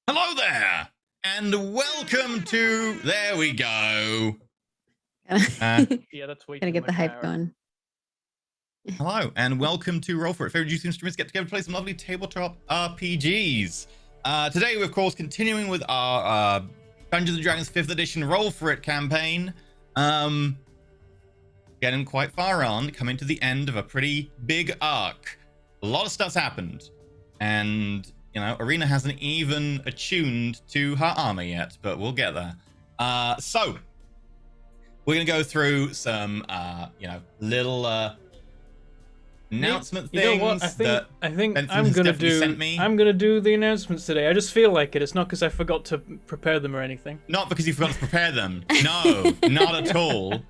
Hello there, and welcome to. There we go. Yeah, that's way Gotta too get the much hype power. going. Hello, and welcome to Roll For It. Favorite YouTube streamers get together to play some lovely tabletop RPGs. Today, we're of course continuing with our Dungeons and Dragons 5th Edition Roll For It campaign. Getting quite far on, coming to the end of a pretty big arc. A lot of stuff's happened, and you know, Arena hasn't even attuned to her armor yet, but we'll get there. So we're gonna go through some, little announcement things. You know what? I think I'm gonna do the announcements today. I just feel like it. It's not because I forgot to prepare them or anything. Not because you forgot to prepare them. No, not at all.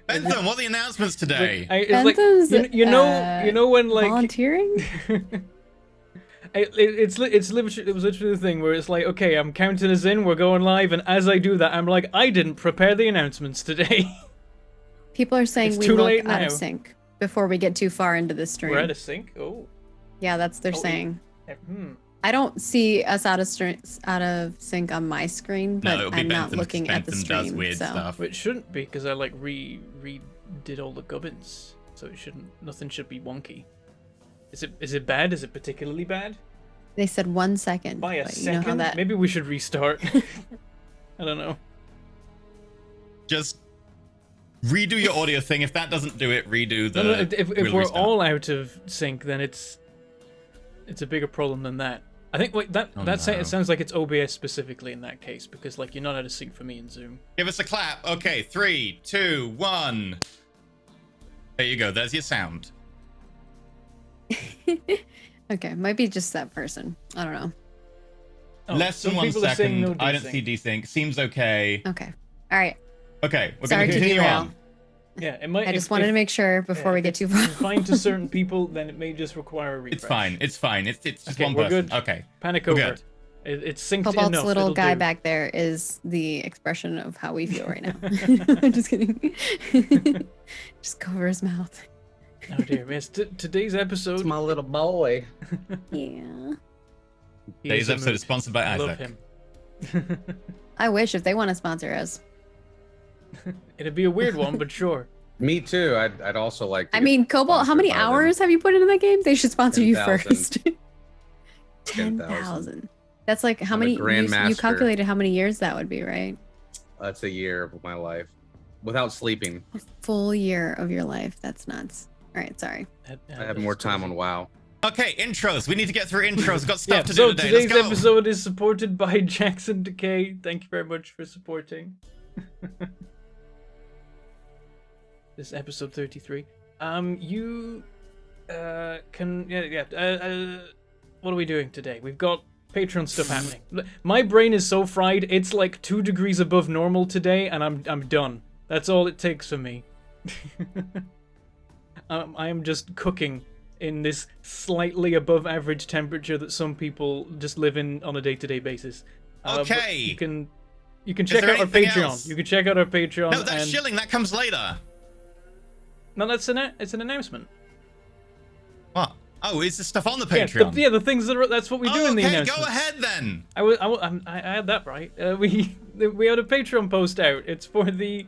Bentham, what are the announcements today? Bentham's, you know when like volunteering. It was literally the thing where it's like, okay, I'm counting us in, we're going live, and as I do that, I'm like, I didn't prepare the announcements today. People are saying It's we too look late out now. of sync before we get too far into the stream. We're out of sync. Oh, Yeah, that's they're saying. Hmm. I don't see us out of sync on my screen, but it'll be I'm not Bentham, looking at the Bentham stream. does weird so. stuff. It shouldn't be because I like redid all the gubbins, so it shouldn't. Nothing should be wonky. Is it bad? Is it particularly bad? They said 1 second. By a but second? You know how that... Maybe we should restart. I don't know. Just redo your audio thing. If that doesn't do it, redo the. No, if we'll we're restart. all out of sync, then it's a bigger problem than that. I think it sounds like it's OBS specifically in that case, because like you're not out of sync for me in Zoom. Give us a clap. Okay, 3, 2, 1. There you go. There's your sound. Okay, might be just that person. I don't know. Oh, Less than some 1 people are saying second. no I don't desync. see desync. Seems okay. Okay. All right. Okay, we're Sorry going to to continue derail. on. Yeah, it might. I just wanted to make sure before we get too far. If it's fine to certain people, then it may just require a refresh. It's fine. It's fine. It's just Okay, one we're person. good. Okay. Panic We're over. good. It's synced Cobalt's enough. little it'll guy do. back there is the expression of how we feel right now. I'm just kidding. Just cover his mouth. Oh dear. Yes, today's episode. It's my little boy. Yeah. Today's episode is sponsored by I love Isaac. him. I wish if they want to sponsor us. It'd be a weird one, but sure. Me too. I'd also like. To I get mean, Cobalt, how many sponsored by them. hours have you put into that game? They should sponsor you 10,000. first. 10,000. 10,000. That's like how I'm a many? You grandmaster. calculated how many years that would be, right? That's a year of my life, without sleeping. A full year of your life. That's nuts. All right, sorry. I have more time on WoW. Okay, intros. We need to get through intros. We've got stuff Yeah, to so do today. today's Let's go. episode is supported by Jackson Decay. Thank you very much for supporting. This episode 33. You can what are we doing today? We've got Patreon stuff happening. My brain is so fried. It's like 2 degrees above normal today, and I'm done. That's all it takes for me. I am just cooking in this slightly above average temperature that some people just live in on a day-to-day basis. But Okay. you can check there out our anything Patreon. else? You can check out our Patreon. No, that's and... shilling. That comes later. No, it's an announcement. What? Oh, is the stuff on the Yeah, Patreon? the things that's what we do in the okay, announcements. go ahead then. I had that right. We had a Patreon post out. It's for the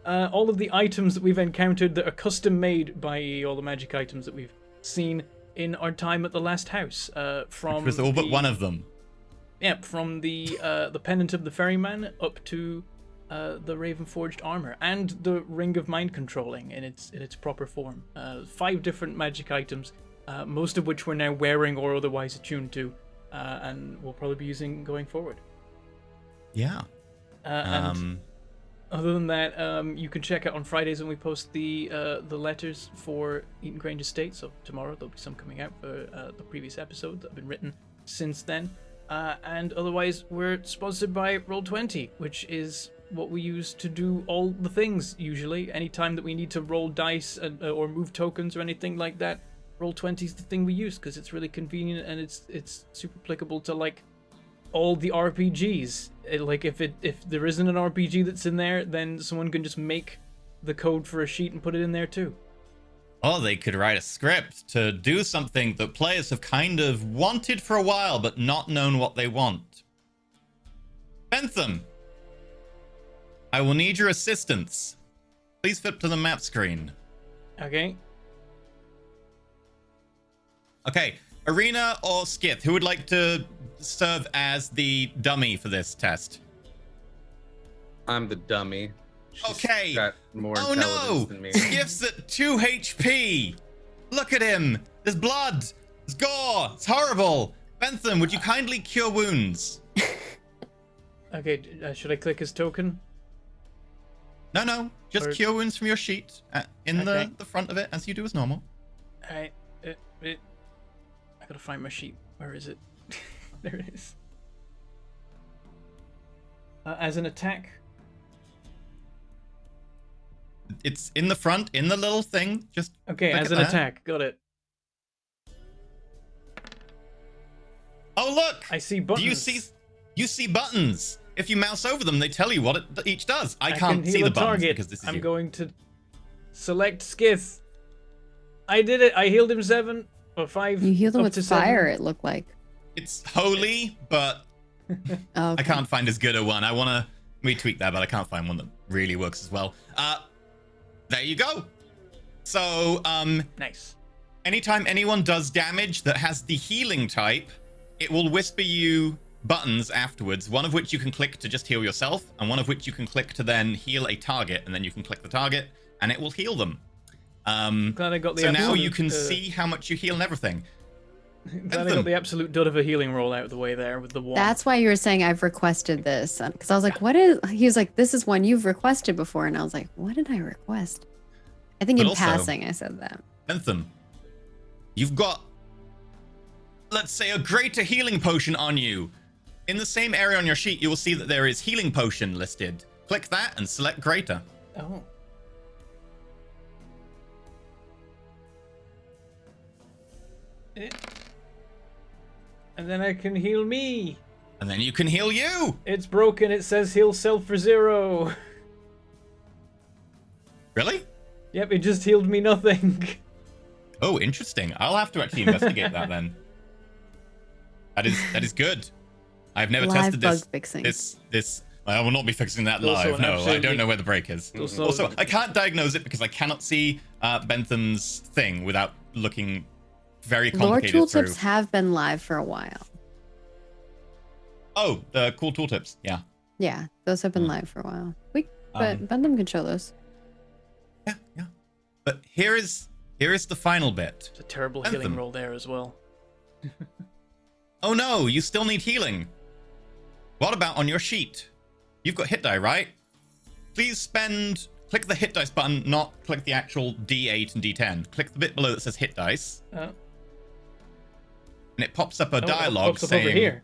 all of the items that we've encountered that are custom made by all the magic items that we've seen in our time at the last house. From Which was all but one of them. Yeah, from the Pennant of the Ferryman up to the Raven-forged armor and the Ring of Mind Controlling in its proper form. 5 different magic items, most of which we're now wearing or otherwise attuned to, and we'll probably be using going forward. Yeah. And other than that, you can check out on Fridays when we post the letters for Eaton Grange Estate. So tomorrow there'll be some coming out for the previous episode that have been written since then. And otherwise, we're sponsored by Roll20, which is what we use to do all the things usually. Anytime that we need to roll dice or move tokens or anything like that, Roll20 is the thing we use because it's really convenient and it's super applicable to like all the RPGs. If there isn't an RPG that's in there, then someone can just make the code for a sheet and put it in there too. Or they could write a script to do something that players have kind of wanted for a while, but not known what they want. Bentham, I will need your assistance. Please flip to the map screen. Okay. Okay, Arena or Skith, who would like to serve as the dummy for this test? I'm the dummy. She's Okay. got more Oh intelligence no! than me. Skiff's at 2 HP! Look at him! There's blood! There's gore! It's horrible! Bentham, would you kindly cure wounds? Okay, should I click his token? No, just Or- cure wounds from your sheet in Okay. the front of it, as you do as normal. Alright, I gotta find my sheet. Where is it? There it is. As an attack. It's in the front, in the little thing. Just Okay, click as it an there. attack. Got it. Oh look! I see buttons. You see buttons. If you mouse over them, they tell you what it each does. I can can't see heal the a buttons target. because this is I'm you. going to select Skith. I did it. I healed him 7 or 5. You healed him up with to 7. fire, it looked like. It's holy, but Oh, I can't find as good a one. I want to retweak that, but I can't find one that really works as well. There you go. So, Nice. anytime anyone does damage that has the healing type, it will whisper you buttons afterwards, one of which you can click to just heal yourself, and one of which you can click to then heal a target, and then you can click the target, and it will heal them. Glad I got the So now absolute, you can see how much you heal and everything. Glad I got the absolute dud of a healing roll out of the way there with the 1. that's why you were saying I've requested this. Because I was like, what is... He was like, this is one you've requested before. And I was like, what did I request? I think But in also- passing I said that. Bentham, you've got, let's say, a greater healing potion on you. In the same area on your sheet, you will see that there is healing potion listed. Click that and select greater. Oh. And then I can heal me. And then you can heal you. It's broken. It says heal self for 0. Really? Yep, it just healed me nothing. Oh, interesting. I'll have to actually investigate that then. That is good. I've never Live tested bug this. fixing. This. I will not be fixing that Also live. an No, I absolutely- don't know where the break is. Also, I can't diagnose it because I cannot see Bentham's thing without looking very Lore complicated through. tooltips have been live for a while. Oh, the cool tooltips. Yeah. Yeah, those have been Hmm. live for a while. But Um, Bentham can show those. Yeah. But here is the final bit. It's a terrible healing Anthem. roll there as well. Oh no, you still need healing. What about on your sheet? You've got hit die, right? Please click the hit dice button, not click the actual D8 and D10. Click the bit below that says hit dice, Oh, and it pops up a it dialogue pops up saying, over here.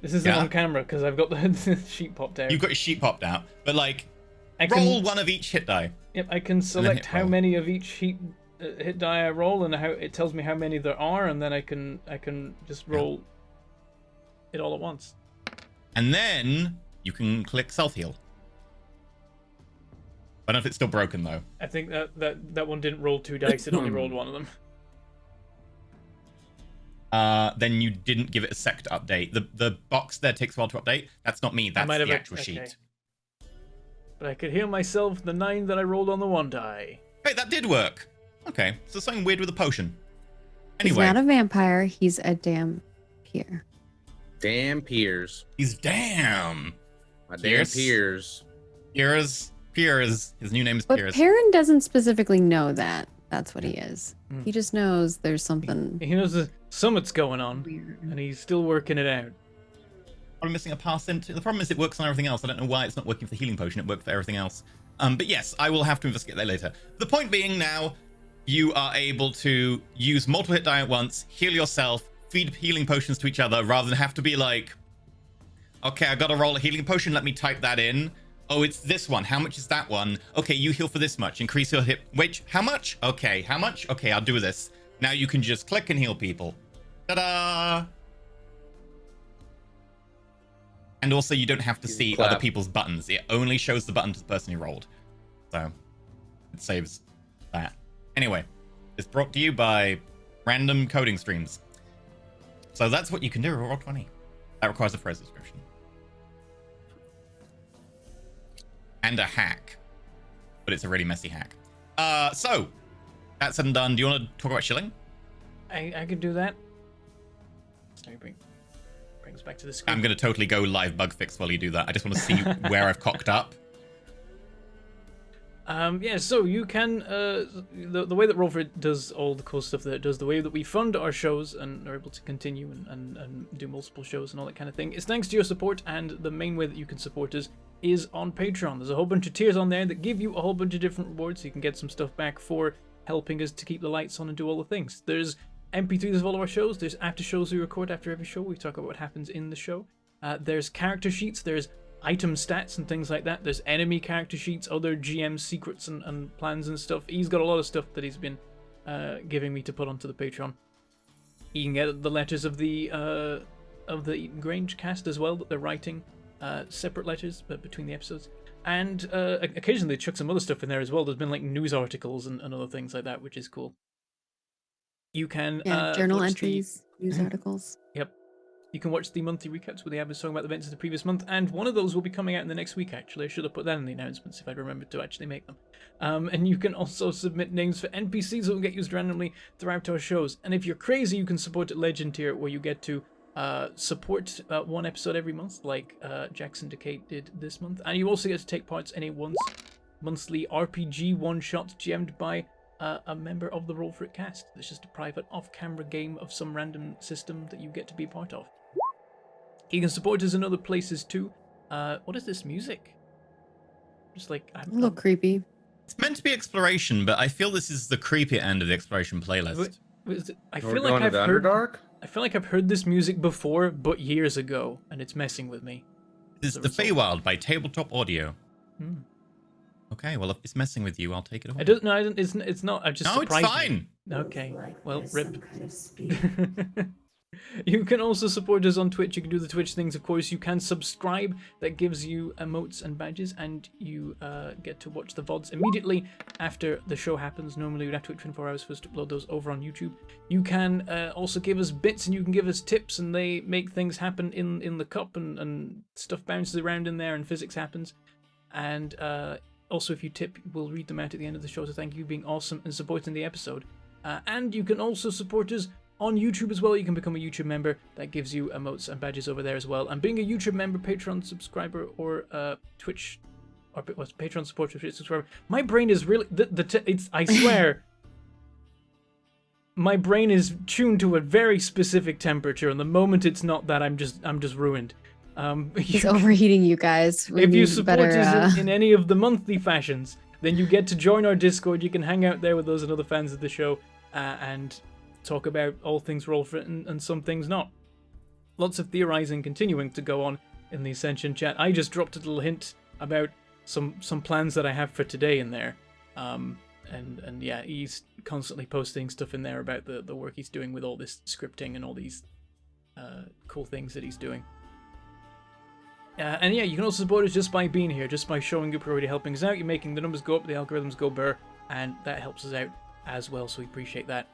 This isn't Yeah. on camera because I've got the sheet popped out. you've got your sheet popped out, but like, I roll can, one of each hit die. Yep, I can select hit how roll. many of each hit die I roll, and how it tells me how many there are, and then I can just roll it all at once. And then you can click self-heal. I don't know if it's still broken though. I think that one didn't roll 2 dice; it only rolled one of them. Then you didn't give it a sec to update. The box there takes a while to update. That's not me. That's might have the a- actual okay. sheet. But I could heal myself the 9 that I rolled on the 1 die. Wait, that did work. Okay, so something weird with the potion. He's Anyway, not a vampire. He's a damn peer. Damn peers. he's damn. My damn Pierce? peers. Piers. His new name is But Piers. Perrin doesn't specifically know that. That's what he is. Mm. He just knows there's something He knows the summit's going on, weird. and he's still working it out. I'm missing a pass into. The problem is it works on everything else. I don't know why it's not working for the healing potion. It worked for everything else. But yes, I will have to investigate that later. The point being now, you are able to use multiple hit die at once, heal yourself, feed healing potions to each other, rather than have to be like, okay, I gotta roll a healing potion, let me type that in. Oh, it's this one. How much is that one? Okay, you heal for this much. Increase your hit. Wait, how much? Okay, how much? Okay, I'll do this. Now you can just click and heal people. Ta-da! And also, you don't have to see Clap. other people's buttons. It only shows the button to the person who rolled. So, it saves that. Anyway, is brought to you by random coding streams. So that's what you can do with Roll20. That requires a Pro subscription. And a hack. But it's a really messy hack. So, that said and done, do you want to talk about shilling? I could do that. Sorry, brings back to the screen. I'm going to totally go live bug fix while you do that. I just want to see where I've cocked up. Yeah, so you can, the way that Roll4It does all the cool stuff that it does, the way that we fund our shows and are able to continue and do multiple shows and all that kind of thing, is thanks to your support, and the main way that you can support us is on Patreon. There's a whole bunch of tiers on there that give you a whole bunch of different rewards, so you can get some stuff back for helping us to keep the lights on and do all the things. There's MP3s of all of our shows, there's after shows we record after every show, we talk about what happens in the show. There's character sheets, there's item stats and things like that. There's enemy character sheets, other GM secrets and plans and stuff. He's got a lot of stuff that he's been giving me to put onto the Patreon. You can get the letters of the Eaton Grange cast as well that they're writing, separate letters but between the episodes. And occasionally they chuck some other stuff in there as well. There's been like news articles and other things like that, which is cool. You can journal entries, news articles. Yep. You can watch the monthly recaps where they have been talking about the events of the previous month, and one of those will be coming out in the next week, actually. I should have put that in the announcements if I'd remembered to actually make them. And you can also submit names for NPCs that will get used randomly throughout our shows. And if you're crazy, you can support at Legend tier, where you get to support one episode every month, like Jackson Decade did this month. And you also get to take parts in a monthly RPG one-shot GM'd by a member of the Roll4It cast. It's just a private off-camera game of some random system that you get to be part of. You can support us in other places too. What is this music? Just like A little creepy. It's meant to be exploration, but I feel this is the creepy end of the exploration playlist. I We're feel going like to I've the heard. Underdark? I feel like I've heard this music before, but years ago, and it's messing with me. This is The Feywild by Tabletop Audio. Hmm. Okay, well, if it's messing with you, I'll take it away. I don't. No, it's not. I just. No, it's surprised fine. Me. Okay. Well, rip. You can also support us on Twitch. You can do the Twitch things, of course. You can subscribe. That gives you emotes and badges, and you get to watch the VODs immediately after the show happens. Normally, we'd have to wait 24 hours for us to upload those over on YouTube. You can also give us bits, and you can give us tips, and they make things happen in the cup, and stuff bounces around in there, and physics happens. And also, if you tip, we'll read them out at the end of the show, so thank you for being awesome and supporting the episode. And you can also support us on YouTube as well. You can become a YouTube member. That gives you emotes and badges over there as well. And being a YouTube member, Patreon subscriber, or Twitch, or what's Patreon supporter, Twitch subscriber. My brain is really it's. I swear, my brain is tuned to a very specific temperature, and the moment it's not that, I'm just ruined. He's overheating, you guys. If you support us in any of the monthly fashions, then you get to join our Discord. You can hang out there with us and other fans of the show, and talk about all things Roll4It and some things not. Lots of theorizing continuing to go on in the Ascension chat. I just dropped a little hint about some plans that I have for today in there. And yeah, he's constantly posting stuff in there about the work he's doing with all this scripting and all these cool things that he's doing. And yeah, you can also support us just by being here, just by showing up, you're already helping us out. You're making the numbers go up, the algorithms go burr, and that helps us out as well, so we appreciate that.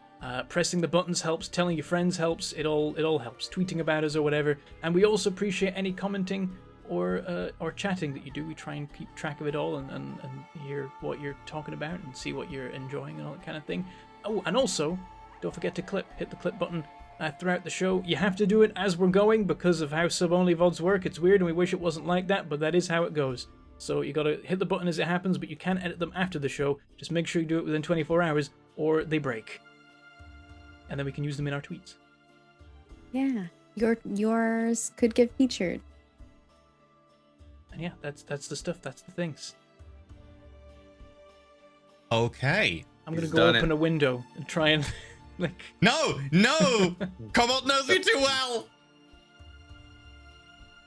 Pressing the buttons helps, telling your friends helps, it all helps. Tweeting about us or whatever. And we also appreciate any commenting or chatting that you do. We try and keep track of it all and hear what you're talking about and see what you're enjoying and all that kind of thing. Oh, and also, don't forget to hit the clip button throughout the show. You have to do it as we're going because of how sub-only VODs work. It's weird and we wish it wasn't like that, but that is how it goes. So you gotta hit the button as it happens, but you can edit them after the show. Just make sure you do it within 24 hours or they break. And then we can use them in our tweets. Yeah, yours could get featured. And yeah, that's the stuff. That's the things. Okay. I'm gonna go open a window and try and like. No! Cobalt knows me too well!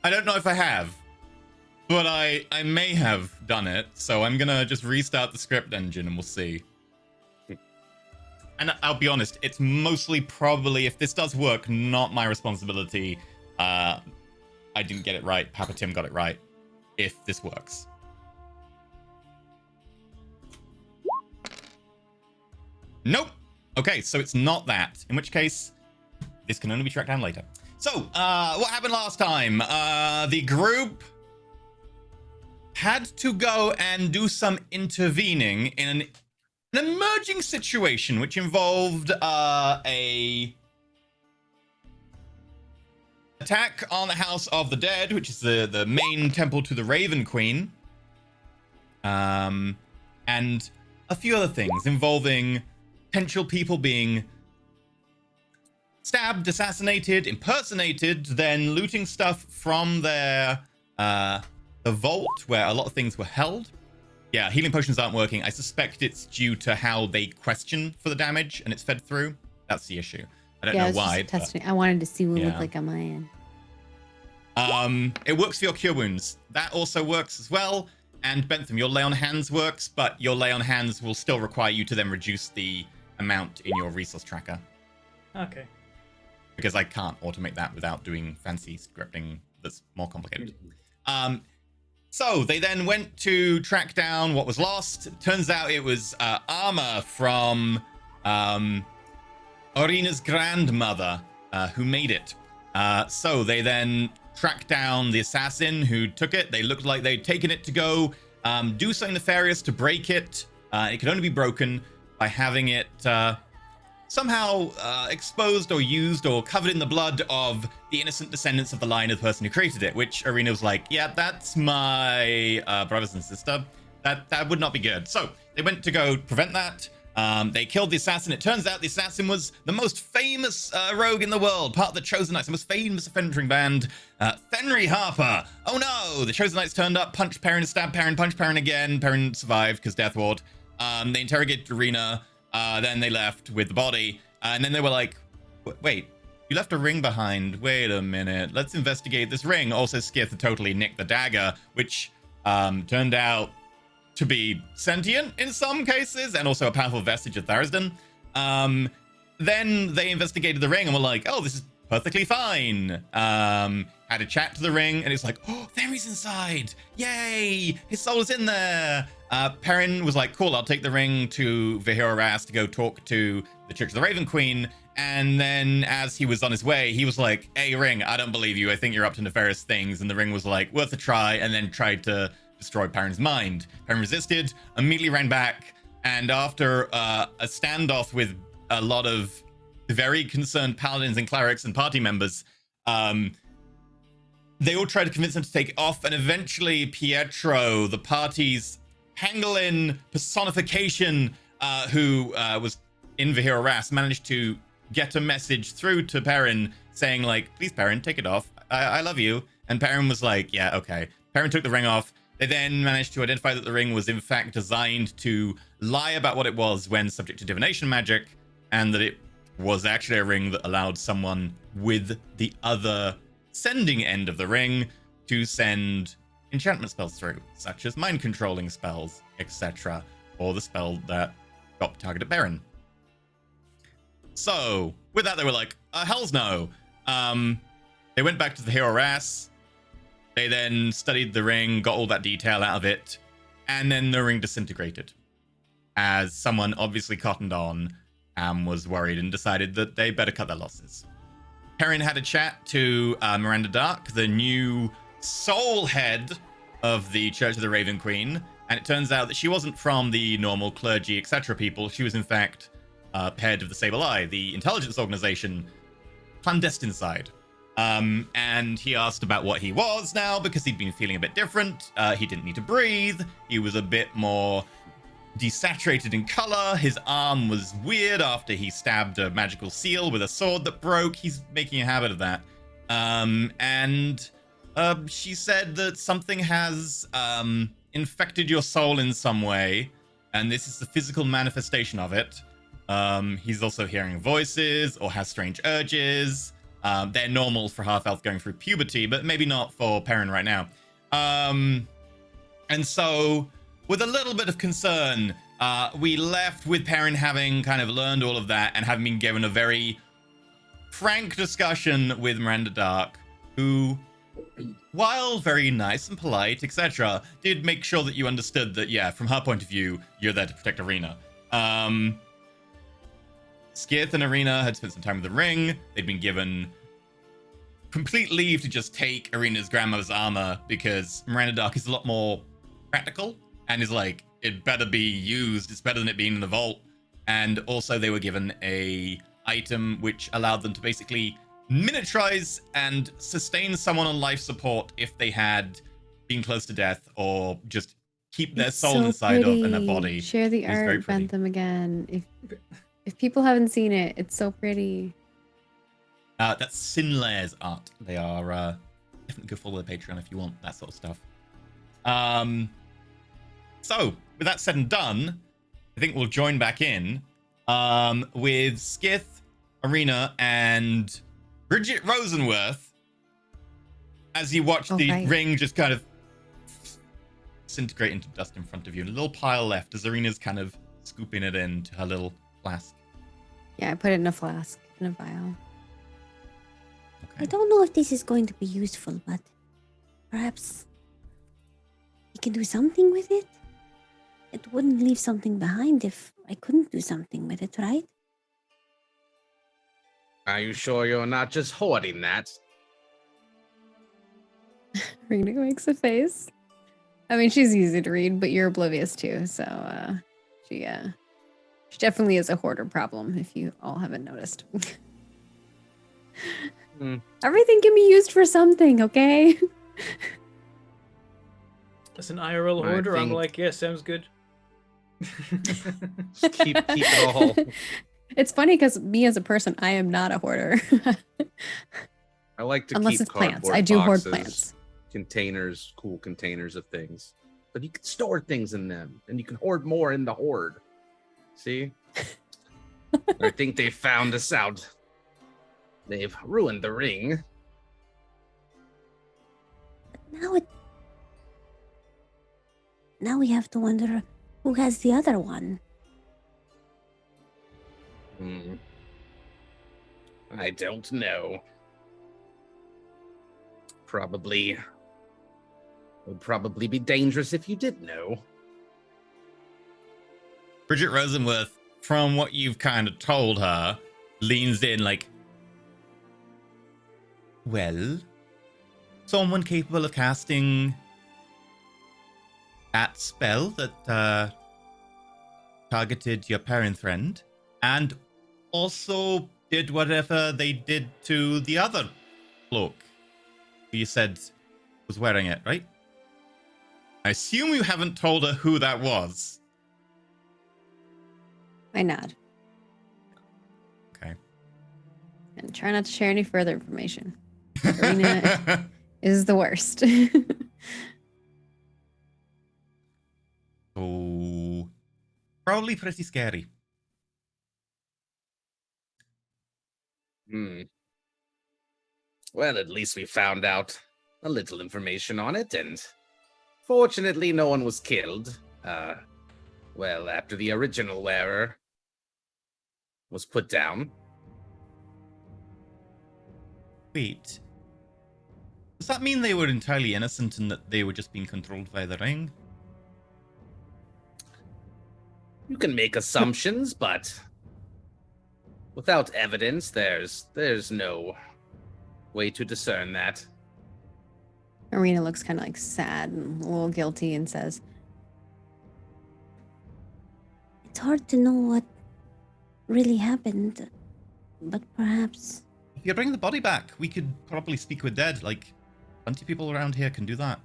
I don't know if I have, but I may have done it, so I'm gonna just restart the script engine and we'll see. And I'll be honest, it's mostly probably, if this does work, not my responsibility. I didn't get it right. Papa Tim got it right. If this works. Nope. Okay, so it's not that. In which case, this can only be tracked down later. So, what happened last time? The group had to go and do some intervening in an emerging situation, which involved a attack on the House of the Dead, which is the main temple to the Raven Queen, and a few other things involving potential people being stabbed, assassinated, impersonated, then looting stuff from their the vault where a lot of things were held. Yeah, healing potions aren't working. I suspect it's due to how they question for the damage and it's fed through. That's the issue. I don't know why. Just testing. I wanted to see what it looked like on my end. It works for your cure wounds. That also works as well. And Bentham, your lay on hands works, but your lay on hands will still require you to then reduce the amount in your resource tracker. Okay. Because I can't automate that without doing fancy scripting that's more complicated. So they then went to track down what was lost. Turns out it was armor from Orina's grandmother who made it. So they then tracked down the assassin who took it. They looked like they'd taken it to go do something nefarious to break it. It could only be broken by having it somehow exposed or used or covered in the blood of the innocent descendants of the line of the person who created it, which Arena was like, yeah, that's my brothers and sister. That would not be good. So they went to go prevent that. They killed the assassin. It turns out the assassin was the most famous rogue in the world, part of the Chosen Knights, the most famous offendering band, Fenry Harper. Oh no! The Chosen Knights turned up, punched Perrin, stabbed Perrin, punched Perrin again. Perrin survived because Death Ward. They interrogated Arena. Then they left with the body. And then they were like, wait, you left a ring behind. Wait a minute. Let's investigate this ring. Also, Skith had totally nicked the dagger, which turned out to be sentient in some cases and also a powerful vestige of Tharisdan. Then they investigated the ring and were like, oh, this is perfectly fine. Had a chat to the ring and it's like, oh, there he's inside. Yay, his soul is in there. Perrin was like, cool, I'll take the ring to Vihira Ras to go talk to the Church of the Raven Queen. And then as he was on his way, he was like, hey, Ring, I don't believe you. I think you're up to nefarious things. And the ring was like, worth a try, and then tried to destroy Perrin's mind. Perrin resisted, immediately ran back, and after a standoff with a lot of very concerned paladins and clerics and party members, they all tried to convince him to take it off, and eventually Pietro, the party's pangolin personification, who was in Vihira Ras, managed to get a message through to Perrin saying like, please Perrin, take it off. I love you. And Perrin was like, yeah, okay. Perrin took the ring off. They then managed to identify that the ring was in fact designed to lie about what it was when subject to divination magic, and that it was actually a ring that allowed someone with the other sending end of the ring to send enchantment spells through, such as mind controlling spells, etc., or the spell that got targeted Perrin. So, with that, they were like, hells no. They went back to the Hero Ras. They then studied the ring, got all that detail out of it, and then the ring disintegrated. As someone obviously cottoned on and was worried and decided that they better cut their losses. Perrin had a chat to Miranda Dark, the new soul head of the Church of the Raven Queen, and it turns out that she wasn't from the normal clergy, etc. people. She was in fact head of the Sable Eye, the intelligence organization, clandestine side. And he asked about what he was now because he'd been feeling a bit different. He didn't need to breathe. He was a bit more desaturated in color. His arm was weird after he stabbed a magical seal with a sword that broke. He's making a habit of that. And she said that something has infected your soul in some way, and this is the physical manifestation of it. He's also hearing voices or has strange urges. They're normal for half-elf going through puberty, but maybe not for Perrin right now. And so, with a little bit of concern, we left with Perrin having kind of learned all of that and having been given a very frank discussion with Miranda Dark, who, while very nice and polite, etc., did make sure that you understood that, yeah, from her point of view, you're there to protect Arena. Skith and Arena had spent some time with the ring. They'd been given complete leave to just take Arena's grandmother's armor because Miranda Dark is a lot more practical and is like, it better be used. It's better than it being in the vault. And also they were given a item which allowed them to basically miniaturize and sustain someone on life support if they had been close to death or just keep their It's soul so inside of and their pretty. body. Share the It was very art, pretty. vent them again. If people haven't seen it, it's so pretty. That's Sinlair's art. They are definitely go follow the Patreon if you want that sort of stuff. So with that said and done, I think we'll join back in with Skith, Arena, and Bridget Rosenworth as you watch the right. ring just kind of disintegrate into dust in front of you. And a little pile left as Arena's kind of scooping it into her little flask. Yeah, I put it in a flask, in a vial. I don't know if this is going to be useful, but perhaps we can do something with it. It wouldn't leave something behind if I couldn't do something with it, right? Are you sure you're not just hoarding that? Rena makes a face. I mean, she's easy to read, but you're oblivious too. So she definitely is a hoarder problem if you all haven't noticed. Everything can be used for something, okay? As an IRL I hoarder, I'm think- like, yeah, sounds good. Just keep it all. It's funny because me as a person, I am not a hoarder. I like to Unless keep it's plants. cardboard I do hoard boxes, plants. containers, cool containers of things. But you can store things in them, and you can hoard more in the hoard. See? I think they found us out. They've ruined the ring. Now we have to wonder who has the other one. I don't know. Would probably be dangerous if you did know. Bridget Rosenworth, from what you've kind of told her, leans in like, well, someone capable of casting that spell that targeted your parent friend and also did whatever they did to the other bloke who you said was wearing it, right? I assume you haven't told her who that was. I nod Okay. and try not to share any further information. Arena is the worst. So, probably pretty scary. Well, at least we found out a little information on it, and fortunately no one was killed. Well, after the original wearer was put down. Wait. Does that mean they were entirely innocent and that they were just being controlled by the ring? You can make assumptions, but without evidence, there's no way to discern that. Arena looks kind of like sad and a little guilty and says, It's hard to know what really happened, but perhaps If you bring the body back, we could probably speak with dead. Like, plenty of people around here can do that.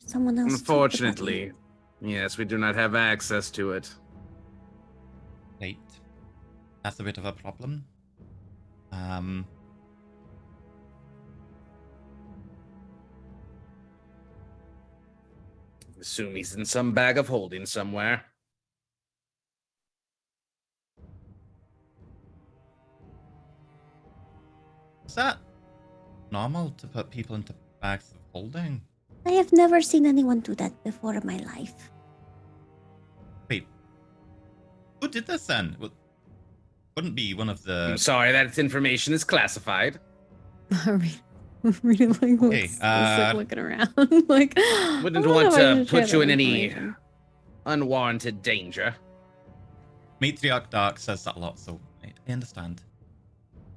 someone else. took the body. Unfortunately, yes, we do not have access to it. Right. That's a bit of a problem. Assume he's in some bag of holding somewhere. Is that normal to put people into bags of holding? I have never seen anyone do that before in my life. Wait. Who did this then? Wouldn't be one of the... I'm sorry, that information is classified. Arena like looks, Okay, is, like looking around, like Wouldn't I don't want know if I to should share put you that in any information. unwarranted danger. Matriarch Dark says that a lot, so I understand.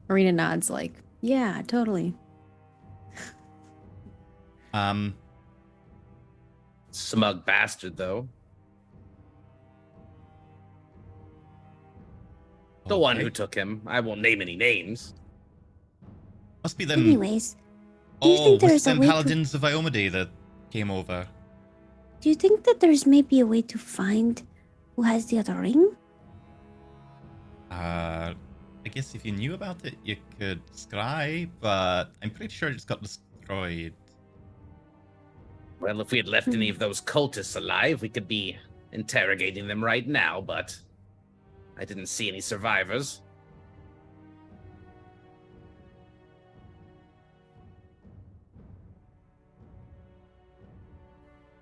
Arena nods like, yeah, totally. Smug bastard, though. The one Okay. who took him. I won't name any names. Must be them. Anyways, do you Oh, think was there's it a them way Paladins of Iomade that came over? do you think that there's maybe a way to find who has the other ring? I guess if you knew about it, you could scry, but I'm pretty sure it just got destroyed. Well, if we had left any of those cultists alive, we could be interrogating them right now, but I didn't see any survivors.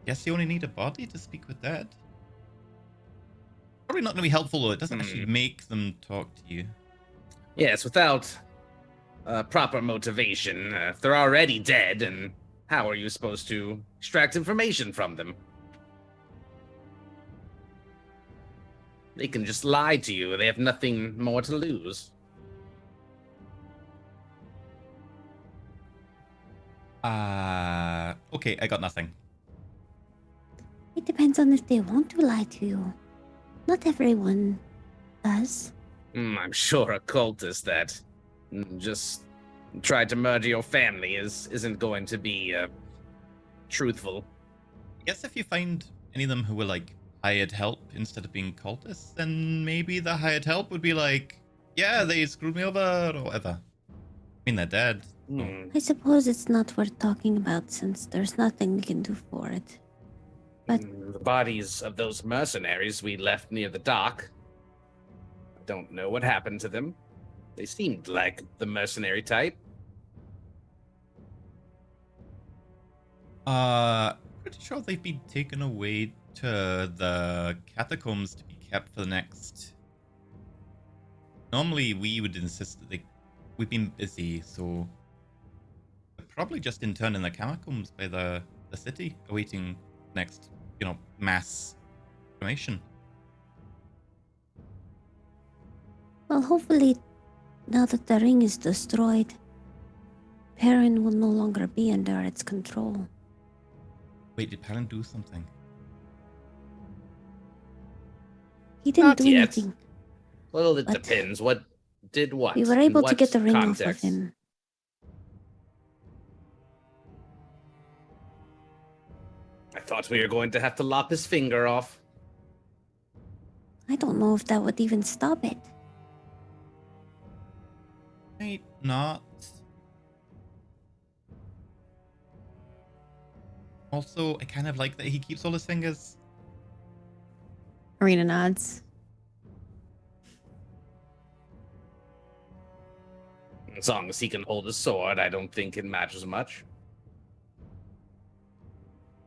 Guess you only need a body to speak with dead. Probably not going to be helpful, though. It doesn't actually make them talk to you. Yes, without proper motivation, if they're already dead, and how are you supposed to extract information from them? They can just lie to you. They have nothing more to lose. Okay, I got nothing. It depends on if they want to lie to you. Not everyone does. I'm sure a cultist that just tried to murder your family isn't going to be truthful. I guess if you find any of them who were like hired help instead of being cultists, then maybe the hired help would be like, yeah, they screwed me over or whatever. I mean, they're dead. So. I suppose it's not worth talking about since there's nothing we can do for it. But The bodies of those mercenaries we left near the dock. I don't know what happened to them. They seemed like the mercenary type. Pretty sure they've been taken away to the catacombs to be kept for the next. Normally, we would insist that we've been busy, so they're probably just interned in the catacombs by the city, awaiting next, mass formation. well, hopefully, now that the ring is destroyed, Perrin will no longer be under its control. Wait, did Perrin do something? He didn't Not do yet. anything. Well, it But depends. What did what? We were In able to what get the ring off of context? him. I thought we were going to have to lop his finger off. I don't know if that would even stop it. Might not. Also, I kind of like that he keeps all his fingers. Arena nods. As long as he can hold a sword, I don't think it matters much.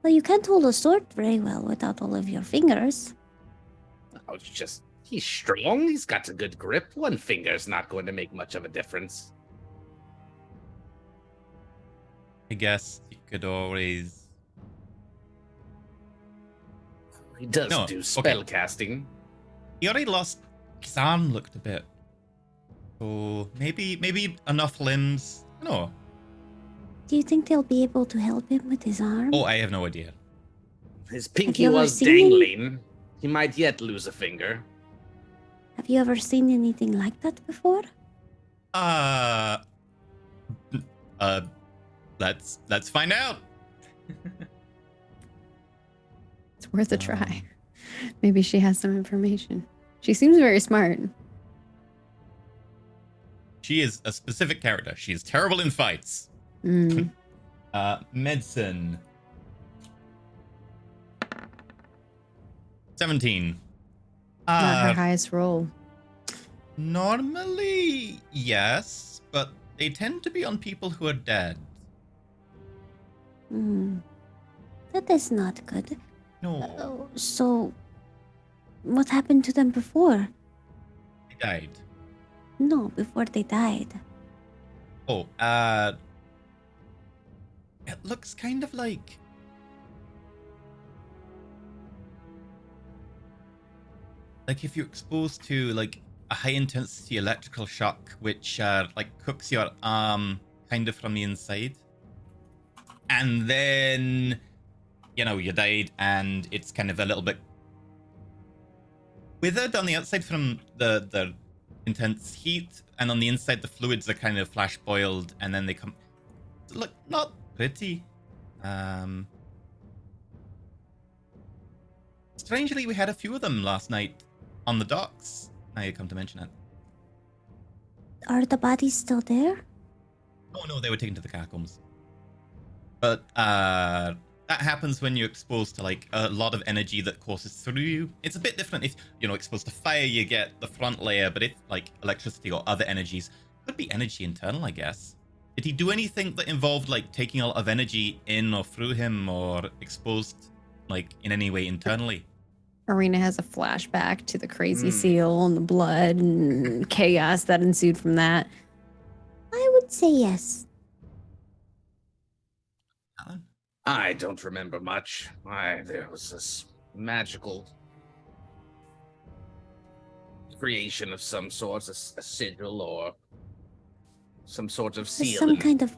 Well, you can't hold a sword very well without all of your fingers. Oh, it's just, he's strong. He's got a good grip. One finger's not going to make much of a difference. I guess you could always. He does No, do okay. spell casting. He already lost. His arm looked a bit. So maybe enough limbs. No. Do you think they'll be able to help him with his arm? Oh, I have no idea. His Have pinky you ever was seen him? dangling. He might yet lose a finger. Have you ever seen anything like that before? Let's find out. It's worth a try. Maybe she has some information. She seems very smart. She is a specific character. She is terrible in fights. Mm. Medicine. 17. Not her highest roll. Normally, yes, but they tend to be on people who are dead. That is not good. No, So, what happened to them before? they died. No, before they died. Oh, it looks kind of like like if you're exposed to like a high intensity electrical shock, which like cooks your arm kind of from the inside, and then you died, and it's kind of a little bit withered on the outside from the intense heat, and on the inside the fluids are kind of flash boiled, and then they come look not pretty. Strangely, we had a few of them last night on the docks. Now you come to mention it. Are the bodies still there? Oh no, they were taken to the catacombs. But that happens when you're exposed to like a lot of energy that courses through you. It's a bit different if you're exposed to fire, you get the front layer, but if like electricity or other energies, could be energy internal, I guess. Did he do anything that involved like taking a lot of energy in or through him, or exposed like in any way internally? Arena has a flashback to the crazy seal and the blood and chaos that ensued from that. I would say yes. Alan? I don't remember much. There was this magical creation of some sort, a sigil or some sort of seal. Some kind of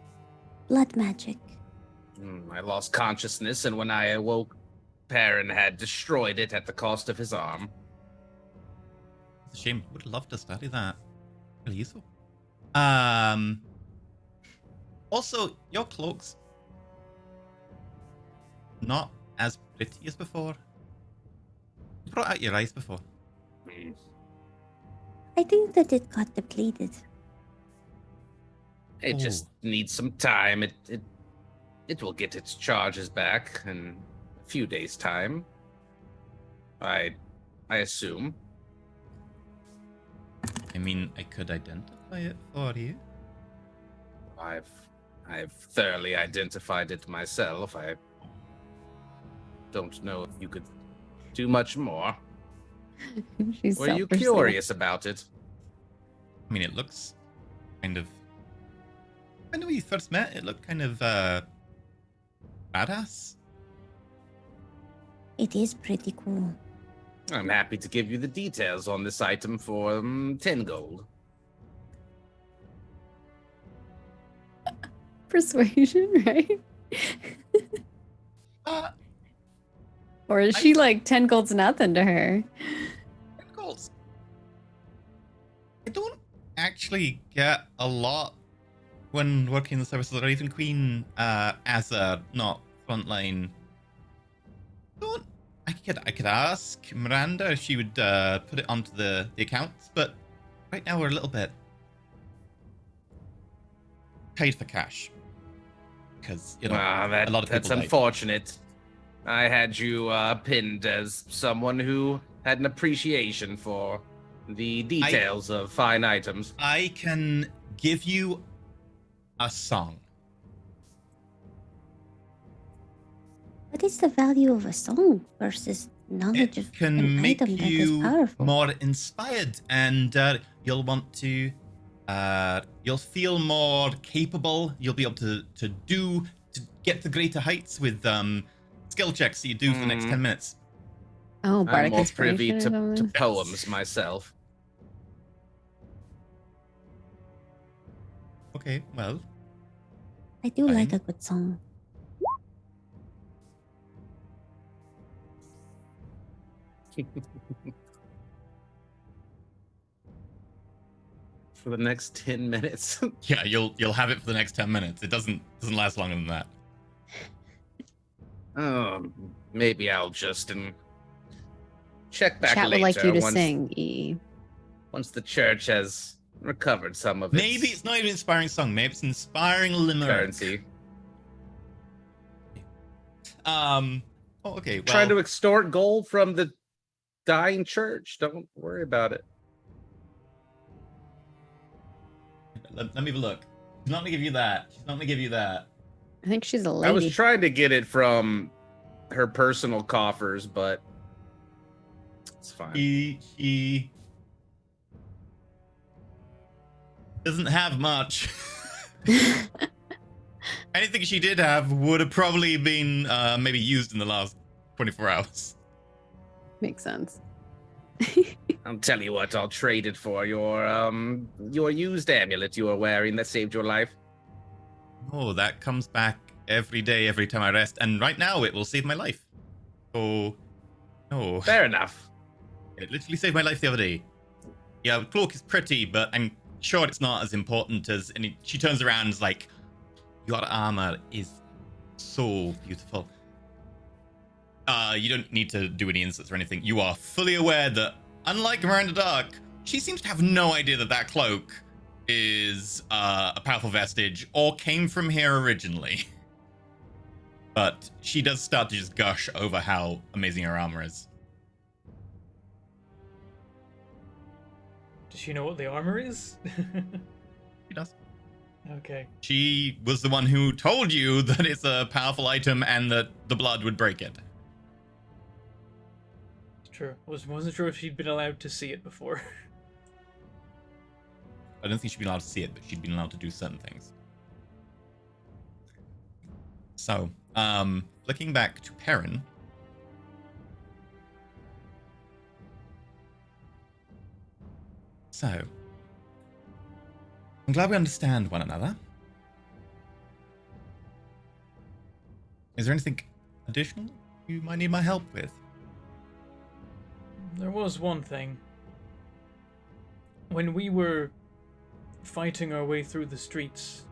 blood magic. I lost consciousness, and when I awoke, Perrin had destroyed it at the cost of his arm. It's a shame. Would love to study that. Really useful. Also, your cloak's not as pretty as before. You brought out your eyes before. I think that it got depleted. It just needs some time. It will get its charges back in a few days' time. I assume. I mean, I could identify it for you. I've thoroughly identified it myself. I don't know if you could do much more. She's Were you self-pursuing. curious about it? I mean, it looks kind of... I know when you first met, it looked kind of badass. It is pretty cool. I'm happy to give you the details on this item for 10 gold. Persuasion, right? Uh, Or is she like 10 gold's nothing to her? Goals. I don't actually get a lot when working the services of the Raven Queen as a not frontline. I could ask Miranda if she would put it onto the accounts, but right now we're a little bit tight for cash because a lot of that's people died. unfortunate. I had you pinned as someone who had an appreciation for the details of fine items. I can give you a song. What is the value of a song versus knowledge It of can an make item that is you powerful? more inspired, and you'll want to. You'll feel more capable. You'll be able to get to greater heights with skill checks that you do for the next 10 minutes. Oh, I'm bardic more inspiration privy or to something? poems myself. Okay, well, I do like Fine. a good song. For the next 10 minutes. yeah, you'll have it for the next 10 minutes. It doesn't last longer than that. Maybe I'll just check back Chat later would like you to once, sing, E. once the church has recovered some of its Maybe it's not even an inspiring song. Maybe it's an inspiring limerick. currency. Oh, okay. Well, Trying to extort gold from the dying church. Don't worry about it. let me have a look. She's not gonna give you that. She's not gonna give you that. I think she's a I was lady. trying to get it from her personal coffers, but it's fine. She doesn't have much. Anything she did have would have probably been maybe used in the last 24 hours. Makes sense. I'll tell you what, I'll trade it for your used amulet you were wearing that saved your life. Oh, that comes back every day, every time I rest, and right now it will save my life. Oh, no. Fair enough. It literally saved my life the other day. Yeah, the cloak is pretty, but I'm sure it's not as important as... And she turns around and is like, your armor is so beautiful. You don't need to do any insights or anything. You are fully aware that, unlike Miranda Dark, she seems to have no idea that that cloak is a powerful vestige or came from here originally. But she does start to just gush over how amazing her armor is. Does she know what the armor is? She does. Okay. She was the one who told you that it's a powerful item and that the blood would break it. It's true. Wasn't sure if she'd been allowed to see it before. I don't think she'd been allowed to see it, but she'd been allowed to do certain things. So, flicking back to Perrin. So, I'm glad we understand one another. Is there anything additional you might need my help with? There was one thing. When we were fighting our way through the streets,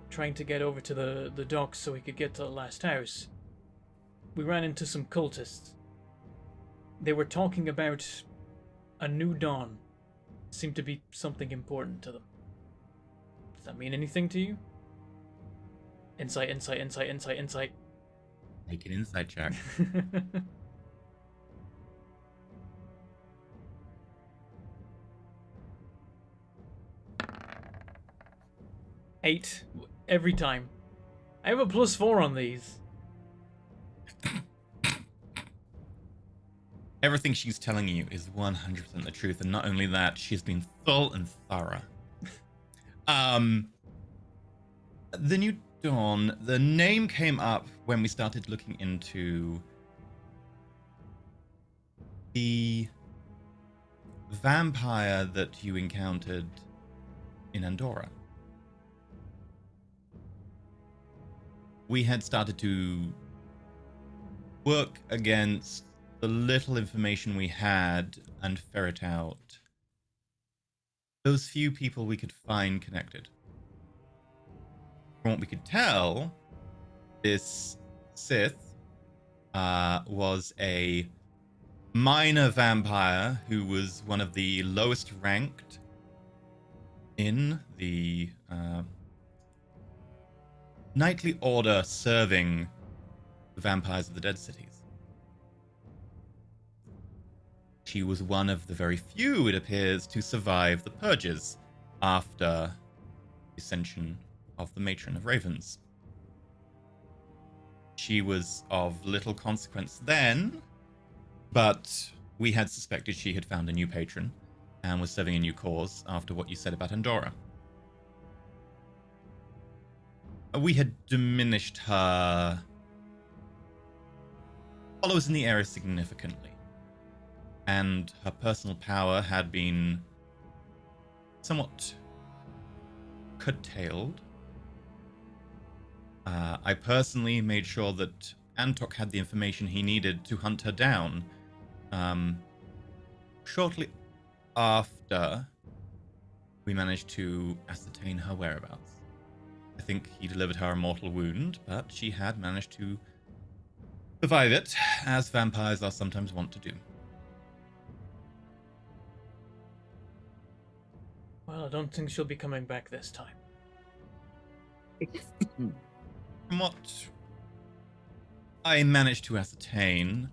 trying to get over to the docks so we could get to the last house, we ran into some cultists. They were talking about a new dawn. Seemed to be something important to them. Does that mean anything to you? Insight. Make an insight check. 8 every time. I have a +4 on these. Everything she's telling you is 100% the truth, and not only that, she's been full and thorough. The New Dawn, the name came up when we started looking into the vampire that you encountered in Andorra. We had started to work against the little information we had and ferret out those few people we could find connected. From what we could tell, this Sith was a minor vampire who was one of the lowest ranked in the knightly order serving the vampires of the Dead Cities. She was one of the very few, it appears, to survive the purges after the ascension of the Matron of Ravens. She was of little consequence then, but we had suspected she had found a new patron and was serving a new cause after what you said about Andorra. We had diminished her followers in the area significantly, and her personal power had been somewhat curtailed. I personally made sure that Antok had the information he needed to hunt her down. Shortly after, we managed to ascertain her whereabouts. I think he delivered her a mortal wound, but she had managed to survive it, as vampires are sometimes wont to do. Well, I don't think she'll be coming back this time. From what I managed to ascertain,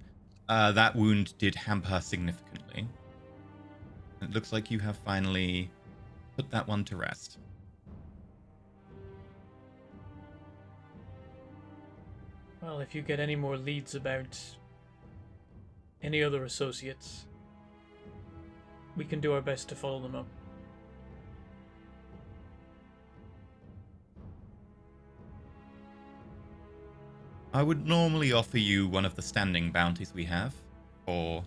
that wound did hamper her significantly. It looks like you have finally put that one to rest. Well, if you get any more leads about any other associates, we can do our best to follow them up. I would normally offer you one of the standing bounties we have for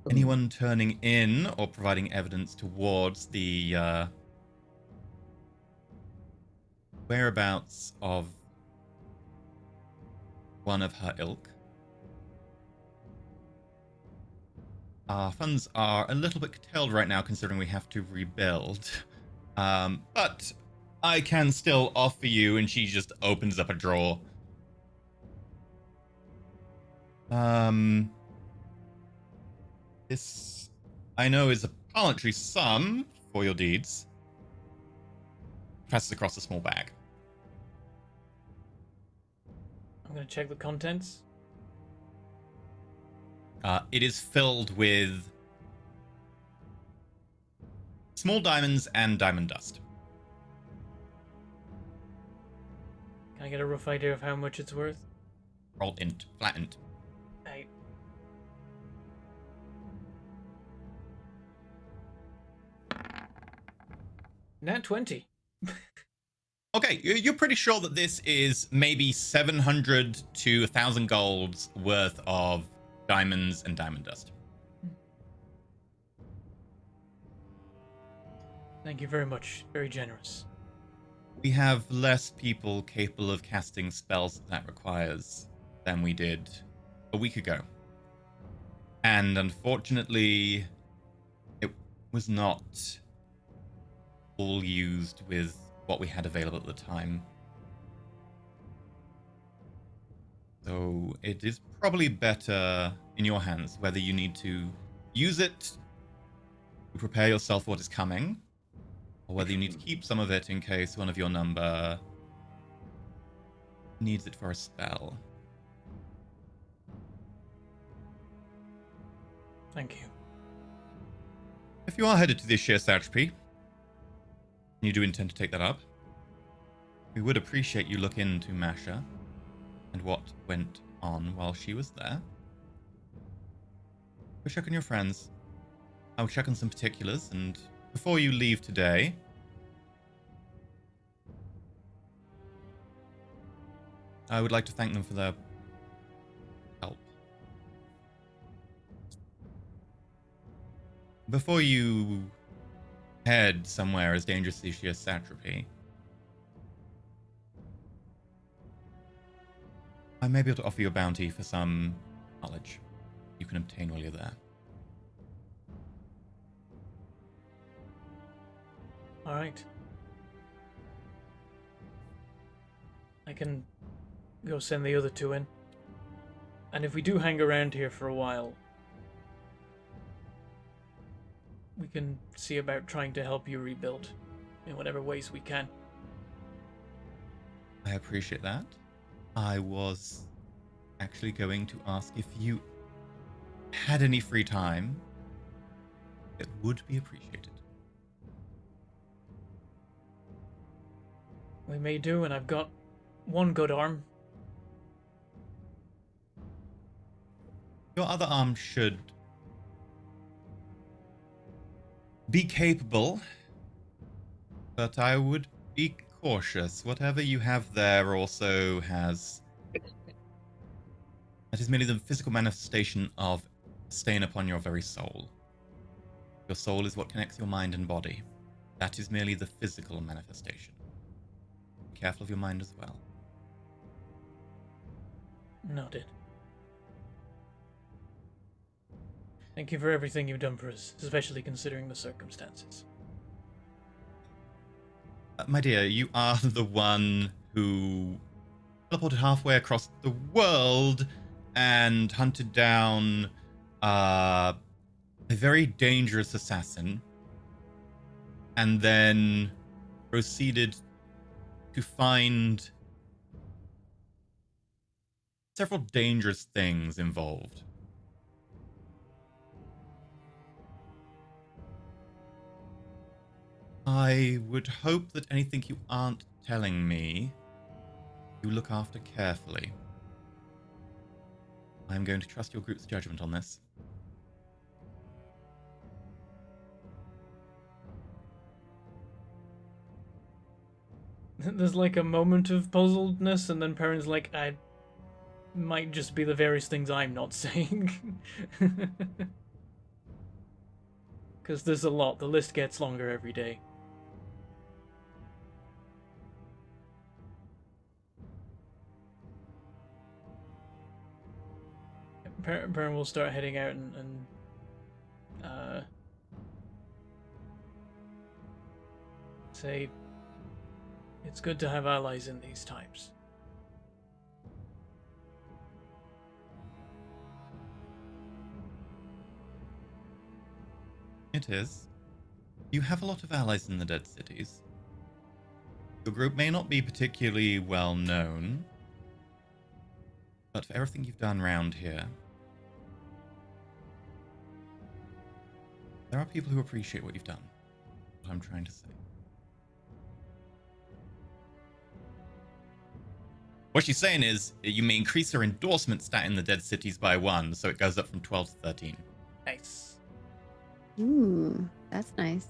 Anyone turning in or providing evidence towards the whereabouts of one of her ilk? Our funds are a little bit curtailed right now, considering we have to rebuild. But I can still offer you, and she just opens up a drawer. This, I know, is a paltry sum for your deeds. Passes across a small bag. I'm gonna check the contents. It is filled with small diamonds and diamond dust. Can I get a rough idea of how much it's worth? Roll int, flat int. I... Nat 20. Okay, you're pretty sure that this is maybe 700 to 1,000 golds worth of diamonds and diamond dust. Thank you very much. Very generous. We have less people capable of casting spells that requires than we did a week ago. And unfortunately, it was not all used with what we had available at the time. So it is probably better in your hands whether you need to use it to prepare yourself for what is coming, or whether you need to keep some of it in case one of your number needs it for a spell. Thank you. If you are headed to the Sheer Satrapy, and you do intend to take that up, we would appreciate you look into Masha and what went on while she was there. Go check on your friends. I'll check on some particulars, and before you leave today, I would like to thank them for their help. Before you head somewhere as dangerously as Sheer Satrapy, I may be able to offer you a bounty for some knowledge you can obtain while you're there. Alright. I can go send the other two in. And if we do hang around here for a while, we can see about trying to help you rebuild in whatever ways we can. I appreciate that. I was actually going to ask if you had any free time. It would be appreciated. We may do, and I've got one good arm. Your other arm should be capable, but I would be cautious. Whatever you have there also has... That is merely the physical manifestation of a stain upon your very soul. Your soul is what connects your mind and body. That is merely the physical manifestation. Be careful of your mind as well. Noted. Thank you for everything you've done for us, especially considering the circumstances. My dear, you are the one who teleported halfway across the world and hunted down a very dangerous assassin, and then proceeded to find several dangerous things involved. I would hope that anything you aren't telling me, you look after carefully. I'm going to trust your group's judgment on this. There's like a moment of puzzledness, and then Perrin's like, I might just be the various things I'm not saying. Because there's a lot. The list gets longer every day. Perrin will start heading out and say, it's good to have allies in these times. It is. You have a lot of allies in the Dead Cities. Your group may not be particularly well known, but for everything you've done round here, there are people who appreciate what you've done. What I'm trying to say. What she's saying is, you may increase her endorsement stat in the Dead Cities by 1, so it goes up from 12 to 13. Nice. Ooh, that's nice.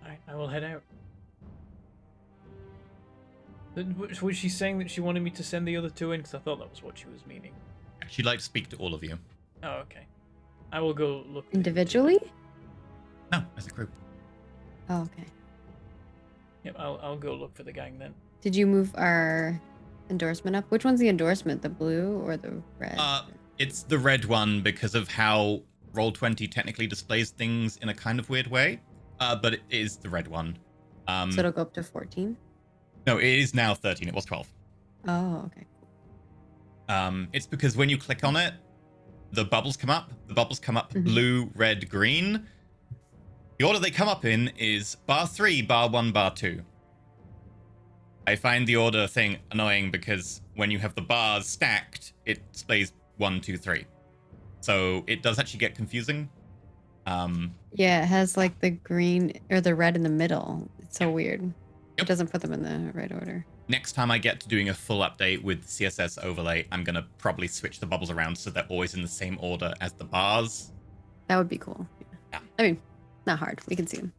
Alright, I will head out. Was she saying that she wanted me to send the other two in? Because I thought that was what she was meaning. She'd like to speak to all of you. Oh, okay. I will go look. Individually? No, as a group. Oh, okay. Yep, I'll go look for the gang then. Did you move our endorsement up? Which one's the endorsement? The blue or the red? It's the red one because of how Roll20 technically displays things in a kind of weird way. But it is the red one. So it'll go up to 14? No, it is now 13. It was 12. Oh, okay. It's because when you click on it, the bubbles come up. The bubbles come up blue, red, green. The order they come up in is bar 3, bar 1, bar 2. I find the order thing annoying because when you have the bars stacked, it displays 1, 2, 3. So it does actually get confusing. Yeah, it has like the green or the red in the middle. It's so weird. Yep. It doesn't put them in the right order. Next time I get to doing a full update with the CSS overlay, I'm going to probably switch the bubbles around so they're always in the same order as the bars. That would be cool. Yeah. I mean, not hard. We can see them.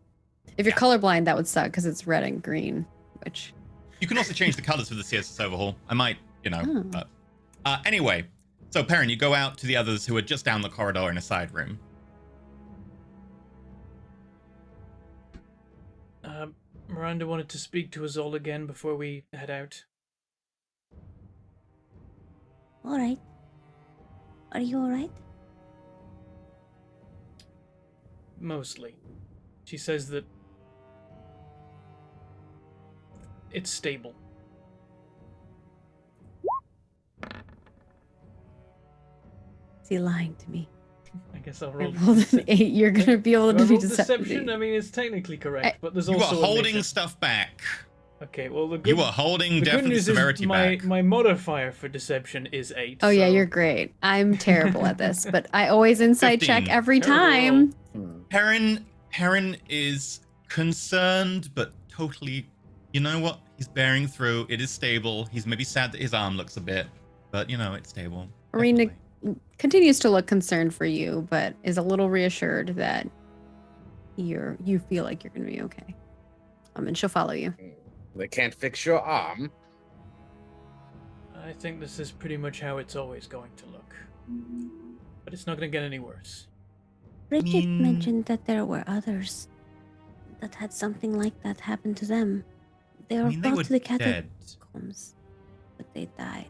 If you're colorblind, that would suck because it's red and green, which... You can also change the colors for the CSS overhaul. I might, Oh. but... anyway, so Perrin, you go out to the others who are just down the corridor in a side room. Miranda wanted to speak to us all again before we head out. All right. Are you all right? Mostly. She says that it's stable. Is he lying to me? I guess I'll I roll. rolled an 8. You're going to be able Do to I be roll deception? I deceptive. mean, it's technically correct, but there's You also are a holding mission. stuff back. Okay, well the good, You are holding the good definitely news severity is my back. my modifier for deception is 8. Oh, yeah, so- you're great. I'm terrible at this, but I always insight 15. check every Terrible time. Perrin is concerned, but totally, you know what? He's bearing through. It is stable. He's maybe sad that his arm looks a bit, but it's stable. Arena Definitely. continues to look concerned for you, but is a little reassured that you feel like you're going to be okay. And she'll follow you. They can't fix your arm. I think this is pretty much how it's always going to look. But it's not going to get any worse. Bridget mentioned that there were others that had something like that happen to them. They were They brought were to the dead. catacombs, but they died.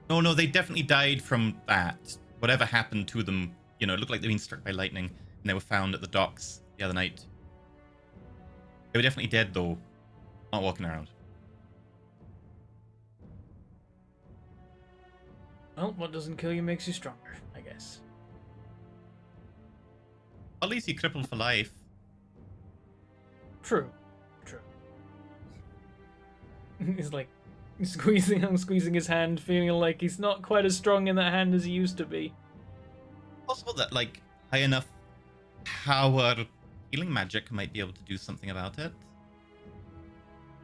No, they definitely died from that. Whatever happened to them, it looked like they'd been struck by lightning, and they were found at the docks the other night. They were definitely dead, though. Not walking around. Well, what doesn't kill you makes you stronger, I guess. At least you're crippled for life. True. He's like squeezing his hand, feeling like he's not quite as strong in that hand as he used to be. Possible that, high enough power healing magic might be able to do something about it.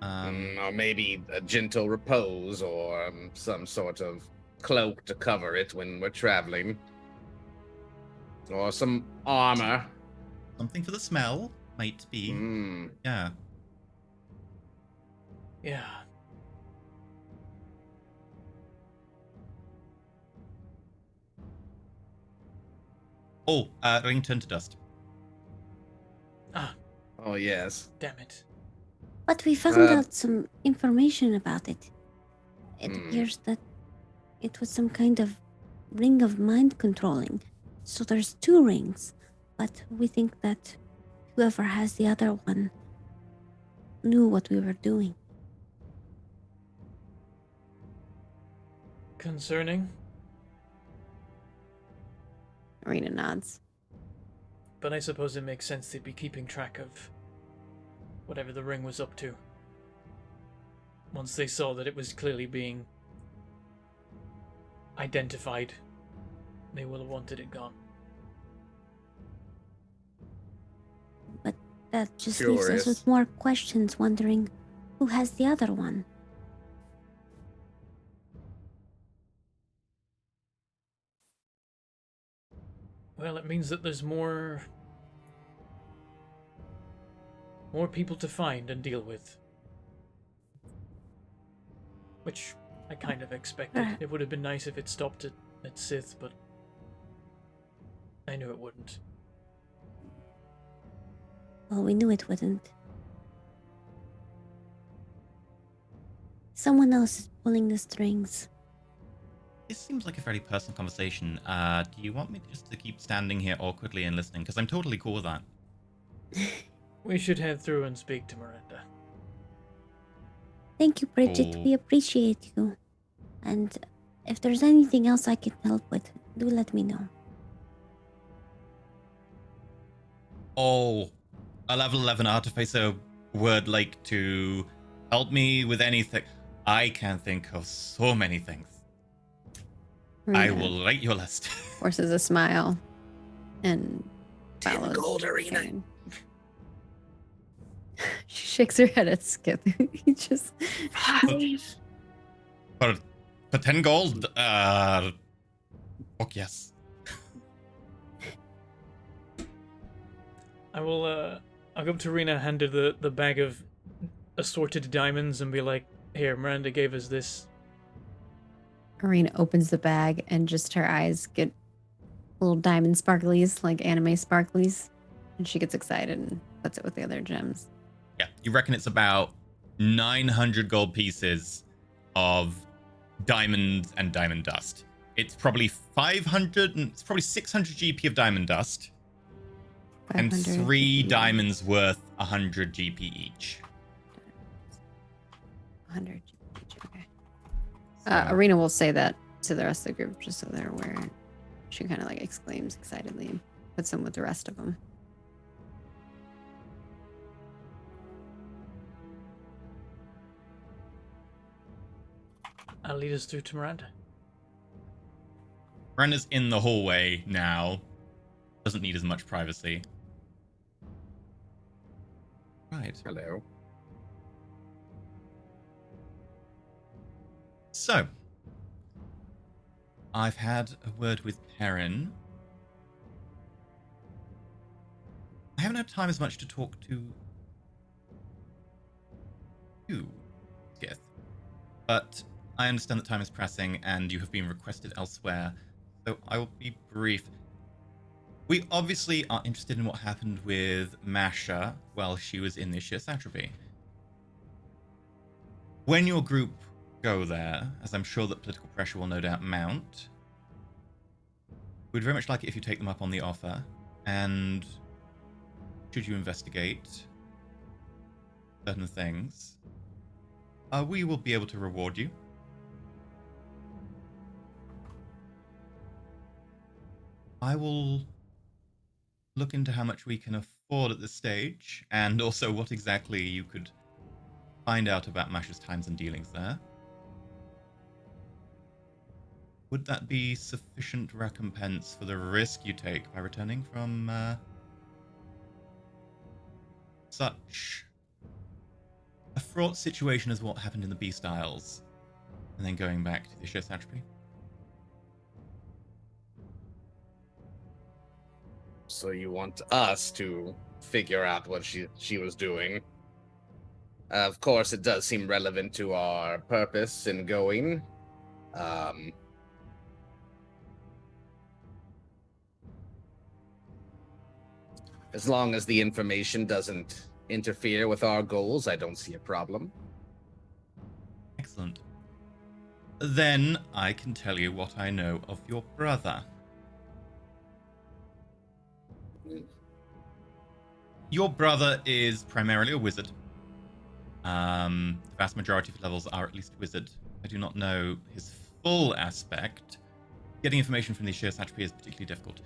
Or maybe a gentle repose or some sort of cloak to cover it when we're traveling. Or some armor. Something for the smell might be. Mm. Yeah. Yeah. Oh, ring turned to dust. Ah, Oh yes. damn it. But we found Uh, out some information about it. It Hmm. appears that it was some kind of ring of mind controlling. So there's 2 rings, but we think that whoever has the other one knew what we were doing. Concerning, Arena nods. but I suppose it makes sense they'd be keeping track of whatever the ring was up to. Once they saw that it was clearly being identified, they will have wanted it gone. But that just leaves us with more questions, wondering who has the other one. Well, it means that there's more people to find and deal with. Which I kind of expected. It would have been nice if it stopped at Sith, but I knew it wouldn't. Well, we knew it wouldn't. Someone else is pulling the strings. This seems like a very personal conversation. Do you want me just to keep standing here awkwardly and listening? Because I'm totally cool with that. We should head through and speak to Miranda. Thank you, Bridget. Oh. We appreciate you. And if there's anything else I can help with, do let me know. Oh, a level 11 artificer would like to help me with anything. I can think of so many things. I Arena will write your list. forces a smile and follows. gold, Arena. Karen. She shakes her head at Skip. He just For 10 gold, fuck yes. I'll go up to Rena, hand her the bag of assorted diamonds, and be like, "Here, Miranda gave us this." Arena opens the bag and just her eyes get little diamond sparklies, like anime sparklies, and she gets excited and puts it with the other gems. Yeah, you reckon it's about 900 gold pieces of diamond and diamond dust. It's probably 500 and it's probably 600 GP of diamond dust. And 500 3 GP, diamonds worth 100 GP each. 100 GP each, okay. So, Arena will say that to the rest of the group just so they're aware. She kind of like exclaims excitedly and puts them with the rest of them. I'll lead us through to Miranda. Brenna's in the hallway now. Doesn't need as much privacy. Right. Hello. So, I've had a word with Perrin. I haven't had time as much to talk to you, Skith. But I understand that time is pressing and you have been requested elsewhere, so I will be brief. We obviously are interested in what happened with Masha while she was in the Shit's Atrophy. When your group go there, as I'm sure that political pressure will no doubt mount, we'd very much like it if you take them up on the offer, and should you investigate certain things, we will be able to reward you. I will look into how much we can afford at this stage, and also what exactly you could find out about Masha's times and dealings there. Would that be sufficient recompense for the risk you take by returning from such a fraught situation as what happened in the Beast Isles, and then going back to the Shit's Atrophy? So you want us to figure out what she was doing? Of course, it does seem relevant to our purpose in going. As long as the information doesn't interfere with our goals, I don't see a problem. Excellent. Then I can tell you what I know of your brother. Your brother is primarily a wizard. The vast majority of levels are at least wizard. I do not know his full aspect. Getting information from the sheer satrapy is particularly difficult.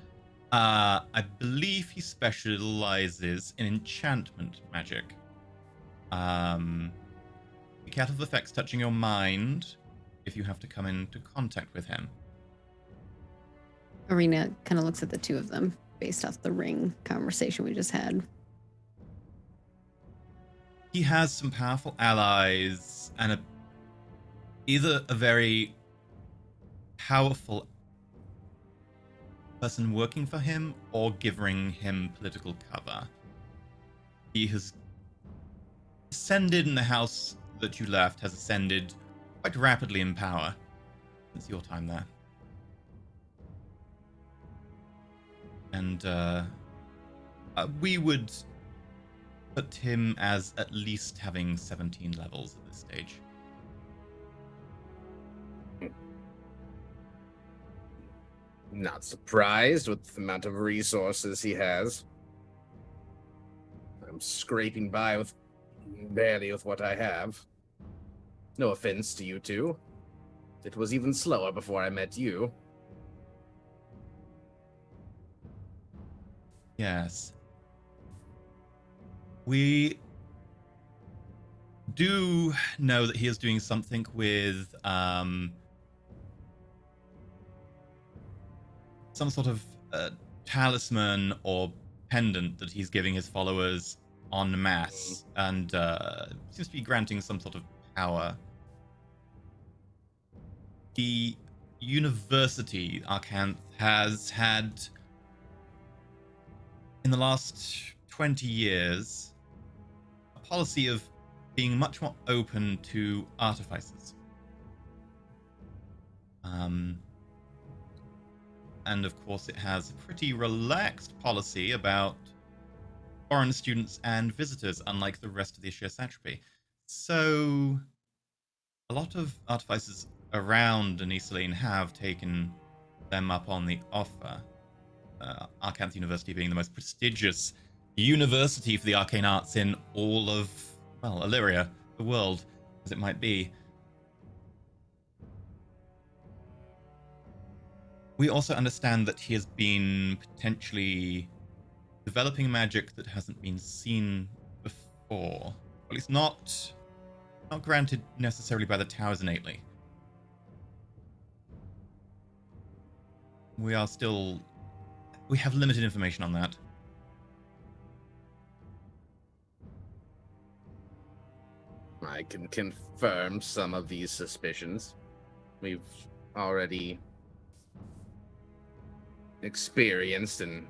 I believe he specializes in enchantment magic. Be careful of effects touching your mind if you have to come into contact with him. Arena kind of looks at the two of them based off the ring conversation we just had. He has some powerful allies and either a very powerful person working for him or giving him political cover. He has ascended in the house that you left, has ascended quite rapidly in power since your time there. And we would put him as at least having 17 levels at this stage. Not surprised with the amount of resources he has. I'm scraping by with barely with what I have. No offense to you two. It was even slower before I met you. Yes. We do know that he is doing something with some sort of talisman or pendant that he's giving his followers en masse, and seems to be granting some sort of power. The university, Arcanth, has had, in the last 20 years, a policy of being much more open to artificers. And of course, it has a pretty relaxed policy about foreign students and visitors, unlike the rest of the Ashir satrapy. So, a lot of artificers around Anisaline have taken them up on the offer. Arcanth University being the most prestigious university for the arcane arts in all of, well, Illyria, the world, as it might be. We also understand that he has been potentially developing magic that hasn't been seen before. Or at least not granted necessarily by the towers innately. We have limited information on that. I can confirm some of these suspicions. We've already experienced and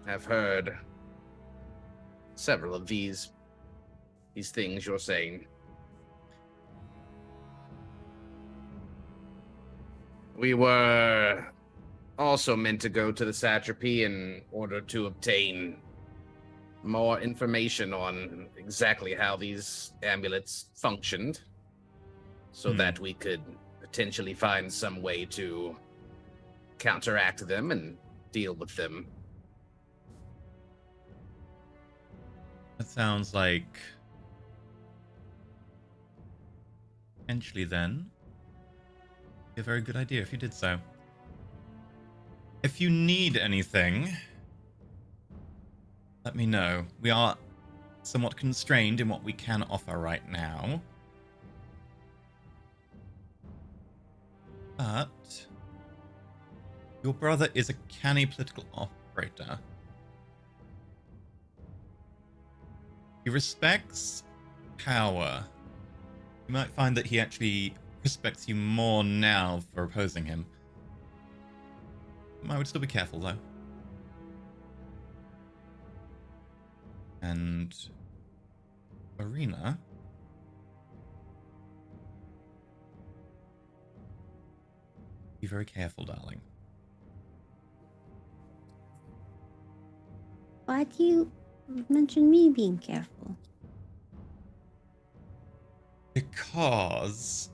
have heard several of these things you're saying. We were also meant to go to the satrapy in order to obtain more information on exactly how these amulets functioned, so that we could potentially find some way to counteract them and deal with them. That sounds like potentially then a very good idea if you did so. If you need anything, let me know. We are somewhat constrained in what we can offer right now. But your brother is a canny political operator. He respects power. You might find that he actually respects you more now for opposing him. I would still be careful, though. And Arena, be very careful, darling. Why do you mention me being careful? Because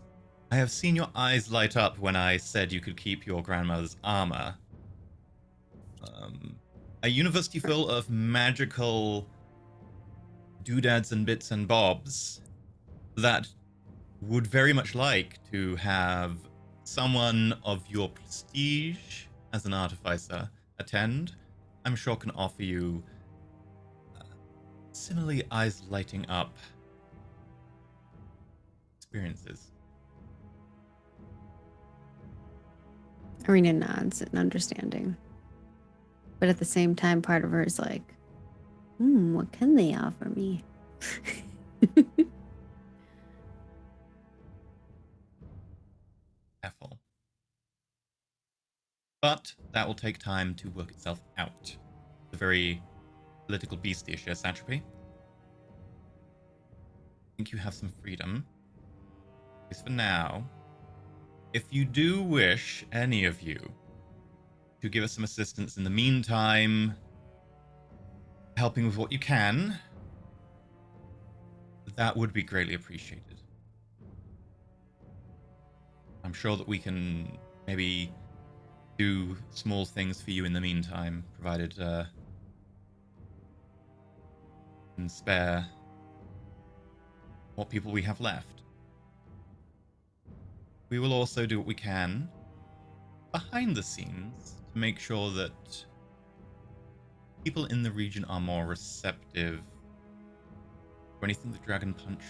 I have seen your eyes light up when I said you could keep your grandmother's armor. A university full of magical doodads and bits and bobs that would very much like to have someone of your prestige as an artificer attend, I'm sure can offer you similarly eyes lighting up experiences. Arena nods in understanding. But at the same time, part of her is like, what can they offer me? Careful. But that will take time to work itself out. The very political beast issue, Satrapy. I think you have some freedom. At least for now. If you do wish, any of you, to give us some assistance in the meantime, helping with what you can, that would be greatly appreciated. I'm sure that we can maybe do small things for you in the meantime, provided can spare what people we have left. We will also do what we can behind the scenes to make sure that people in the region are more receptive to anything that Dragon Punch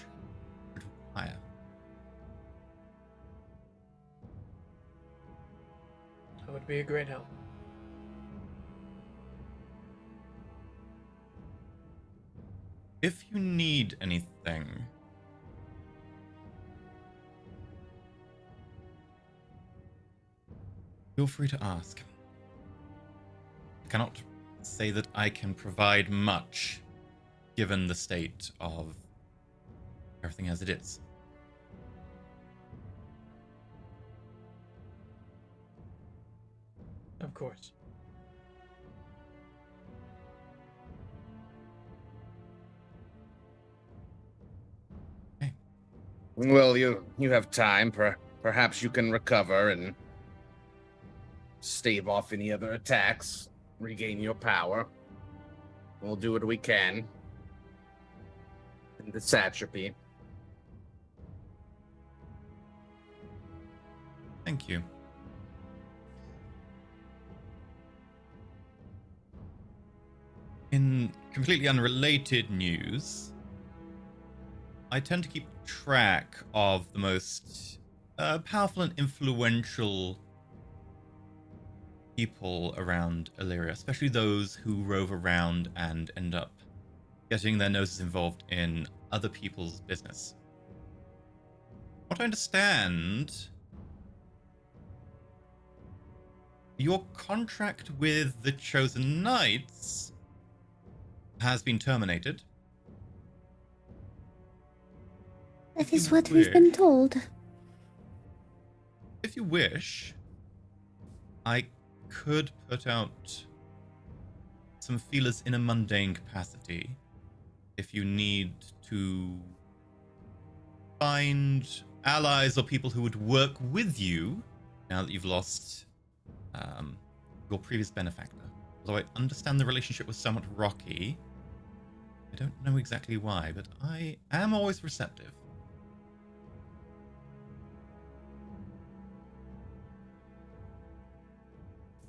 would require. That would be a great help. If you need anything, feel free to ask. I cannot say that I can provide much, given the state of everything as it is. Of course. Okay. Well, you have time. Perhaps you can recover and stave off any other attacks, regain your power. We'll do what we can. In the satrapy. Thank you. In completely unrelated news, I tend to keep track of the most powerful and influential people around Illyria, especially those who rove around and end up getting their noses involved in other people's business. What I understand, your contract with the Chosen Knights has been terminated. That is what we've been told. If you wish, I could put out some feelers in a mundane capacity if you need to find allies or people who would work with you now that you've lost your previous benefactor. Although I understand the relationship was somewhat rocky, I don't know exactly why, but I am always receptive.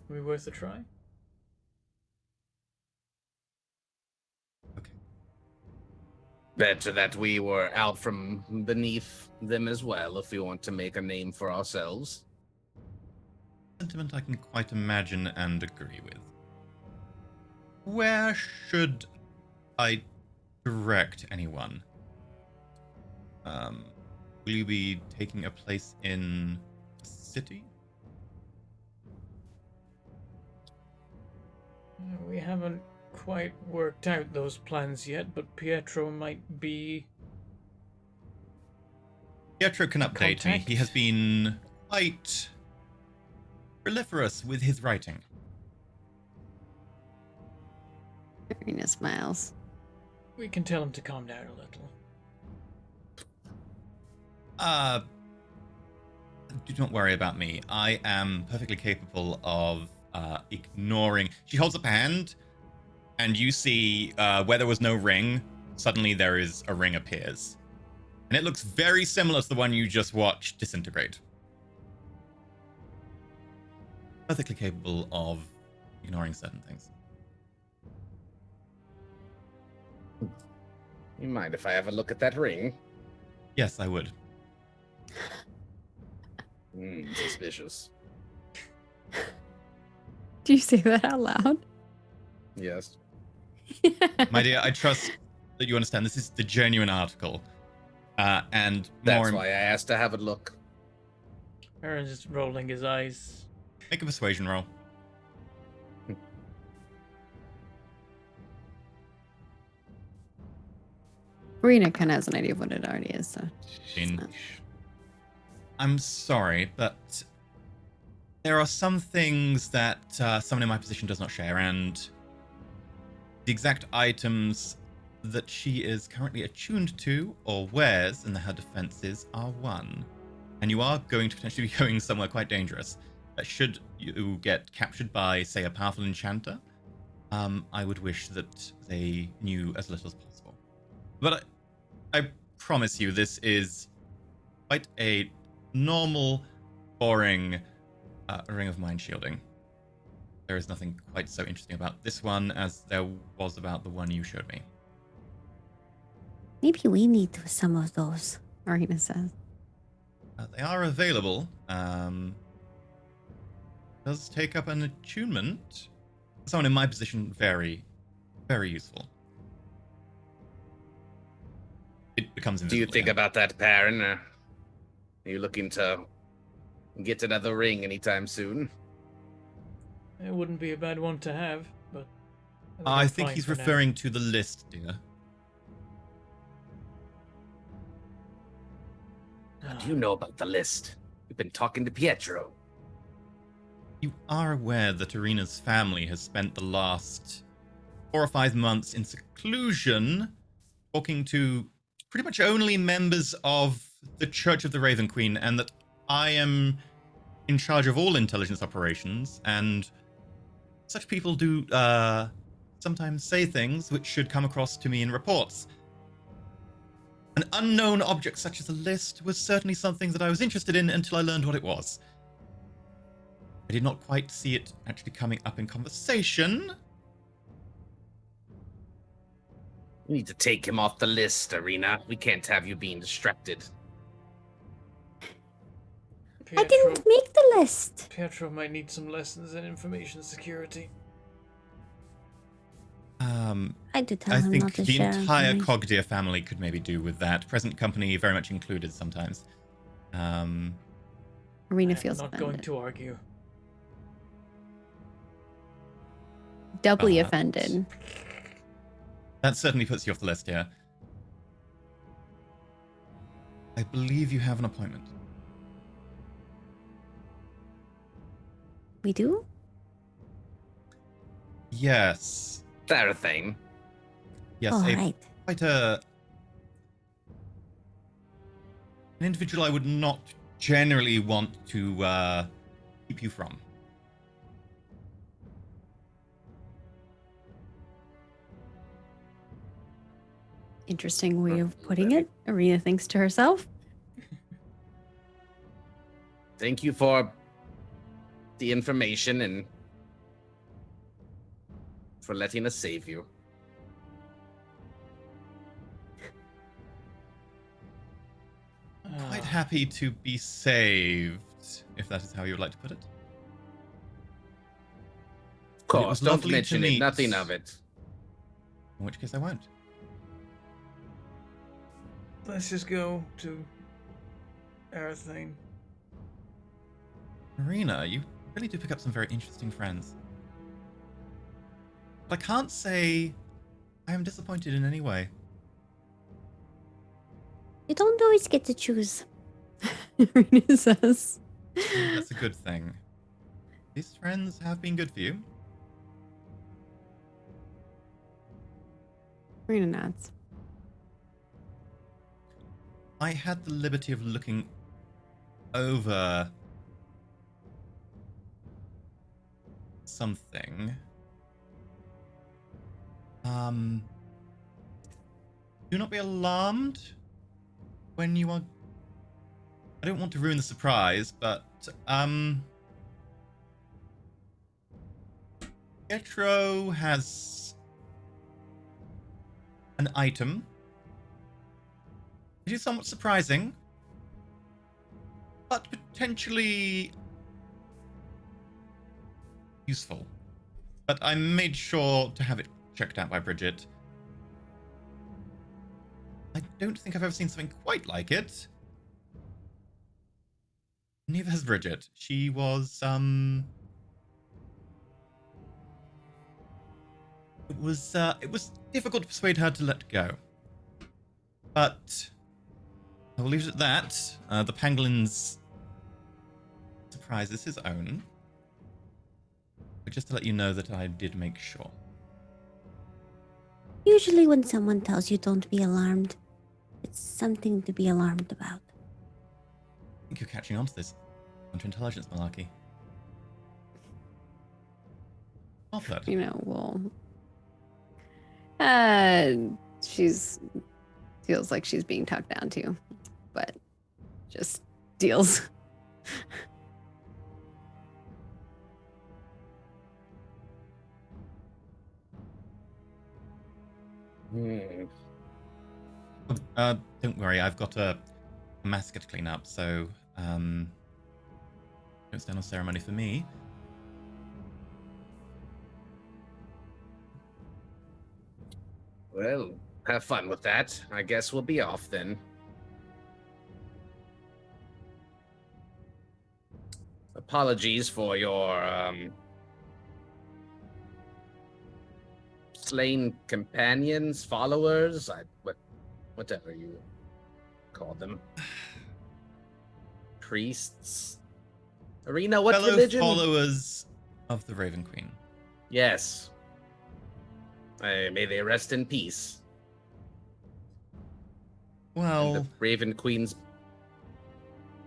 Would be worth a try. Okay. Better that we were out from beneath them as well, if we want to make a name for ourselves. Sentiment I can quite imagine and agree with. Where should I direct anyone? Will you be taking a place in the city? We haven't quite worked out those plans yet, but Pietro might be... Pietro can update me. Contact? He has been quite proliferous with his writing. Arena smiles. We can tell him to calm down a little. Do not worry about me. I am perfectly capable of ignoring. She holds up a hand, and you see where there was no ring, suddenly there is a ring appears. And it looks very similar to the one you just watched disintegrate. Perfectly capable of ignoring certain things. You mind if I have a look at that ring? Yes, I would. Suspicious. Do you say that out loud? Yes. My dear, I trust that you understand this is the genuine article. And That's more, why I asked to have a look. Aaron's just rolling his eyes. make a persuasion roll. Arena kind of has an idea of what it already is, so. Jean. I'm sorry, but there are some things that someone in my position does not share, and the exact items that she is currently attuned to or wears in her defenses are one. And you are going to potentially be going somewhere quite dangerous. Should you get captured by, say, a powerful enchanter, I would wish that they knew as little as possible. But I promise you, this is quite a normal, boring ring of mind shielding. There is nothing quite so interesting about this one as there was about the one you showed me. Maybe we need some of those. Arena says. They are available. Does take up an attunement. Someone in my position, very, very useful. It becomes invisible. Do you think again. about that, Baron? Are you looking to get another ring anytime soon? It wouldn't be a bad one to have, but I I'm think fine he's for now. referring to the list, dear. What do you know about the list? You've been talking to Pietro. You are aware that Arena's family has spent the last 4 or 5 months in seclusion, talking to pretty much only members of the Church of the Raven Queen, and that I am in charge of all intelligence operations, and such people do sometimes say things which should come across to me in reports. An unknown object such as a list was certainly something that I was interested in until I learned what it was. I did not quite see it actually coming up in conversation. We need to take him off the list, Arena. We can't have you being distracted. I didn't make the list. Pietro might need some lessons in information security. I do tell I him not think to the share entire information. Cogdeer family could maybe do with that. Present company very much included sometimes. Arena I'm feels not offended. going to argue. Doubly But- offended. That certainly puts you off the list here. I believe you have an appointment. We do? Yes. Tharathane. Yes, All a right. quite an individual I would not generally want to keep you from. Interesting way of putting it. Arena thinks to herself. Thank you for the information and for letting us save you. Quite happy to be saved, if that is how you would like to put it. Of course, was don't lovely to mention it. meet. Nothing of it. In which case I won't. Let's just go to Arathane. Marina, you really do pick up some very interesting friends. But I can't say I am disappointed in any way. You don't always get to choose. Arena says. That's a good thing. These friends have been good for you. Marina nods. I had the liberty of looking over something. Do not be alarmed when you are. I don't want to ruin the surprise, but Pietro has an item. It is somewhat surprising, but potentially useful. But I made sure to have it checked out by Bridget. I don't think I've ever seen something quite like it. Neither has Bridget. She was, it was difficult to persuade her to let go. But I will leave it at that. The pangolin's surprise is his own. But just to let you know that I did make sure. Usually when someone tells you don't be alarmed, it's something to be alarmed about. I think you're catching on to this counterintelligence malarkey. Offlet. You know, she's feels like she's being talked down to, but just deals. Don't worry, I've got a massacre to clean up, so don't stand on ceremony for me. Well, have fun with that. I guess we'll be off then. Apologies for your slain companions, followers, whatever you call them. Priests. Arena, what Fellow religion? followers of the Raven Queen. Yes. May they rest in peace. Well, And the Raven Queen's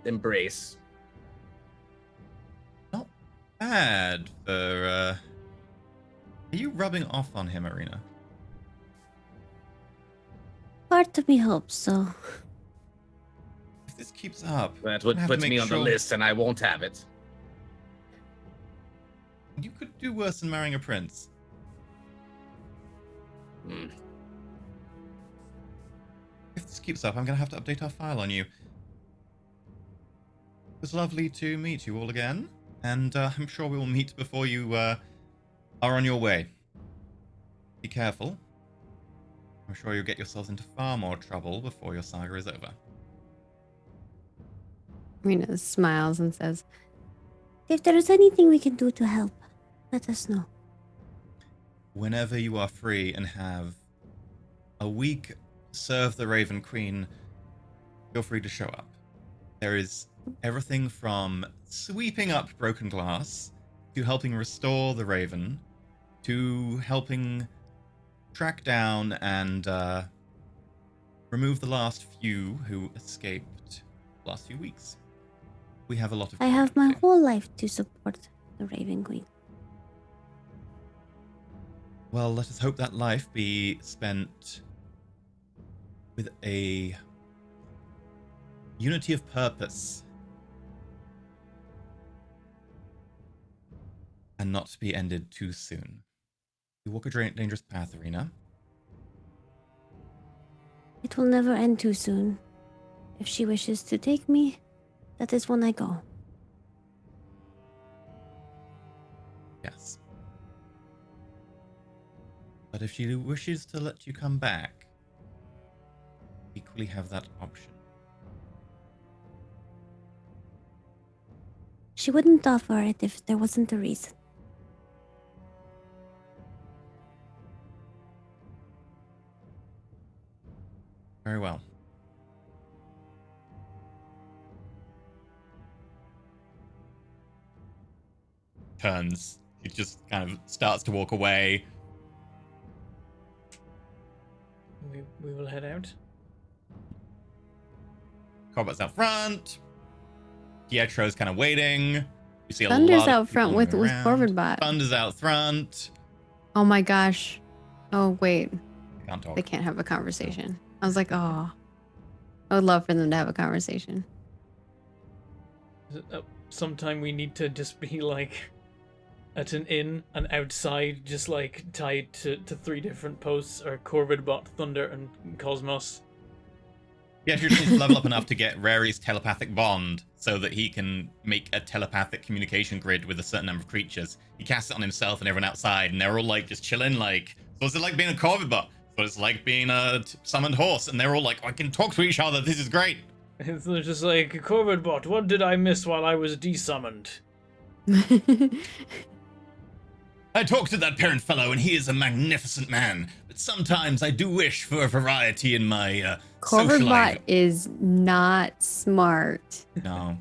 embrace. not bad for, Are you rubbing off on him, Arena? Part of me hopes so. If this keeps up, That I'm would gonna have to put make me on the sure- list, and I won't have it. You could do worse than marrying a prince. Hmm. If this keeps up, I'm going to have to update our file on you. It was lovely to meet you all again, and I'm sure we will meet before you are on your way. Be careful. I'm sure you'll get yourselves into far more trouble before your saga is over. Marina smiles and says, If there is anything we can do to help, let us know. Whenever you are free and have a week to serve the Raven Queen, feel free to show up. There is everything from sweeping up broken glass to helping restore the Raven to helping track down and remove the last few who escaped the last few weeks. We have a lot of. I have my whole life to support the Raven Queen. Well, let us hope that life be spent with a unity of purpose and not be ended too soon. You walk a dangerous path, Arena. It will never end too soon. If she wishes to take me, that is when I go. Yes. But if she wishes to let you come back, equally have that option. She wouldn't offer it if there wasn't a reason. Very well. Turns. He just kind of starts to walk away. we will head out. Corbett's out front. Pietro's kind of waiting. You see a Thunder's lot of out front people with moving around. Corvid Bot. Thunder's out front. Oh my gosh. Oh wait, Can't talk. they can't have a conversation. I was like, oh, I would love for them to have a conversation. Sometime we need to just be like at an inn and outside, just like tied to 3 different posts, or Corvid Bot, Thunder, and Cosmos. Yeah, if you just need to level up enough to get Rary's telepathic bond so that he can make a telepathic communication grid with a certain number of creatures. He casts it on himself and everyone outside, and they're all like just chilling, like, so what's it like being a Corvid Bot? So it's like being a summoned horse, and they're all like, I can talk to each other, this is great. It's just like, Corvid Bot, what did I miss while I was desummoned? I talked to that parent fellow, and he is a magnificent man. But sometimes I do wish for a variety in my social life. Corvid is not smart. No.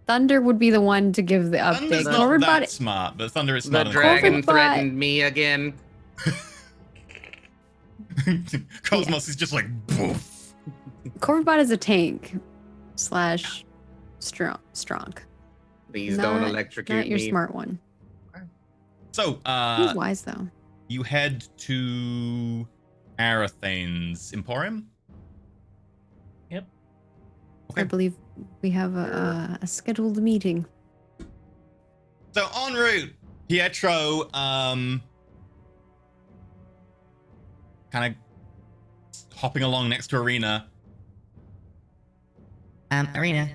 Thunder would be the one to give the update. Thunder's not Corvid that Bot, smart, but Thunder is The smart. dragon Corvid Bot- threatened me again. Cosmos is just like, boof. Corvid Bot is a tank / strong. Please don't Not electrocute your me. smart one. So, He's wise though. you head to Arathane's Emporium? Yep. Okay. I believe we have a scheduled meeting. So, en route, Pietro, kind of hopping along next to Arena. Arena.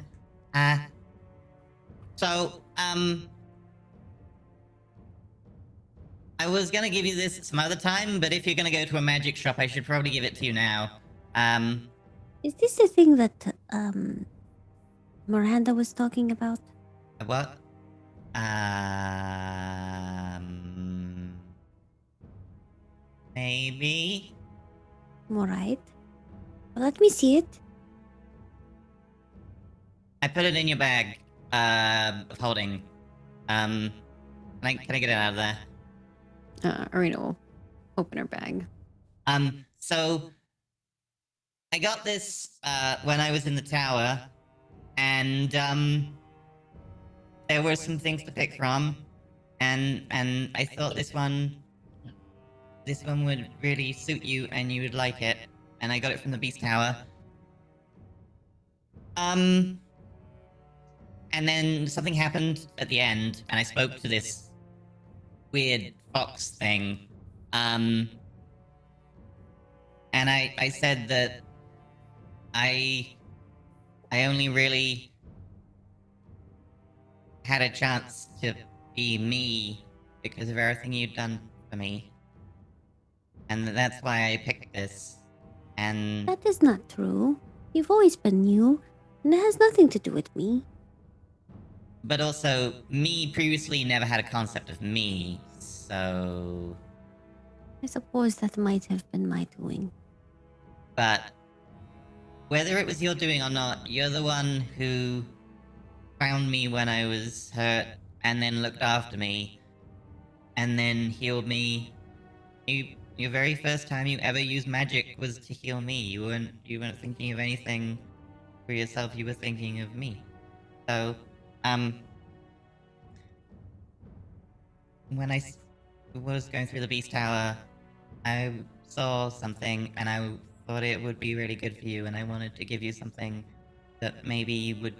I was gonna give you this some other time, but if you're gonna go to a magic shop, I should probably give it to you now. Is this the thing that Miranda was talking about? What? Maybe? Alright. Well, let me see it. I put it in your bag, of holding. Can I get it out of there? Arena will open her bag. So I got this when I was in the tower, and there were some things to pick from, and I thought this one would really suit you, and you would like it, and I got it from the Beast Tower. And then something happened at the end, and I spoke to this weird fox thing. And I said that I only really had a chance to be me because of everything you'd done for me. And that's why I picked this. And That is not true. You've always been you, and it has nothing to do with me. but also me previously never had a concept of me, so I suppose that might have been my doing. but whether it was your doing or not, you're the one who found me when I was hurt and then looked after me and then healed me. Your very first time you ever used magic was to heal me. You weren't thinking of anything for yourself, you were thinking of me. So, when I was going through the Beast Tower, I saw something and I thought it would be really good for you, and I wanted to give you something that maybe would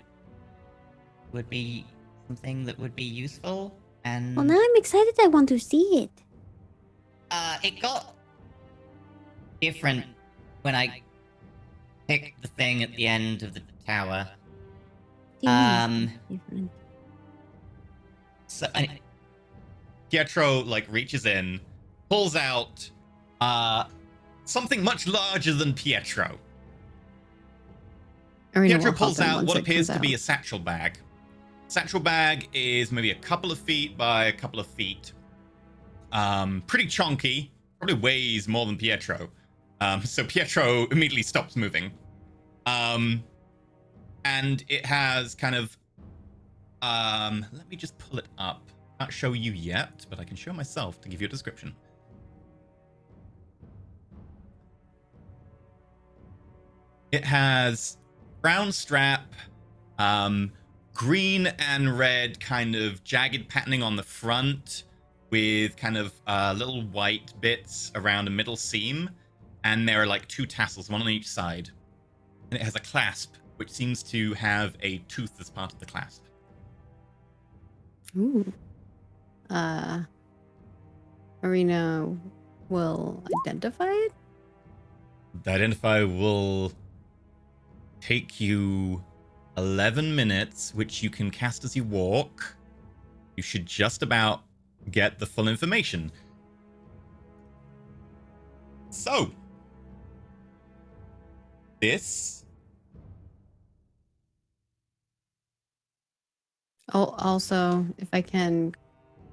be something that would be useful. And Well, now I'm excited. I want to see it. it got different when I picked the thing at the end of the tower. Do you mean different? So Pietro reaches in, pulls out something much larger than Pietro. Arena Pietro will pulls help him out once what it appears comes to be out. a satchel bag. Satchel bag is maybe a couple of feet by a couple of feet. Pretty chunky, probably weighs more than Pietro. So Pietro immediately stops moving. And it has kind of, let me just pull it up. Can't show you yet, but I can show myself to give you a description. It has brown strap, green and red kind of jagged patterning on the front with kind of little white bits around a middle seam. And there are like 2 tassels, one on each side. And it has a clasp, which seems to have a tooth as part of the clasp. Ooh. Arena will identify it? The identify will take you 11 minutes, which you can cast as you walk. You should just about get the full information. So, this... Oh, also, if I can...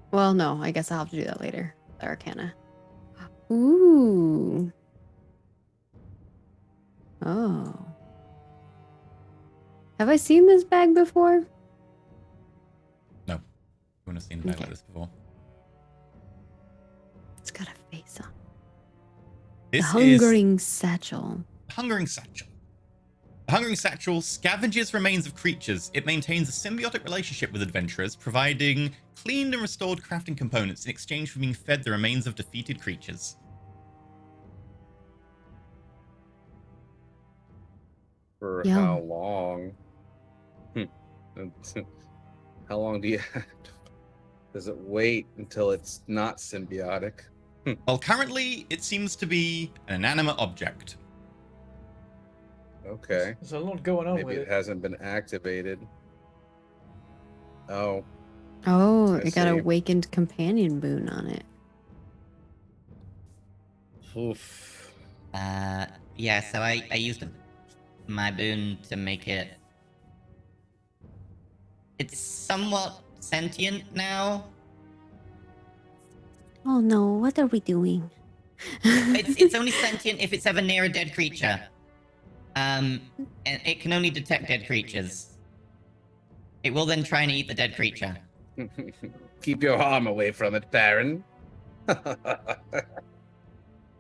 Well, no, I guess I'll have to do that later. The Arcana. Ooh. Oh. Have I seen this bag before? No. You wouldn't have seen a bag like this before. It's got a face on. This The Hungering Satchel. Hungering Satchel. The Hungering Satchel scavenges remains of creatures. It maintains a symbiotic relationship with adventurers, providing cleaned and restored crafting components in exchange for being fed the remains of defeated creatures. For Yum. how long? How long do you have? Does it wait until it's not symbiotic? Well, currently, it seems to be an inanimate object. Okay. There's a lot going on Maybe with it it. hasn't been activated. Oh, Oh, I it got a see. awakened companion boon on it. oof. Yeah, so I used my boon to make it. It's somewhat sentient now. Oh no, what are we doing? It's only sentient if it's ever near a dead creature. And it can only detect dead creatures. It will then try and eat the dead creature. Keep your arm away from it, Baron.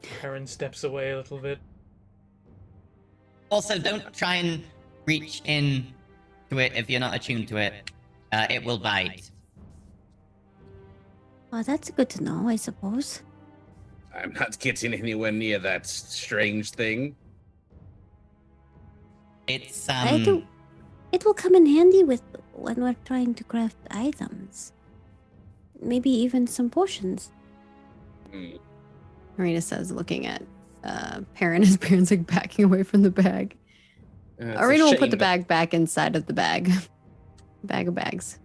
Karen steps away a little bit. Also, don't try and reach in to it if you're not attuned to it. It will bite. Oh, that's good to know, I suppose. I'm not getting anywhere near that strange thing. It's It will come in handy with when we're trying to craft items. Maybe even some potions. Hmm. Marina says, looking at Perrin as Perrin's like backing away from the bag. It's a Arena will put shame the that- bag back inside of the bag. Bag of bags.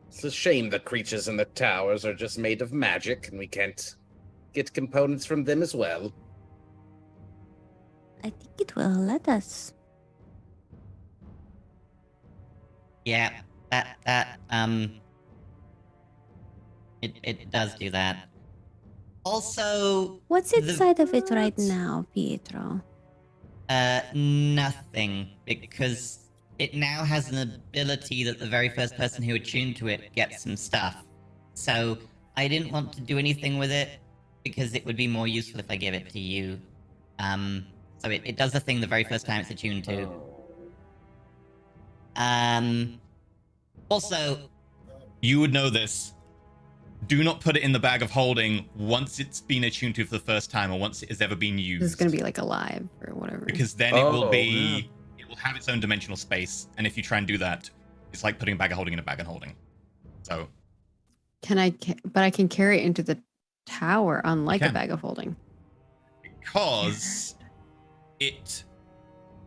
It's a shame the creatures in the towers are just made of magic and we can't get components from them as well. I think it will let us. yeah, it does do that. Also, What's inside of it right what? now, Pietro? Nothing, because it now has an ability that the very first person who attuned to it gets some stuff. So I didn't want to do anything with it because it would be more useful if I gave it to you. So it does the thing the very first time it's attuned to. Also, You would know this. Do not put it in the bag of holding once it's been attuned to for the first time or once it has ever been used. This is going to be like alive or whatever. Because then it will Oh, be... It will have its own dimensional space. And if you try and do that, it's like putting a bag of holding in a bag of holding. So... But I can carry it into the tower, unlike a can. bag of holding. Because it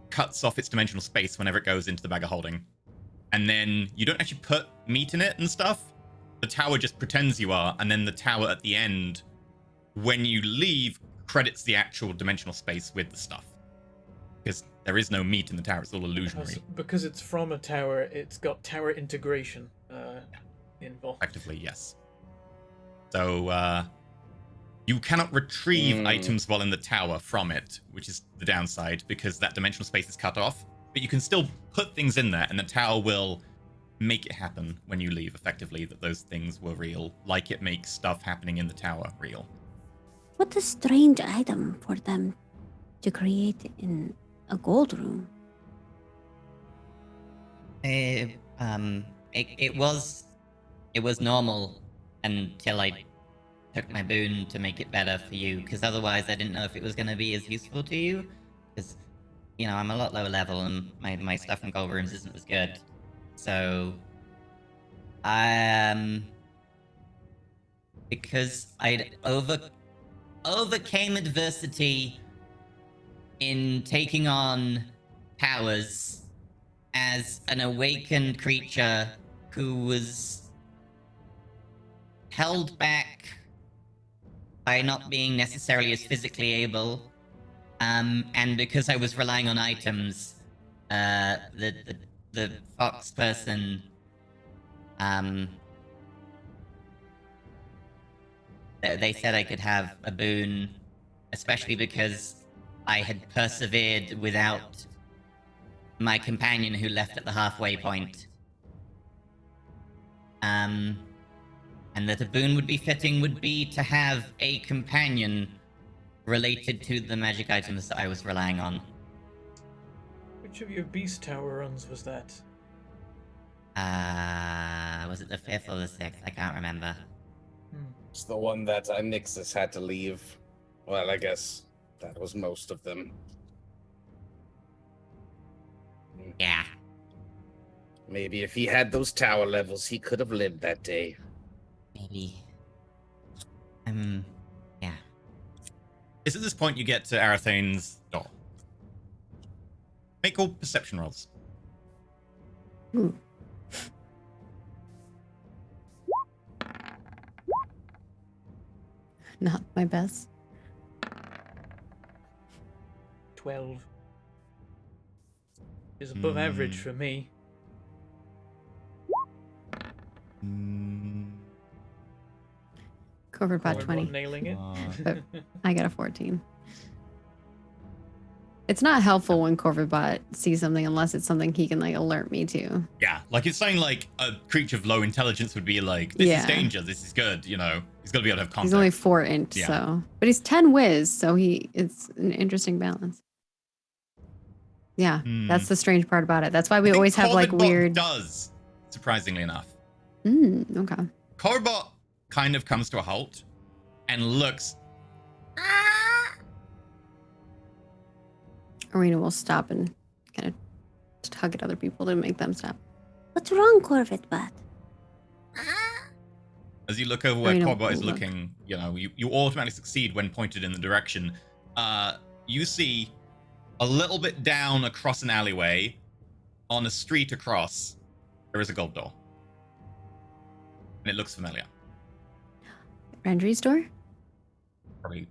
cuts off its dimensional space whenever it goes into the bag of holding. And then you don't actually put meat in it and stuff. The tower just pretends you are, and then the tower at the end, when you leave, credits the actual dimensional space with the stuff. Because there is no meat in the tower, it's all illusionary. Because it's from a tower, it's got tower integration involved. Effectively, yes. So, you cannot retrieve items while in the tower from it, which is the downside, because that dimensional space is cut off. But you can still put things in there, and the tower will make it happen when you leave, effectively, that those things were real, like it makes stuff happening in the tower real. What a strange item for them to create in a gold room. It was normal until I took my boon to make it better for you, because otherwise I didn't know if it was going to be as useful to you, because, you know, I'm a lot lower level and my stuff in gold rooms isn't as good. So, because I'd overcame adversity in taking on powers as an awakened creature who was held back by not being necessarily as physically able, and because I was relying on items, the fox person, they said I could have a boon, especially because I had persevered without my companion who left at the halfway point. And that a boon would be fitting would be to have a companion related to the magic items that I was relying on. Which of your beast tower runs was that? Was it the 5th or the 6th? I can't remember. It's the one that Nixus had to leave. Well, I guess that was most of them. Yeah. Maybe if he had those tower levels, he could have lived that day. Maybe. Yeah. It's at this point you get to Arathane's door. Make all perception rolls. Ooh. Not my best. 12. Is above average for me. Covert bot We're 20. not nailing it. But I got a 14. It's not helpful when Corvid bot sees something unless it's something he can like alert me to. Yeah, like it's saying like a creature of low intelligence would be like, this is danger, this is good, you know. He's got to be able to have context. He's only 4 int, so. But he's 10 whiz, so it's an interesting balance. Yeah, that's the strange part about it. That's why we always have like Corvid bot weird. does, surprisingly enough. Okay. Corbot kind of comes to a halt and looks. Arena will stop and kind of tug at other people to make them stop. What's wrong, Corvette Bat? As you look over where Arena Corbot is will look. looking, you know, you automatically succeed when pointed in the direction. You see a little bit down across an alleyway, on a street across, there is a gold door. And it looks familiar. Rendry's door? Probably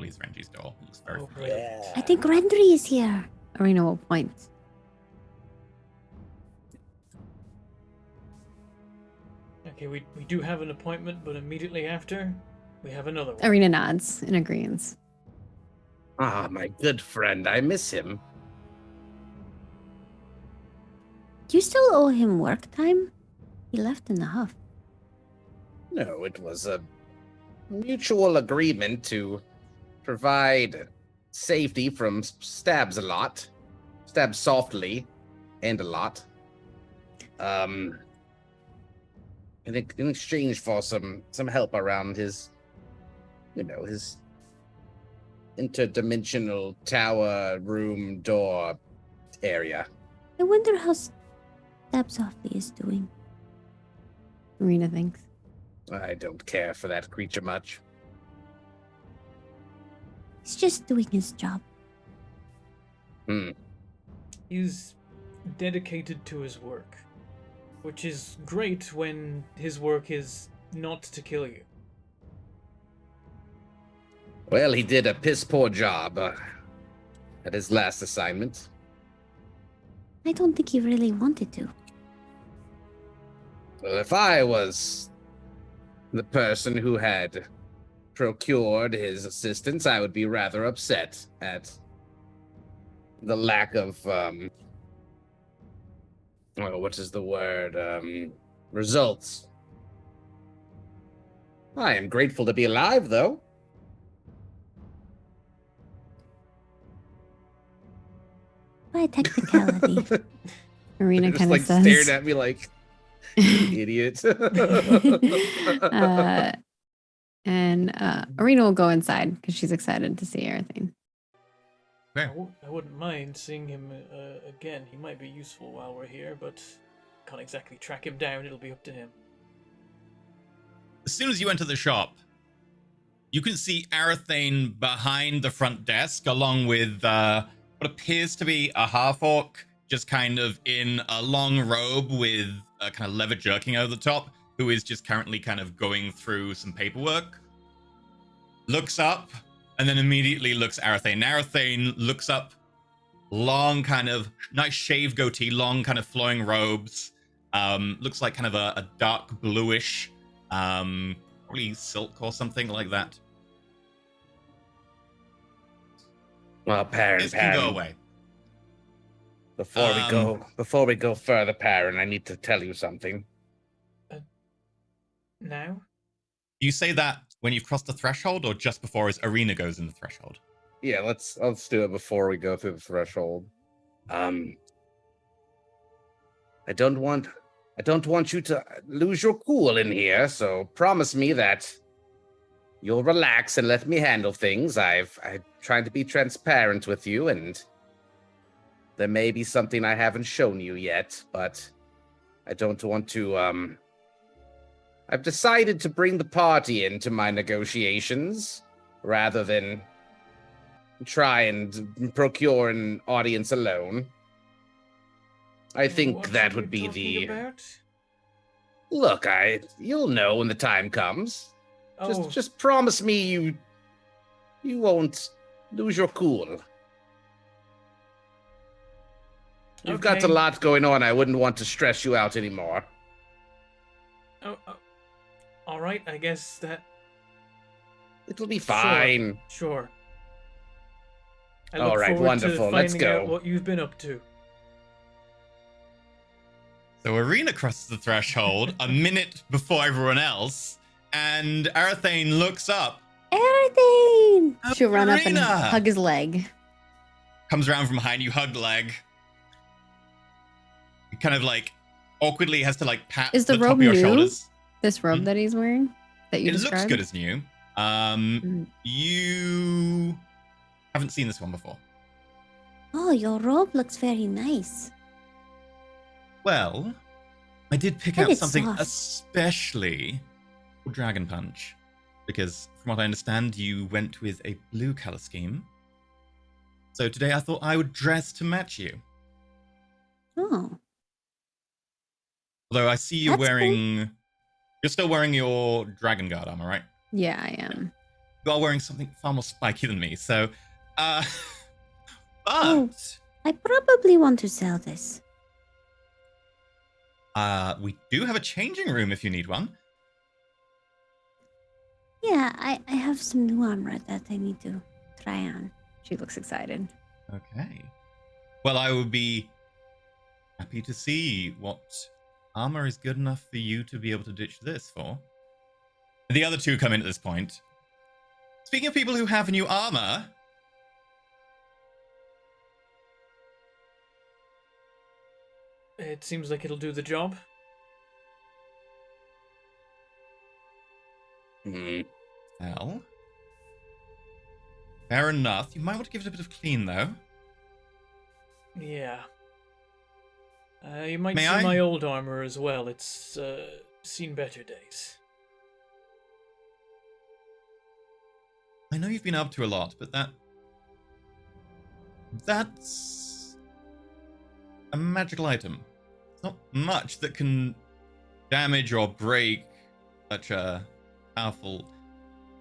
is Renji's door. It looks very Oh, familiar. great. I think Rendry is here. Arena will point. Okay, we do have an appointment, but immediately after, we have another one. Arena nods in agreement. Ah, my good friend, I miss him. Do you still owe him work time? He left in the huff. No, it was a mutual agreement to provide safety from stabs a lot. Stabs softly and a lot. In exchange for some help around his, his interdimensional tower room door area. I wonder how Stab Softly is doing. Arena thinks. I don't care for that creature much. He's just doing his job. He's dedicated to his work, which is great when his work is not to kill you. Well, he did a piss poor job at his last assignment. I don't think he really wanted to. Well, if I was the person who had procured his assistance, I would be rather upset at the lack of, what is the word? Results. I am grateful to be alive, though. by technicality. Arena Just kind of like says. stared at me like, you idiot. Arena will go inside because she's excited to see everything. Okay. I wouldn't mind seeing him again. He might be useful while we're here, but can't exactly track him down. It'll be up to him. As soon as you enter the shop, you can see Arathane behind the front desk, along with what appears to be a half-orc, just kind of in a long robe with a kind of leather jerking over the top, who is just currently kind of going through some paperwork. Looks up, and then immediately looks at Arathane. Arathane looks up, long kind of, nice shaved goatee, long kind of flowing robes. Looks like kind of a dark bluish, probably silk or something like that. Well, Perrin, This can go away. Before we go further, Perrin, I need to tell you something. Now? You say that when you've crossed the threshold, or just before as Arena goes in the threshold? Yeah, let's do it before we go through the threshold. I don't want you to lose your cool in here, so promise me that you'll relax and let me handle things. I'm trying to be transparent with you, and there may be something I haven't shown you yet, but I don't want to, I've decided to bring the party into my negotiations rather than try and procure an audience alone. I think What that are would you be talking the... about? Look, you'll know when the time comes. Oh, Just promise me you won't lose your cool. You've got a Okay. lot going on. I wouldn't want to stress you out anymore. All right. I guess that. It'll be fine. Sure. I All look right, forward wonderful. to Let's finding out go. what you've been up to. So Arena crosses the threshold a minute before everyone else, and Arathane looks up. Everything! She'll run up and Arena! hug his leg. Comes around from behind you, hug the leg. He kind of like awkwardly has to like pat Is the top of robe your new? shoulders. This robe that he's wearing that you It looks described? good as new. You haven't seen this one before. Oh, your robe looks very nice. Well, I did pick And out it's something soft. especially for Dragon Punch, because from what I understand, you went with a blue color scheme. So today I thought I would dress to match you. Oh, Although I see you're That's cool. wearing... You're still wearing your Dragon Guard armor, right? Yeah, I am. You are wearing something far more spiky than me, so... but... Oh. I probably want to sell this. We do have a changing room if you need one. Yeah, I have some new armor that I need to try on. She looks excited. Okay. Well, I would be happy to see what armor is good enough for you to be able to ditch this for. The other two come in at this point. Speaking of people who have new armor, It seems like it'll do the job. well, fair enough. You might want to give it a bit of clean, though. Yeah. You might May see I? my old armor as well. It's seen better days. I know you've been up to a lot, but that's a magical item. It's not much that can damage or break such a powerful...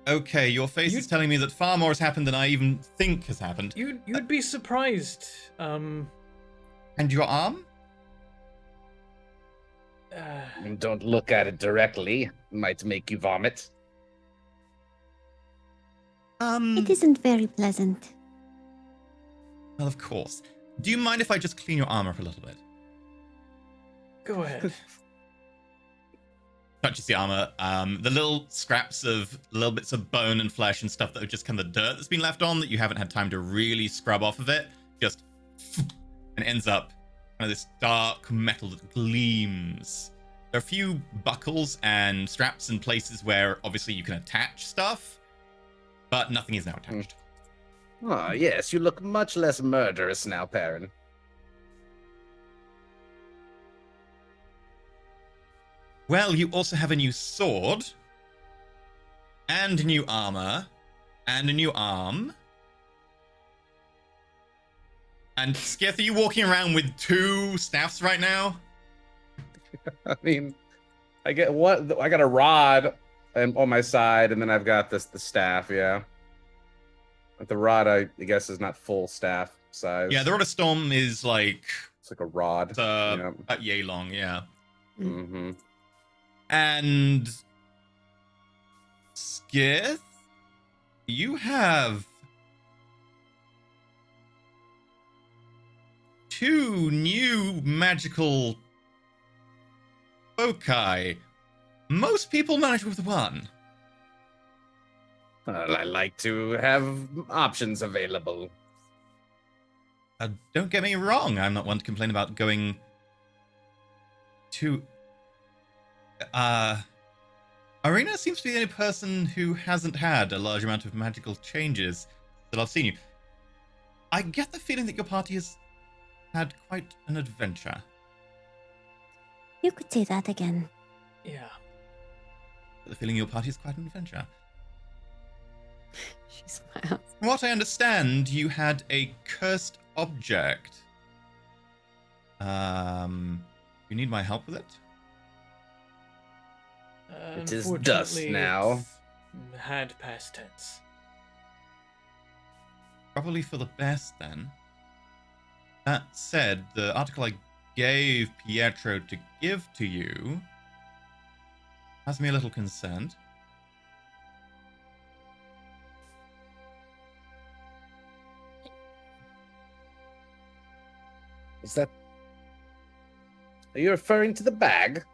Okay, your face is telling me that far more has happened than I even think has happened. You'd be surprised. And your arm? Don't look at it directly. It might make you vomit. It isn't very pleasant. Well, of course. Do you mind if I just clean your armor up a little bit? Go ahead. Touches the armor. The little scraps of little bits of bone and flesh and stuff that are just kind of the dirt that's been left on that you haven't had time to really scrub off of it. Just and ends up kind of this dark metal that gleams. There are a few buckles and straps and places where obviously you can attach stuff, but nothing is now attached. Ah, yes, you look much less murderous now, Perrin. Well, you also have a new sword, and new armor, and a new arm. And Skith, are you walking around with 2 staffs right now? I mean, I got a rod on my side, and then I've got the staff, yeah. But the rod, I guess, is not full staff size. Yeah, the Rod of Storm is like... It's like a rod. About yay long, yeah. Mm-hmm. And... Skith, you have... 2 new magical foci. Most people manage with 1. Well, I like to have options available. Don't get me wrong, I'm not one to complain about going to... Arena seems to be the only person who hasn't had a large amount of magical changes that I've seen you. I get the feeling that your party has had quite an adventure. You could say that again. Yeah. The feeling your party is quite an adventure. She smiles. From what I understand, you had a cursed object. You need my help with it? It is dust Unfortunately, now. it's had past tense. Probably for the best, then. That said, the article I gave Pietro to give to you has me a little concerned. Is that... Are you referring to the bag?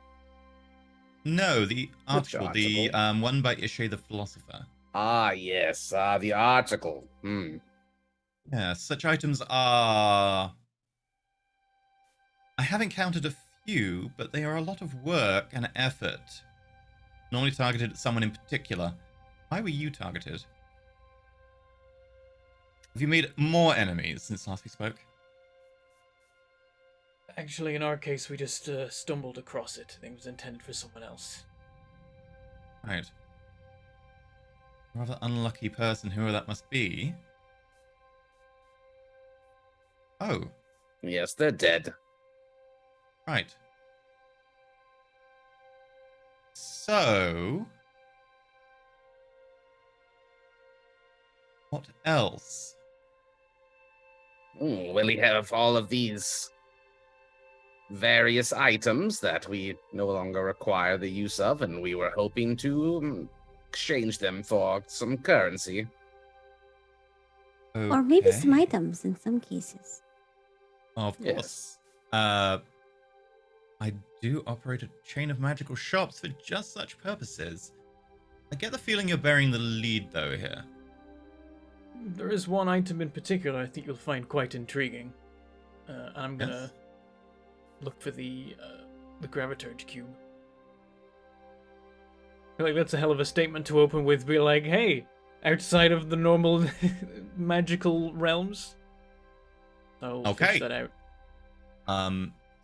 No, the article, the article? one by Ishay the Philosopher. Ah, yes. The article. Yeah, such items are... I have encountered a few, but they are a lot of work and effort. Normally targeted at someone in particular. Why were you targeted? Have you made more enemies since last we spoke? Actually, in our case, we just stumbled across it. I think it was intended for someone else. Right. Rather unlucky person, whoever that must be. Oh, Yes, they're dead. right. So... what else? Well, we have all of these various items that we no longer require the use of, and we were hoping to exchange them for some currency. Or maybe some Okay. items in some cases. Of Yes. course. I do operate a chain of magical shops for just such purposes. I get the feeling you're bearing the lead, though, here. There is one item in particular I think you'll find quite intriguing. I'm gonna Yes? look for the graviturge cube. I feel like that's a hell of a statement to open with. Be like, hey, outside of the normal magical realms. I'll Okay. fish that out.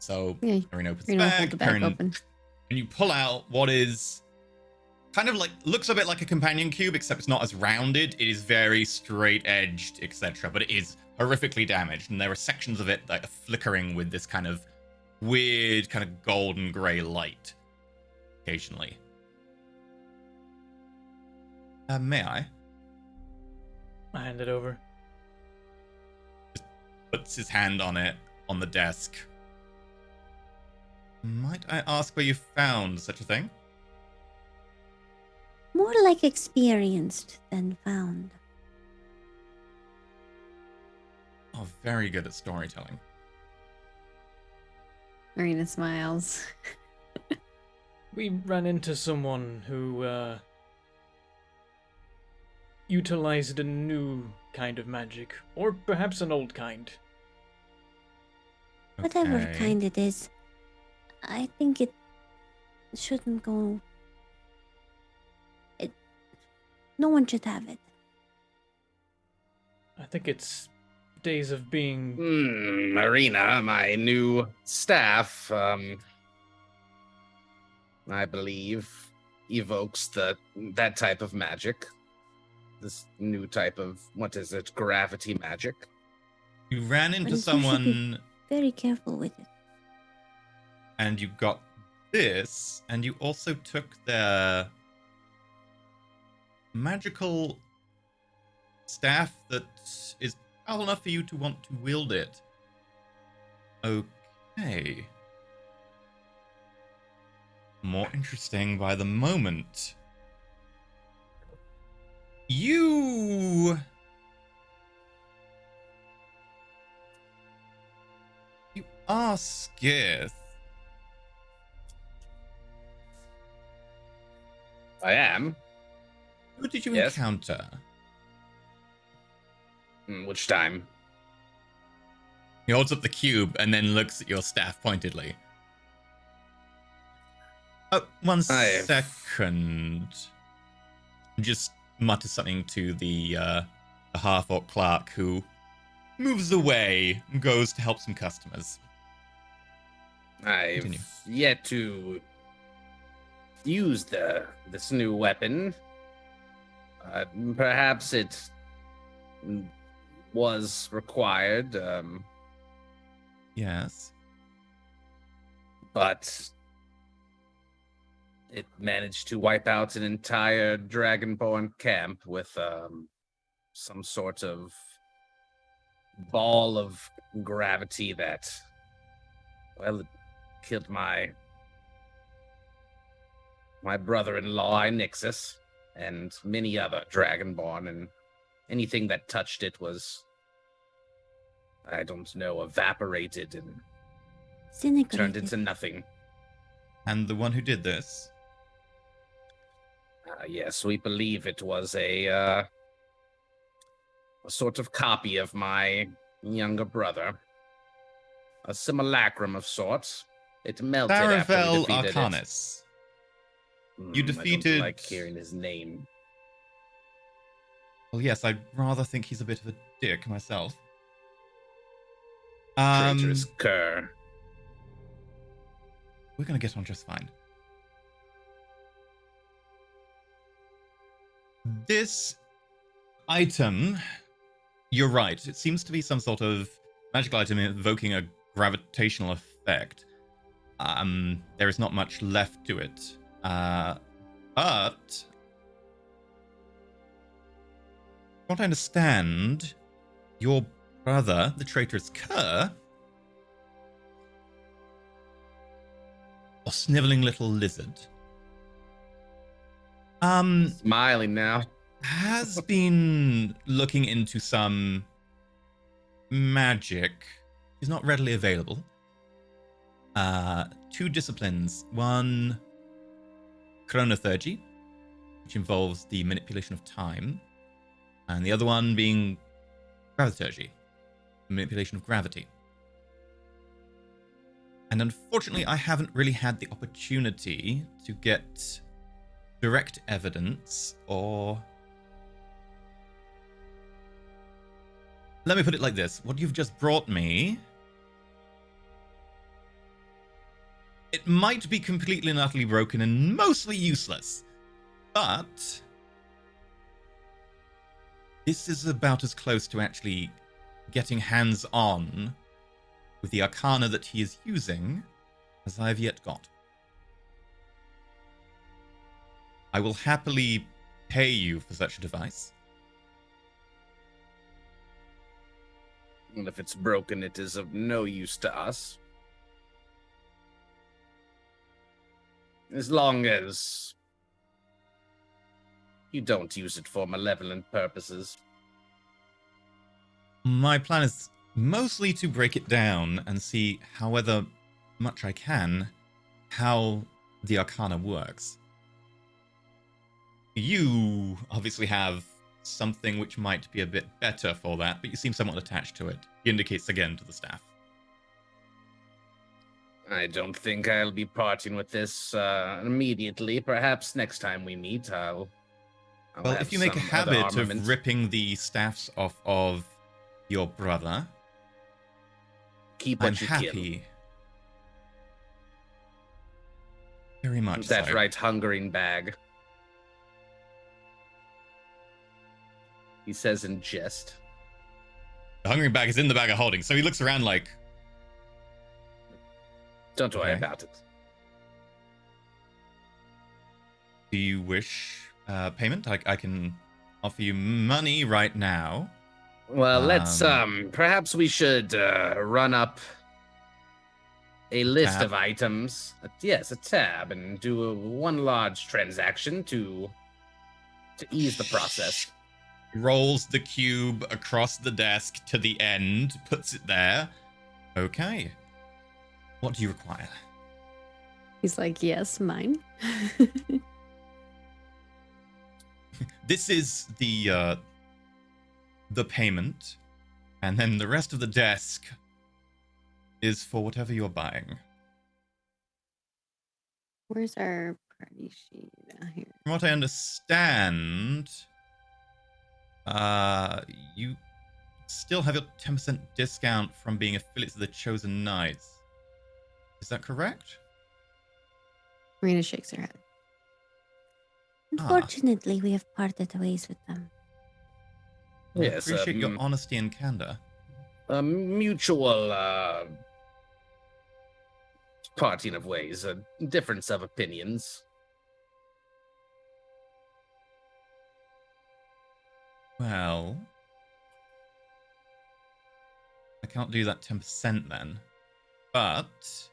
So Yeah, Erin opens you the know, hold bag, the bag Erin- open. and you pull out what is kind of like, looks a bit like a companion cube, except it's not as rounded. It is very straight edged, etc. But it is horrifically damaged, and there are sections of it that are flickering with this kind of weird, kind of golden grey light occasionally. May I? I hand it over. Puts his hand on it on the desk. Might I ask where you found such a thing? More like experienced than found. Oh, very good at storytelling. Marina smiles. We ran into someone who utilized a new kind of magic, or perhaps an old kind. Whatever Okay. kind it is, I think it shouldn't go. No one should have it. I think it's days of being. Marina, my new staff, I believe, evokes that type of magic. This new type of, what is it, gravity magic? You ran into Well, you should be- someone Very careful with it. and you got this, and you also took their magical staff that is powerful enough for you to want to wield it. Okay. More interesting by the moment. You are Skith. I am. Who did you Yes. encounter? Which time? He holds up the cube and then looks at your staff pointedly. One I've- second. Just mutters something to the half-orc clerk, who moves away and goes to help some customers. I've Continue. yet to use this new weapon. Perhaps it was required, Yes. but it managed to wipe out an entire Dragonborn camp with some sort of ball of gravity that, well, it killed my brother-in-law, Nixus, and many other Dragonborn, and anything that touched it was, I don't know, evaporated and turned Disintegrated. into nothing. And the one who did this? Yes, we believe it was a sort of copy of my younger brother. A simulacrum of sorts. It melted after we Tharavel defeated Arcanis. it. You I defeated- don't like hearing his name. Well, yes, I'd rather think he's a bit of a dick myself. Traitorous cur. We're gonna get on just fine. This item, you're right. It seems to be some sort of magical item invoking a gravitational effect. There is not much left to it. But from what I understand, your brother, the traitorous cur, or sniveling little lizard, Smiling now. has been looking into some magic. Is not readily available. Two disciplines. One, chronothurgy, which involves the manipulation of time, and the other one being graviturgy, the manipulation of gravity. And unfortunately, I haven't really had the opportunity to get direct evidence, or let me put it like this. What you've just brought me, it might be completely and utterly broken and mostly useless, but this is about as close to actually getting hands-on with the arcana that he is using as I've yet got. I will happily pay you for such a device. And if it's broken, it is of no use to us. As long as you don't use it for malevolent purposes. My plan is mostly to break it down and see, however much I can, how the arcana works. You obviously have something which might be a bit better for that, but you seem somewhat attached to it. He indicates again to the staff. I don't think I'll be parting with this immediately. Perhaps next time we meet, I'll Well, have if you make a some other habit armament. of ripping the staffs off of your brother, Keep I'm what you happy. Very much kill. That's so. right, hungering bag. He says in jest. The hungry bag is in the bag of holding, so he looks around like, Don't worry Okay. about it. do you wish payment? I can offer you money right now. Well, let's perhaps we should run up a list tab. of items. Yes, a tab, and do one large transaction to ease the process. Rolls the cube across the desk to the end, puts it there. Okay. What do you require? He's like, yes, mine. This is the payment, and then the rest of the desk is for whatever you're buying. Where's our party sheet? Here. From what I understand, you still have your 10% discount from being affiliates of the Chosen Knights. Is that correct? Marina shakes her head. Unfortunately, we have parted ways with them. I Yes, appreciate your honesty and candor. A mutual parting of ways, a difference of opinions. Well, I can't do that 10% then. But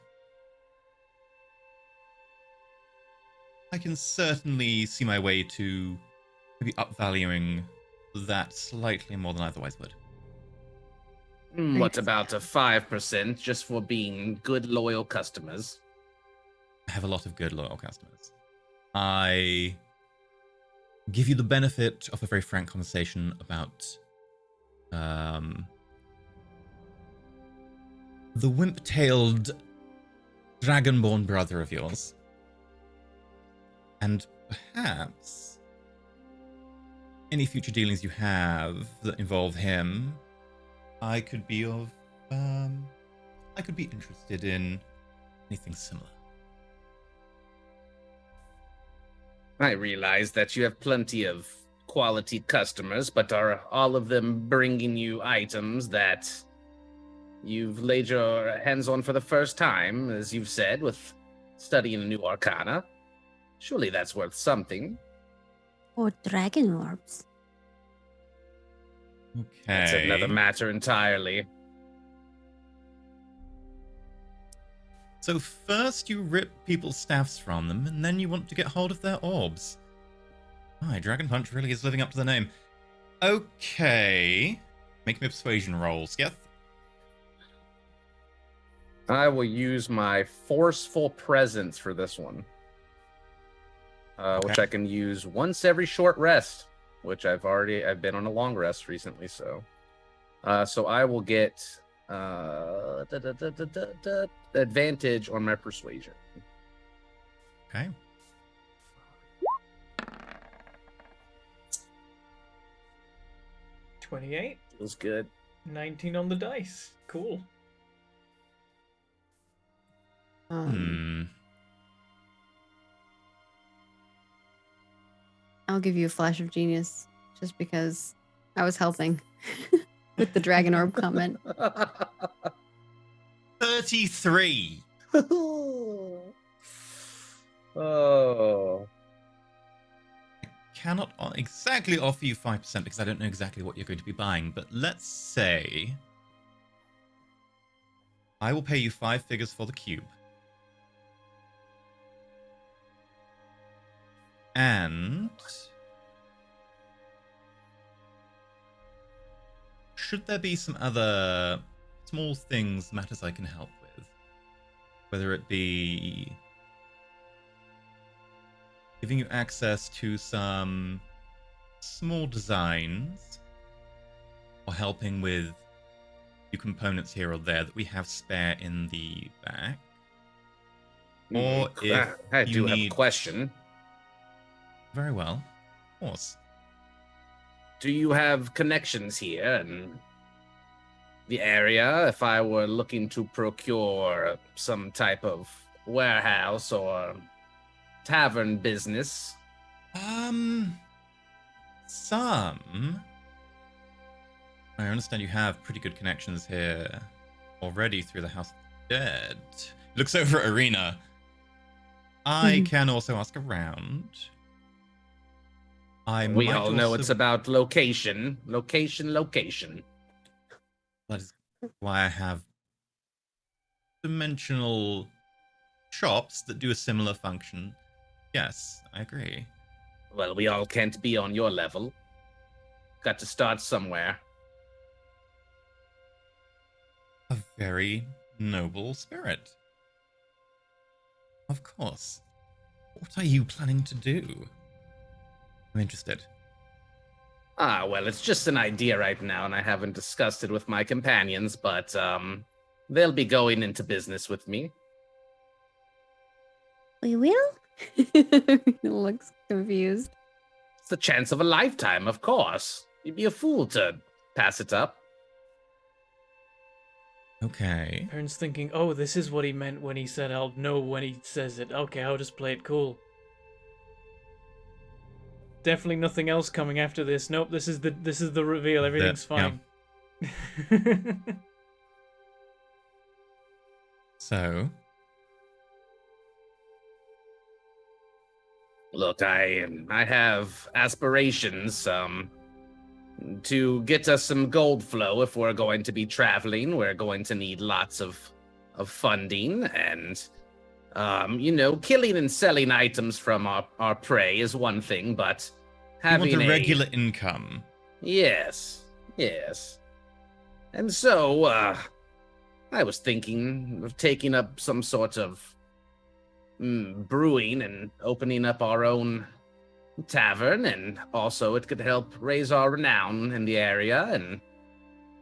I can certainly see my way to maybe upvaluing that slightly more than I otherwise would. What about a 5% just for being good, loyal customers? I have a lot of good, loyal customers. I give you the benefit of a very frank conversation about the wimp-tailed dragonborn brother of yours. And perhaps any future dealings you have that involve him, I could be interested in anything similar. I realize that you have plenty of quality customers, but are all of them bringing you items that you've laid your hands on for the first time, as you've said, with studying a new arcana? Surely that's worth something. Or dragon orbs. Okay. That's another matter entirely. So first you rip people's staffs from them, and then you want to get hold of their orbs. My Dragon Punch really is living up to the name. Okay. Make me a persuasion roll, Sketh. I will use my forceful presence for this one. Which Okay. I can use once every short rest, which I've been on a long rest recently, so I will get advantage on my persuasion. Okay. $28, Feels good. 19 on the dice. Cool. I'll give you a flash of genius just because I was helping with the dragon orb comment. 33. Oh. Cannot exactly offer you 5% because I don't know exactly what you're going to be buying, but let's say I will pay you 5 figures for the cube. And should there be some other small things, matters I can help with, whether it be giving you access to some small designs or helping with few components here or there that we have spare in the back, Or if I you do have a need... question. Very well. Of course. Do you have connections here in the area if I were looking to procure some type of warehouse or tavern business? Some. I understand you have pretty good connections here already through the House of the Dead. Looks over at Arena. I can also ask around. We all know it's about location. Location. That is why I have dimensional shops that do a similar function. Yes, I agree. Well, we all can't be on your level. Got to start somewhere. A very noble spirit. Of course. What are you planning to do? I'm interested. Well, it's just an idea right now, and I haven't discussed it with my companions, but they'll be going into business with me. We will? He looks confused. It's the chance of a lifetime, of course. You'd be a fool to pass it up. Okay. Ern's thinking, oh, this is what he meant when he said I'll know when he says it. Okay, I'll just play it cool. Definitely nothing else coming after this. Nope, this is the reveal. Everything's fine. Yeah. So, Look, I have aspirations to get us some gold flow. If we're going to be traveling, we're going to need lots of funding, and killing and selling items from our prey is one thing, but having you want a regular income. Yes. And so I was thinking of taking up some sort of brewing and opening up our own tavern, and also it could help raise our renown in the area and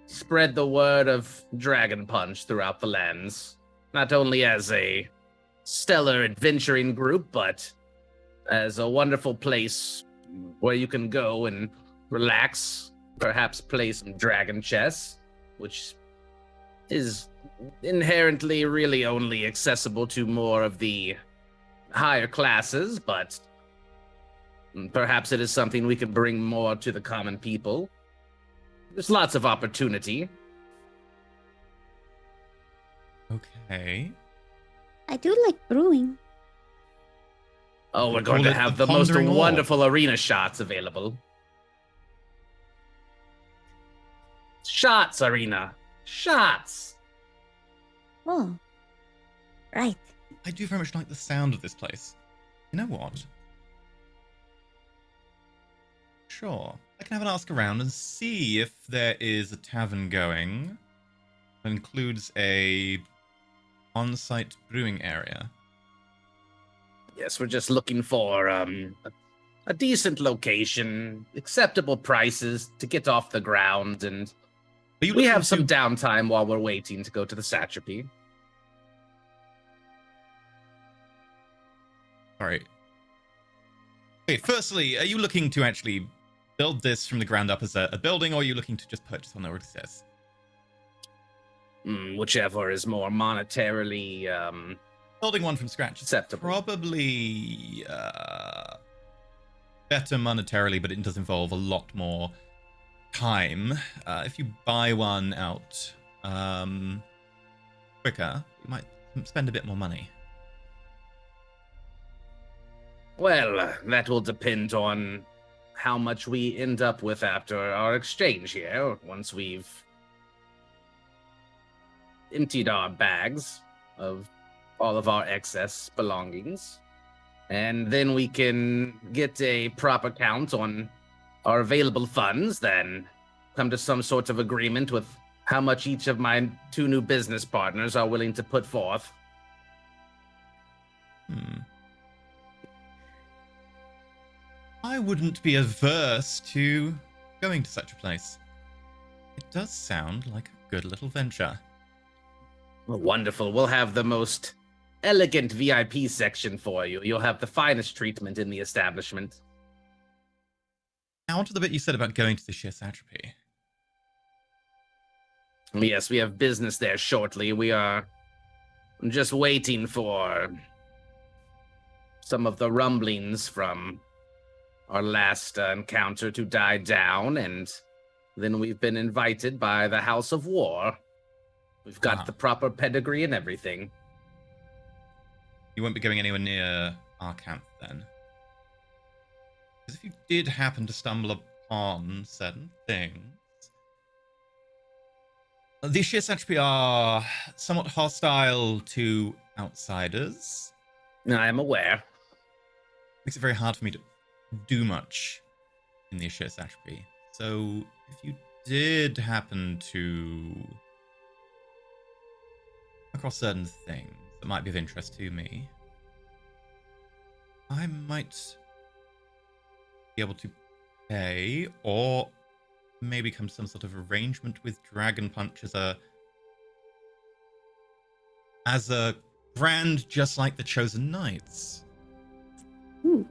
spread the word of Dragon Punch throughout the lands, not only as a stellar adventuring group, but as a wonderful place where you can go and relax, perhaps play some dragon chess, which is inherently really only accessible to more of the higher classes, but perhaps it is something we could bring more to the common people. There's lots of opportunity. Okay. I do like brewing. Oh, we're Call going to it have the the most Pondering Orb. wonderful arena shots available. Shots, Arena. Shots. Oh, right. I do very much like the sound of this place. You know what? Sure. I can have an ask around and see if there is a tavern going that includes a on-site brewing area. Yes, we're just looking for a decent location, acceptable prices to get off the ground, and Are you we looking have some to- downtime while we're waiting to go to the satrapy. Sorry. Okay, firstly, are you looking to actually build this from the ground up as a building, or are you looking to just purchase one that already exists? Whichever is more monetarily Building one from scratch is acceptable. probably better monetarily, but it does involve a lot more time. If you buy one out quicker, you might spend a bit more money. Well, that will depend on how much we end up with after our exchange here, once we've emptied our bags of all of our excess belongings. And then we can get a proper count on our available funds, then come to some sort of agreement with how much each of my two new business partners are willing to put forth. I wouldn't be averse to going to such a place. It does sound like a good little venture. Well, wonderful. We'll have the most elegant VIP section for you. You'll have the finest treatment in the establishment. Now, on to the bit you said about going to the sheer satrapy. Yes, we have business there shortly. We are just waiting for some of the rumblings from our last encounter to die down, and then we've been invited by the House of War. We've got the proper pedigree and everything. You won't be going anywhere near our camp then. Because if you did happen to stumble upon certain things, the sheer satrapy are somewhat hostile to outsiders. I am aware. Makes it very hard for me to do much in the sheer satrapy. So if you did happen to across certain things that might be of interest to me, I might be able to pay or maybe come to some sort of arrangement with Dragon Punch as a brand just like the Chosen Knights. Ooh.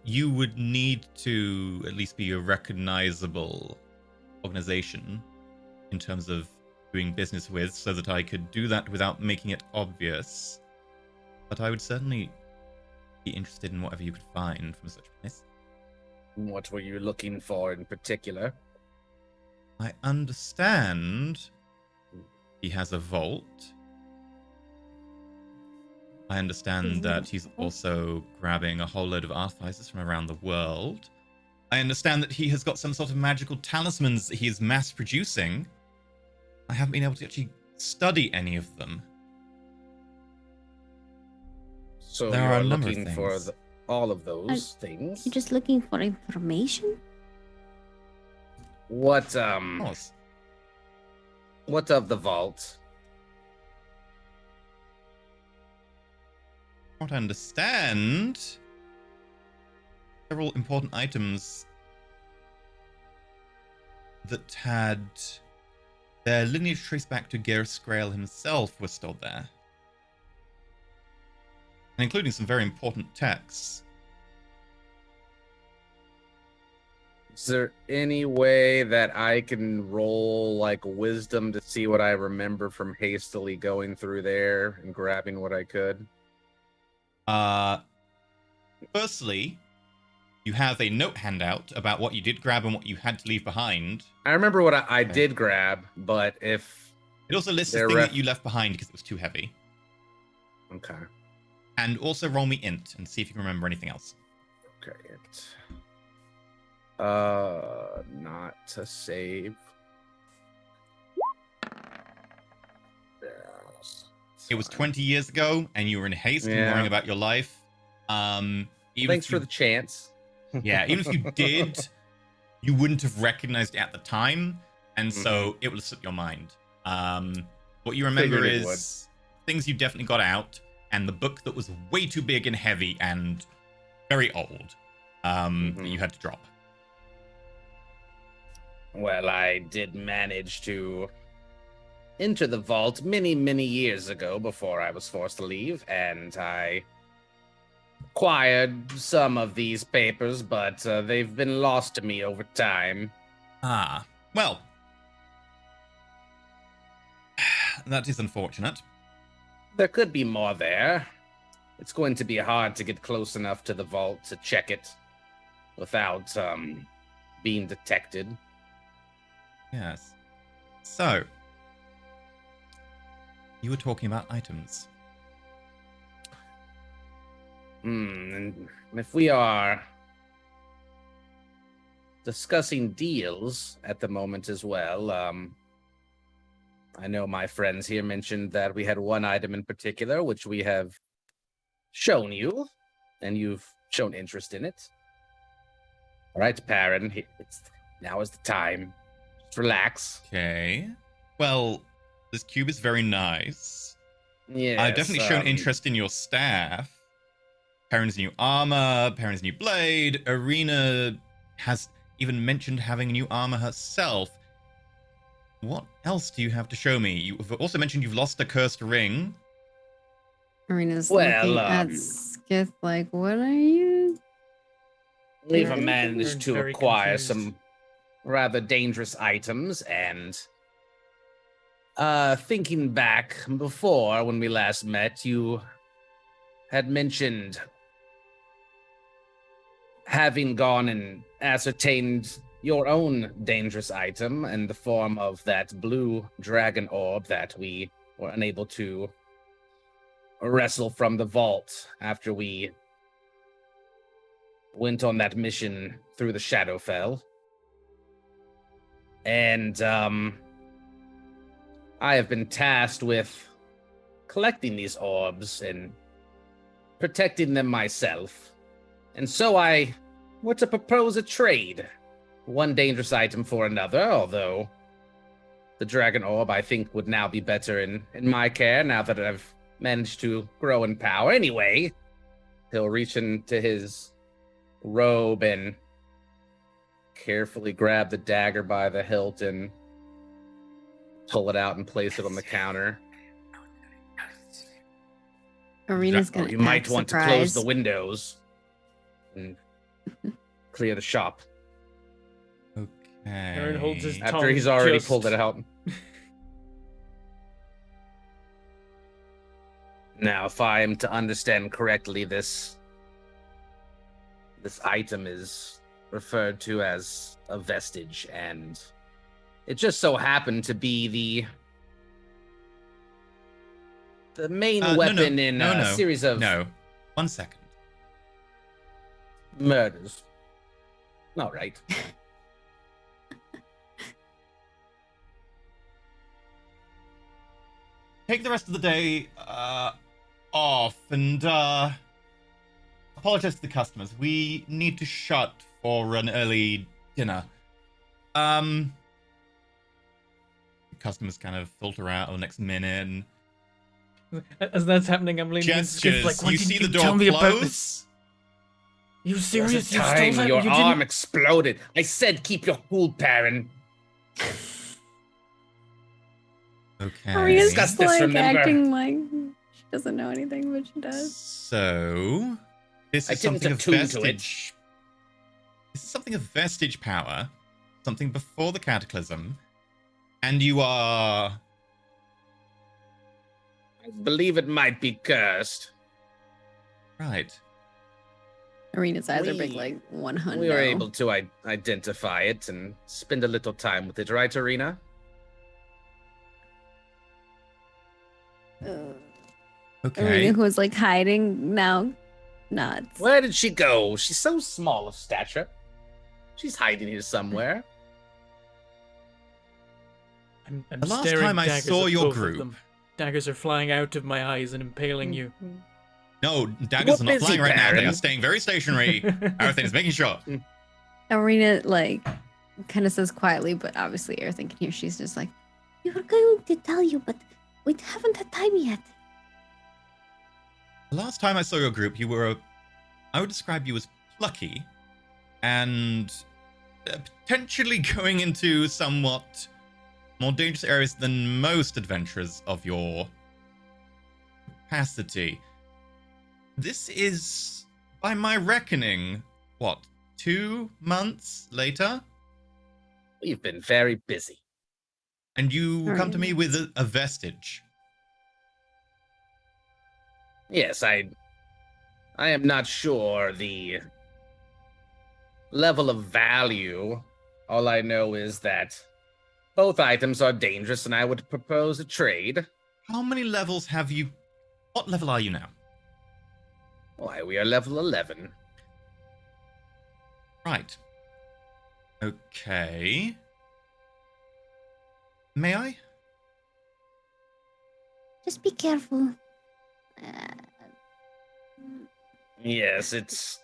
You would need to at least be a recognizable organization in terms of doing business with, so that I could do that without making it obvious. But I would certainly be interested in whatever you could find from such a place. What were you looking for in particular? I understand he has a vault. I understand that he's also grabbing a whole load of artificers from around the world. I understand that he has got some sort of magical talismans that he is mass producing. I haven't been able to actually study any of them. So There you're are a number of looking for things. all of those things? You're just looking for information? What Of course. what of the vault? From what I understand, several important items that had their lineage traced back to Gareth Grail himself were stored there. And including some very important texts. Is there any way that I can roll like wisdom to see what I remember from hastily going through there and grabbing what I could? Firstly, you have a note handout about what you did grab and what you had to leave behind. I remember what I Okay. did grab, but if It also lists the They're thing ref- that you left behind because it was too heavy. okay, And also roll me int and see if you can remember anything else. okay, not to save. It was 20 years ago, and you were in haste and Yeah. worrying about your life. Even Thanks if for you- the chance. Yeah, even if you did, you wouldn't have recognized it at the time, and so it will slip your mind. What you remember Figured it is things you definitely got out, and the book that was way too big and heavy and very old that you had to drop. Well, I did manage to enter the vault many, many years ago before I was forced to leave, and I acquired some of these papers, but they've been lost to me over time. Ah, well, that is unfortunate. There could be more there. It's going to be hard to get close enough to the vault to check it without being detected. Yes. So, you were talking about items. And if we are discussing deals at the moment as well, I know my friends here mentioned that we had one item in particular which we have shown you, and you've shown interest in it. All right, Perrin, now is the time. Just relax. Okay. Well, this cube is very nice. Yeah, I've definitely shown interest in your staff. Perrin's new armor, Perrin's new blade. Arena has even mentioned having new armor herself. what else do you have to show me? You've also mentioned you've lost a cursed ring. Marina's Well, looking at Skith like, what are you? We've Aaron- managed Aaron's to very acquire confused. some rather dangerous items, and thinking back before when we last met, you had mentioned having gone and ascertained your own dangerous item in the form of that blue dragon orb that we were unable to wrestle from the vault after we went on that mission through the Shadowfell. And I have been tasked with collecting these orbs and protecting them myself. And so I were to propose a trade. One dangerous item for another, although the dragon orb I think would now be better in my care now that I've managed to grow in power. Anyway, he'll reach into his robe and carefully grab the dagger by the hilt and pull it out and place it on the counter. Arena's Or gonna you might act want surprised. to close the windows and clear the shop. Okay. Aaron holds his After tongue he's already just- pulled it out. Now, if I am to understand correctly, this item is referred to as a vestige, and it just so happened to be the main weapon in a series of No. 1 second. murders. All right. Take the rest of the day off and apologize to the customers. We need to shut for an early dinner. Customers kind of filter out the next minute and As that's happening, I'm leaning into Skip gestures. like, "Why You didn't see you the door tell me about this? close. You There's serious? a You stole time that? your You arm didn't... exploded. I said keep your cool, Baron. Okay. Arena's Discuss just this, like remember? acting like she doesn't know anything, but she does. So, this I is didn't something of attune to it. vestige. This is something of vestige power, something before the cataclysm, and you are. I believe it might be cursed. Right. Arena's eyes are We- big like 100. We were able to identify it and spend a little time with it, right, Arena? Okay. Arena, who was like hiding, now nods. Where did she go? She's so small of stature. She's hiding here somewhere. I'm The last staring time I daggers saw at your both of group- them. Daggers are flying out of my eyes and impaling you. No, daggers are not busy, flying right now. They Baron. are staying very stationary. Everything is making sure. Arena like kind of says quietly, but obviously everything can hear. She's just like, We were going to tell you, but we haven't had time yet. The last time I saw your group, you were, I would describe you as plucky and potentially going into somewhat more dangerous areas than most adventurers of your capacity. This is, by my reckoning, what, 2 months later? We've been very busy. And you come to Alright. me with a vestige. Yes, I am not sure the level of value. All I know is that both items are dangerous, and I would propose a trade. How many levels have you? What level are you now? Why, we are level 11. Right. Okay. May I? Just be careful. Yes,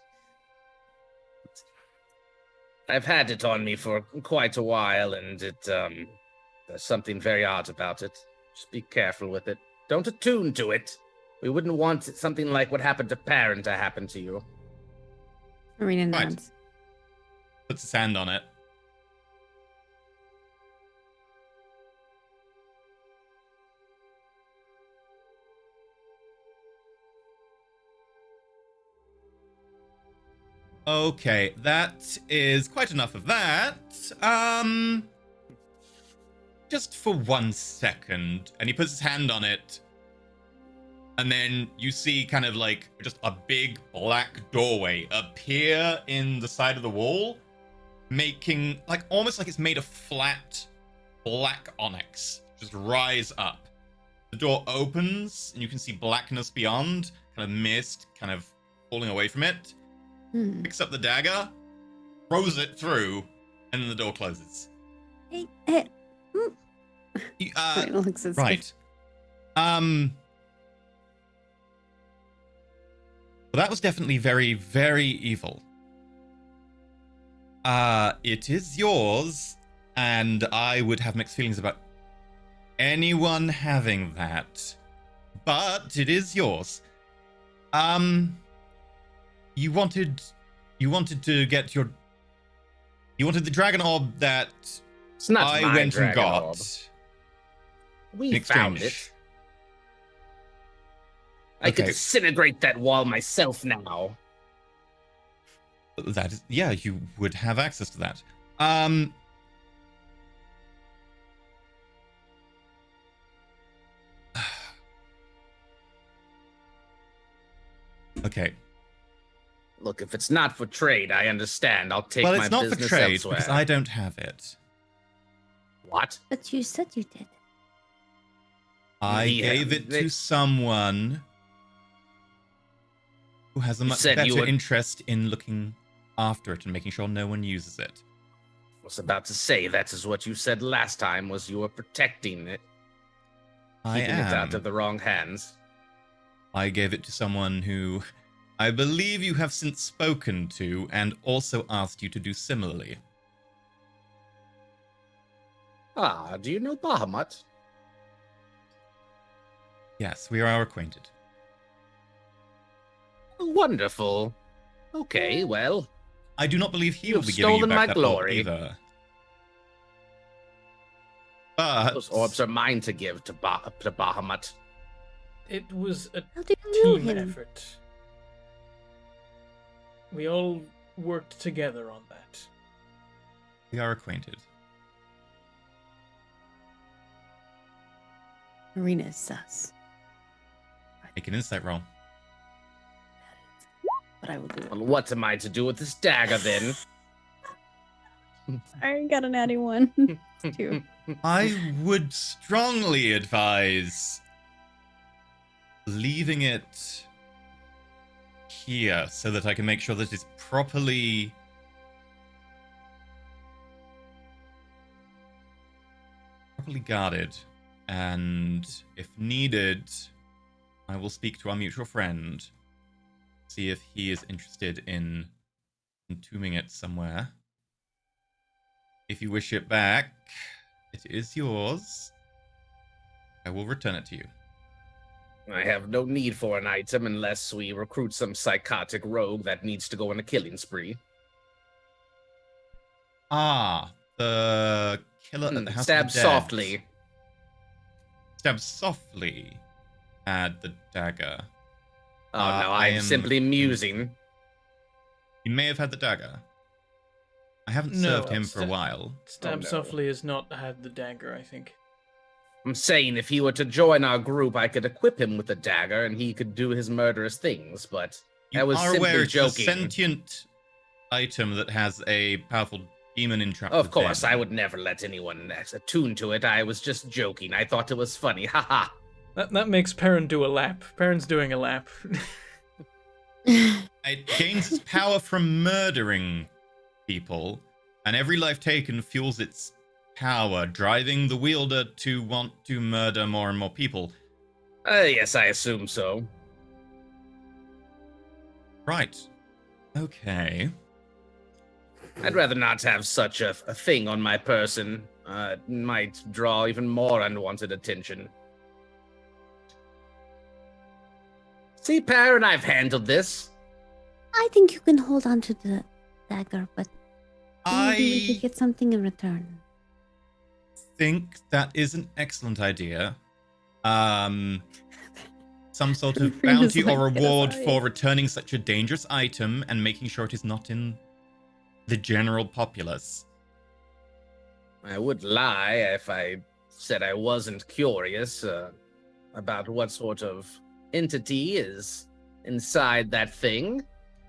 I've had it on me for quite a while, and there's something very odd about it. Just be careful with it. Don't attune to it. We wouldn't want something like what happened to Perrin to happen to you. Arena Right. nods. Puts his hand on it. Okay, that is quite enough of that. Just for 1 second. And he puts his hand on it. And then you see kind of like just a big black doorway appear in the side of the wall, making like almost like it's made of flat black onyx just rise up. The door opens and you can see blackness beyond, kind of mist kind of falling away from it. Picks up the dagger, throws it through, and then the door closes. Looks at Right. Well, that was definitely very, very evil. It is yours, and I would have mixed feelings about anyone having that. But it is yours. You wanted to get your... You wanted the dragon orb that It's not I my went and dragon got. orb. in We found exchange. it. I could Okay. disintegrate that wall myself now. That is, yeah, you would have access to that. Okay. Look, if it's not for trade, I understand. I'll take Well, my it's not for business trade elsewhere. because I don't have it. What? But you said you did. I Yeah, gave it they- to someone who has a You much said you better would- interest in looking after it and making sure no one uses it. I was about to say that is what you said last time. Was you were protecting it, I keeping it out am. of the wrong hands. I gave it to someone who I believe you have since spoken to and also asked you to do similarly. Ah, do you know Bahamut? Yes, we are acquainted. Wonderful. Okay, well, I do not believe he will You've be giving you stolen back my that glory. orb either. But those orbs are mine to give to Bahamut. It was a How do you know team him? effort. We all worked together on that. we are acquainted. Marina is sus. Make an insight roll. But I will do it. Well, what am I to do with this dagger then? I got an natty one. Two. I would strongly advise leaving it here so that I can make sure that it's properly guarded. And if needed, I will speak to our mutual friend, see if he is interested in entombing it somewhere. If you wish it back, it is yours. I will return it to you. I have no need for an item unless we recruit some psychotic rogue that needs to go on a killing spree. Ah, the killer at the House Stab of the Dead. softly. Stab softly had the dagger. Oh no, I am simply musing. He may have had the dagger. I haven't No, served him for a sta- while. Stab no. Softly has not had the dagger, I think. I'm saying if he were to join our group, I could equip him with a dagger and he could do his murderous things, but You I was are simply aware it's a joking. sentient item that has a powerful demon entrapped Of course, within. I would never let anyone attune to it. I was just joking. I thought it was funny. Haha. That makes Perrin do a lap. Perrin's doing a lap. It gains its power from murdering people, and every life taken fuels its power, driving the wielder to want to murder more and more people. Yes, I assume so. Right. Okay. I'd rather not have such a thing on my person. It might draw even more unwanted attention. See, Perrin, I've handled this. I think you can hold on to the dagger, but maybe we I could get something in return. think that is an excellent idea. So some sort of Arena's bounty or like, "Get us reward out of for here." returning such a dangerous item and making sure it is not in the general populace. I would lie if I said I wasn't curious about what sort of entity is inside that thing.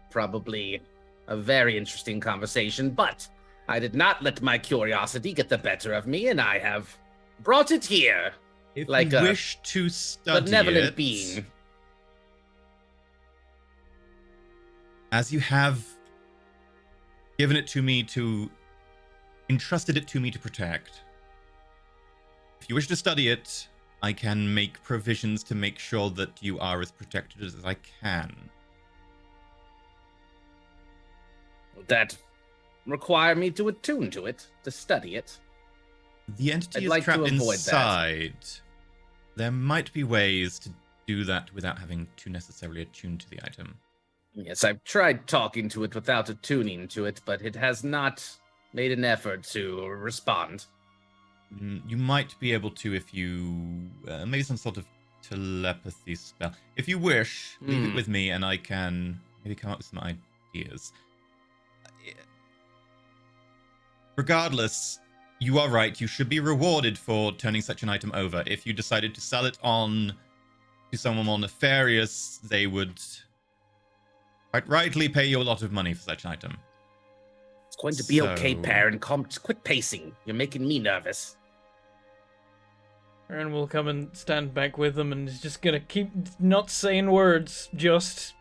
Probably a very interesting conversation, but I did not let my curiosity get the better of me, and I have brought it here If like you a wish to study benevolent it, being. as you have given it to me entrusted it to me to protect, if you wish to study it, I can make provisions to make sure that you are as protected as I can. Would that require me to attune to it, to study it? The entity I'd is like to trapped avoid that. inside. There might be ways to do that without having to necessarily attune to the item. Yes, I've tried talking to it without attuning to it, but it has not made an effort to respond. You might be able to if you... maybe some sort of telepathy spell. If you wish, leave it with me and I can maybe come up with some ideas. Regardless, you are right. You should be rewarded for turning such an item over. If you decided to sell it on to someone more nefarious, they would quite rightly pay you a lot of money for such an item. It's going to be okay, So- Perrin. Quit pacing. You're making me nervous. Aaron will come and stand back with them and is just gonna keep not saying words, just...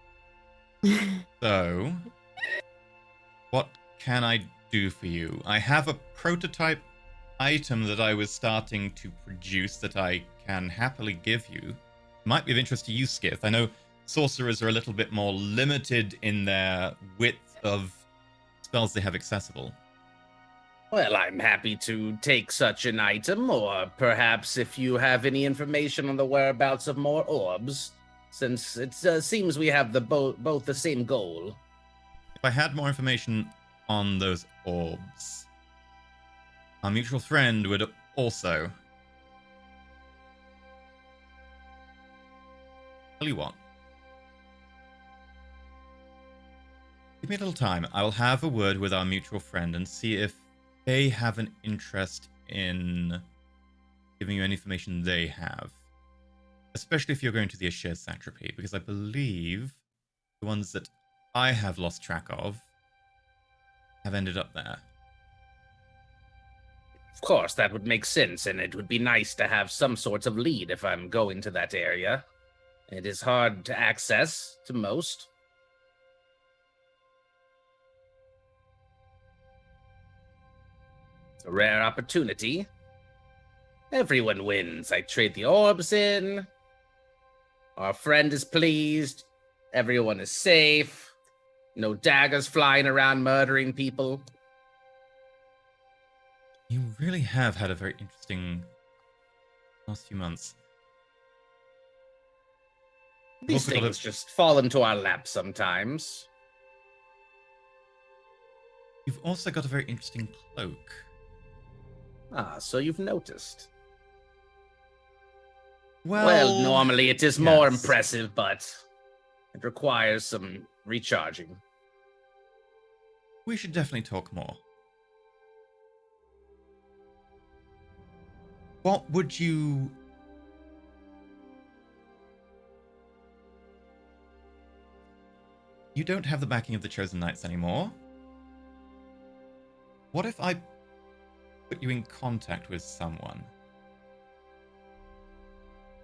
So, what can I do for you? I have a prototype item that I was starting to produce that I can happily give you. Might be of interest to you, Skith. I know sorcerers are a little bit more limited in their width of spells they have accessible. Well, I'm happy to take such an item, or perhaps if you have any information on the whereabouts of more orbs, since it seems we have both the same goal. If I had more information on those orbs, our mutual friend would also... Tell you what. Give me a little time. I will have a word with our mutual friend and see if they have an interest in giving you any information they have. Especially if you're going to the Ashir Satrapy, because I believe the ones that I have lost track of have ended up there. Of course, that would make sense, and it would be nice to have some sort of lead if I'm going to that area. It is hard to access to most. It's a rare opportunity. Everyone wins. I trade the orbs in. Our friend is pleased. Everyone is safe. No daggers flying around murdering people. You really have had a very interesting last few months. These Also got things a- just fall into our lap sometimes. You've also got a very interesting cloak. Ah, so you've noticed. Well, Well, normally it is more yes. impressive, but it requires some recharging. We should definitely talk more. What would you... You don't have the backing of the Chosen Knights anymore. What if I put you in contact with someone?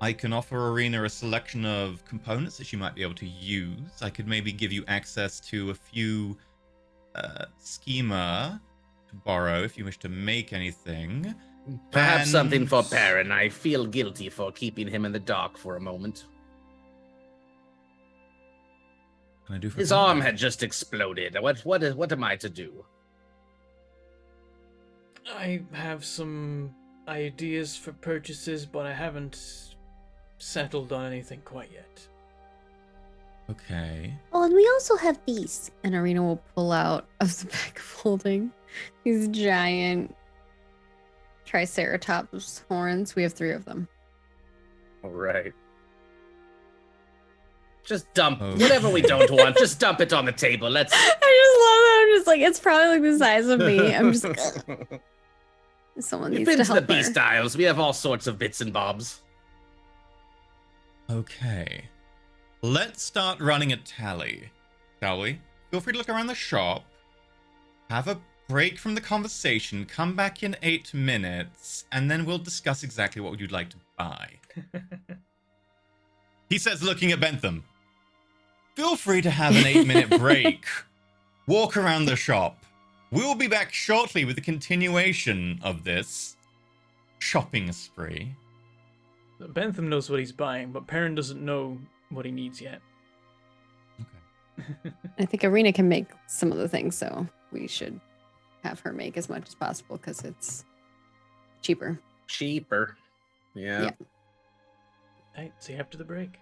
I can offer Arena a selection of components that you might be able to use. I could maybe give you access to a few schema to borrow if you wish to make anything. Perhaps And- something for Perrin. I feel guilty for keeping him in the dark for a moment. What can I do for His Perrin? arm had just exploded. What am I to do? I have some ideas for purchases, but I haven't settled on anything quite yet. Okay. Oh, and we also have these. And Arena will pull out of the back of holding these giant Triceratops horns. We have 3 of them. All right. Just dump Oh. whatever we don't want. Just dump it on the table. Let's. I just love that. I'm just like, it's probably like the size of me. I'm just like, ugh. Someone We've needs been to to the help beast her. aisles. We have all sorts of bits and bobs. Okay. Let's start running a tally, shall we? Feel free to look around the shop. Have a break from the conversation. Come back in 8 minutes, and then we'll discuss exactly what you'd like to buy. He says, looking at Bentham. Feel free to have an 8-minute break. Walk around the shop. We'll be back shortly with the continuation of this shopping spree. Bentham knows what he's buying, but Perrin doesn't know what he needs yet. Okay. I think Arena can make some of the things, so we should have her make as much as possible because it's cheaper. Cheaper. Yeah. Yeah. Hey, see you after the break.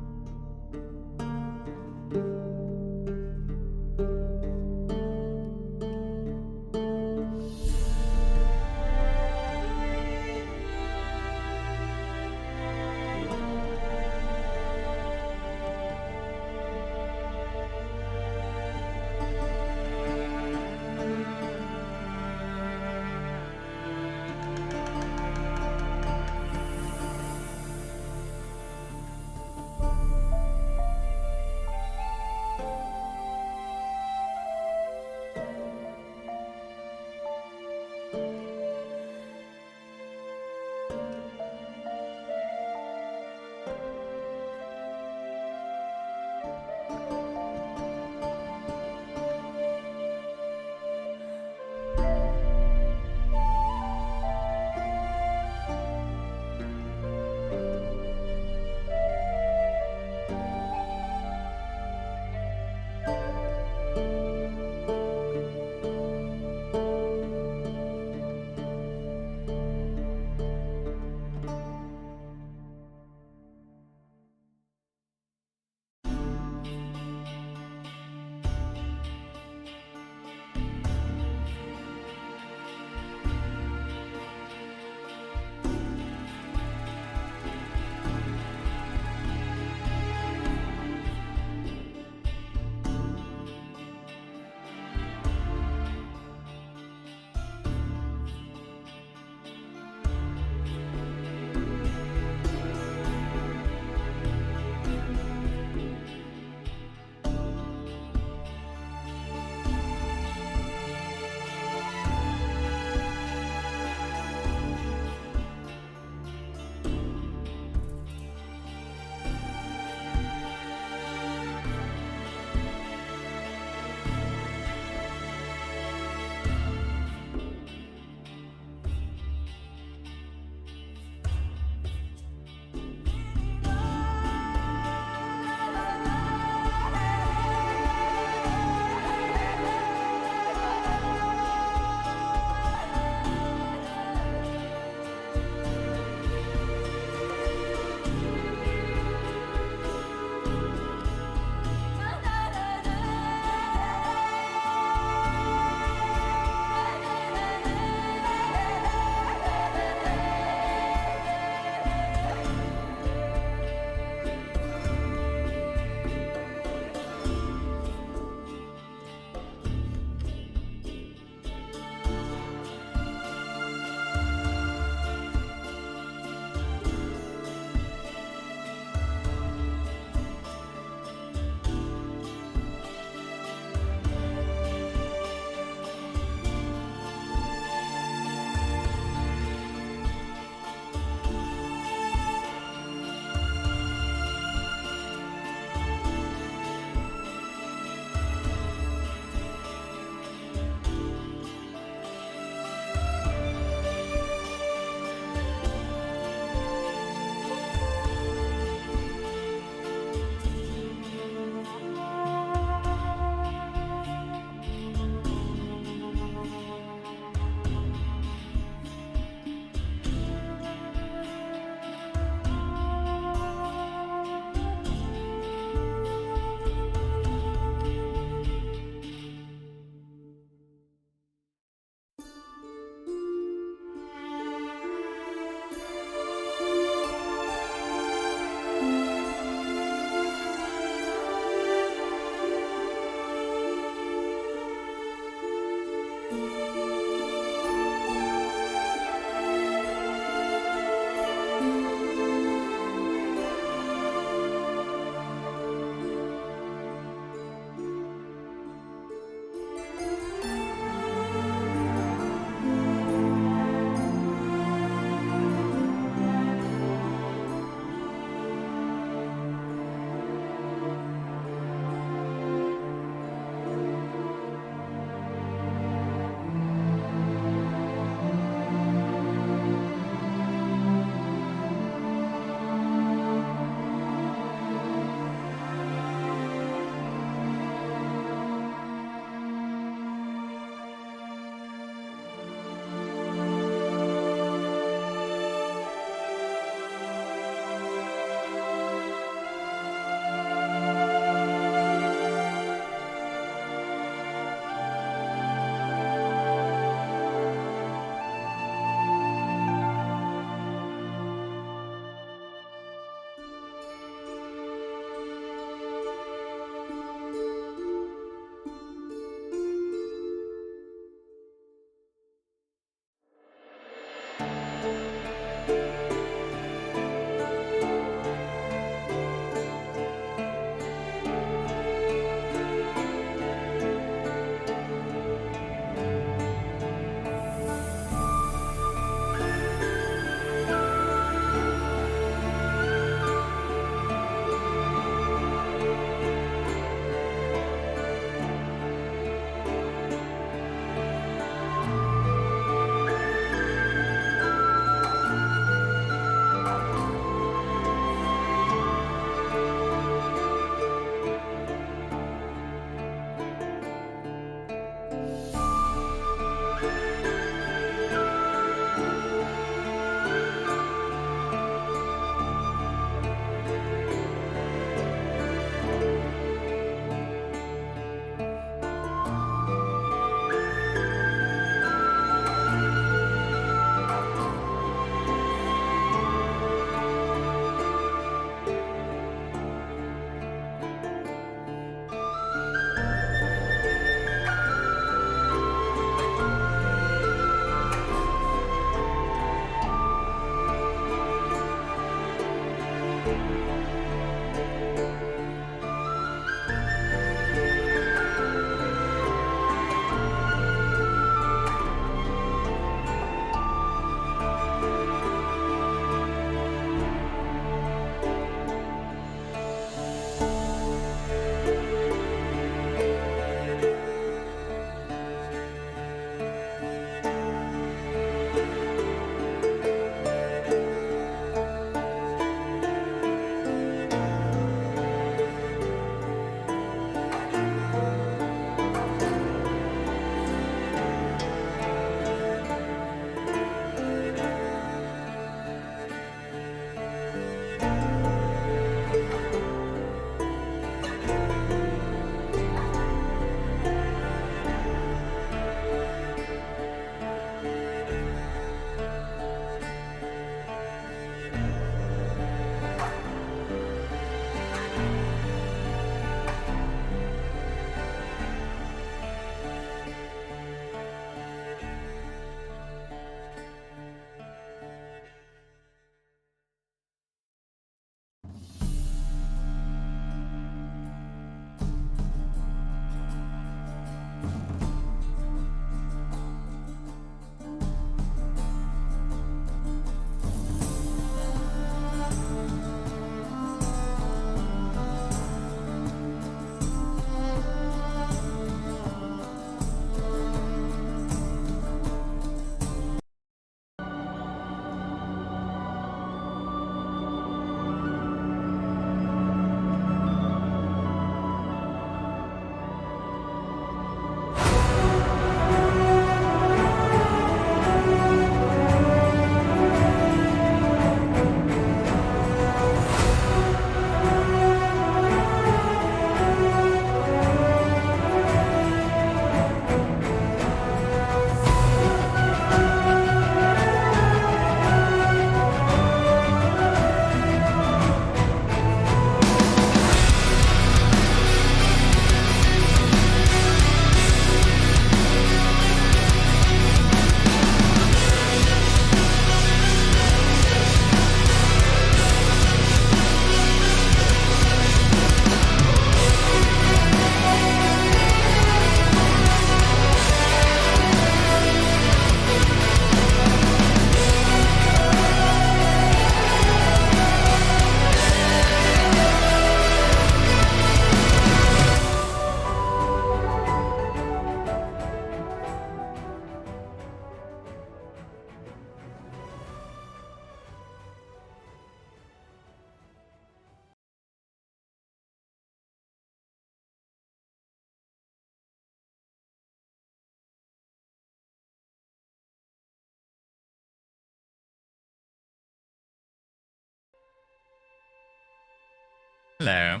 Hello.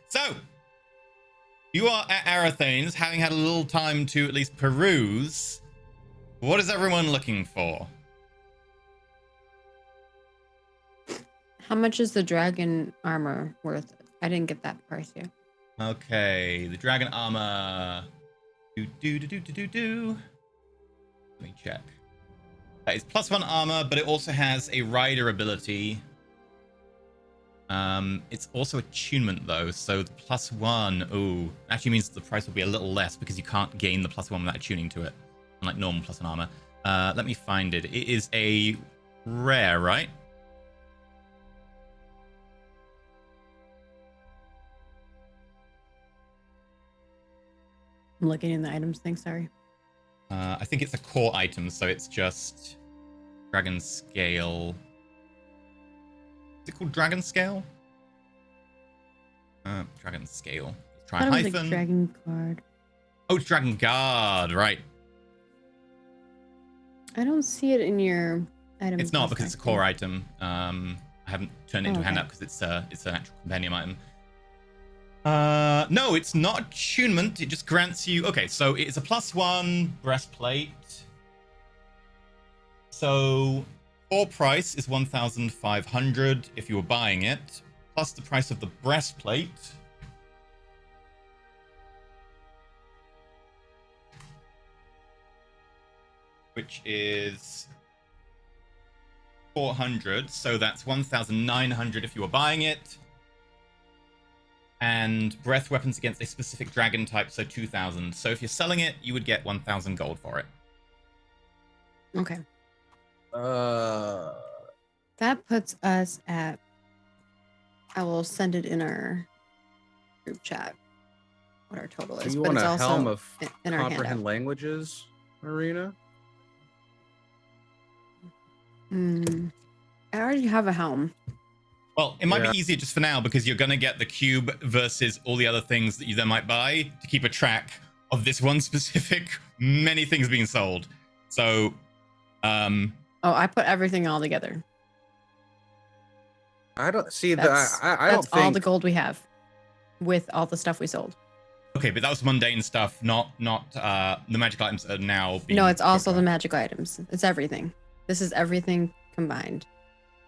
So, you are at Arathanes, having had a little time to at least peruse. What is everyone looking for? How much is the dragon armor worth? I didn't get that price yet. Okay, the dragon armor. Do. Let me check. It's +1 armor, but it also has a rider ability. It's also attunement though, so the +1, ooh, actually means the price will be a little less because you can't gain the +1 without attuning to it, unlike normal +1 armor. Let me find it. It is a rare, right? I'm looking in the items thing, sorry. I think it's a core item, so it's just dragon scale. Is it called dragon scale? Dragon scale. Try I thought it was hyphen. like dragon guard. Oh, it's dragon guard, right? I don't see it in your item. It's not list, because it's a actually. core item. I haven't turned it into a Okay. handout because it's an actual companion item. No, it's not attunement. It just grants you. Okay, so it's a +1 breastplate. So core price is 1,500 if you were buying it, plus the price of the breastplate. Which is 400, so that's 1,900 if you were buying it. And breath weapons against a specific dragon type, so 2,000. So if you're selling it, you would get 1,000 gold for it. Okay. Uh, That puts us at. I will send it in our group chat. What our total do is, you but want it's a also helm of in our comprehend handout. languages, Arena? I already have a helm. Well, it might Yeah. be easier just for now because you're going to get the cube versus all the other things that you then might buy to keep a track of this one specific many things being sold. So, Oh, I put everything all together. I don't see that. That's I that's don't think all the gold we have, with all the stuff we sold. okay, but that was mundane stuff, not the magic items that are now being No, it's also talked the about. magic items. It's everything. This is everything combined.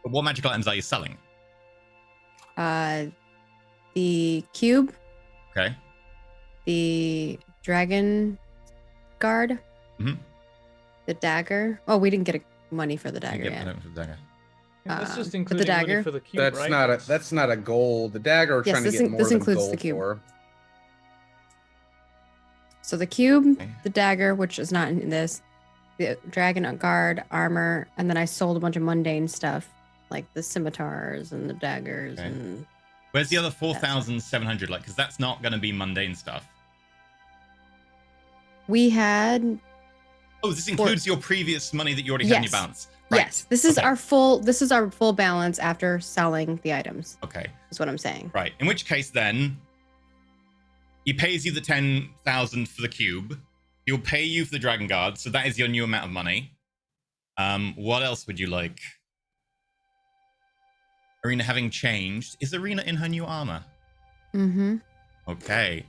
But what magic items are you selling? The cube, Okay. the dragon guard, Mhm. the dagger. Oh, we didn't get money for the You dagger get yet. the dagger. That's just but the including dagger- money for the cube, that's right? not a goal. The dagger we're Yes, trying to this get in- more this than includes the gold cube. for. So the cube, Okay. the dagger, which is not in this, the dragon guard, armor, and then I sold a bunch of mundane stuff like the scimitars and the daggers Okay. and Where's the other 4,700? Like, because that's not going to be mundane stuff. we had. Oh, this includes your previous money that you already had in your Yes. balance. Right. Yes, this is Okay. our full balance after selling the items. Okay. Is what I'm saying. Right. In which case, then, he pays you the 10,000 for the cube. He'll pay you for the dragon guard, so that is your new amount of money. What else would you like? Arena having changed. Is Arena in her new armor? Mm-hmm. Okay.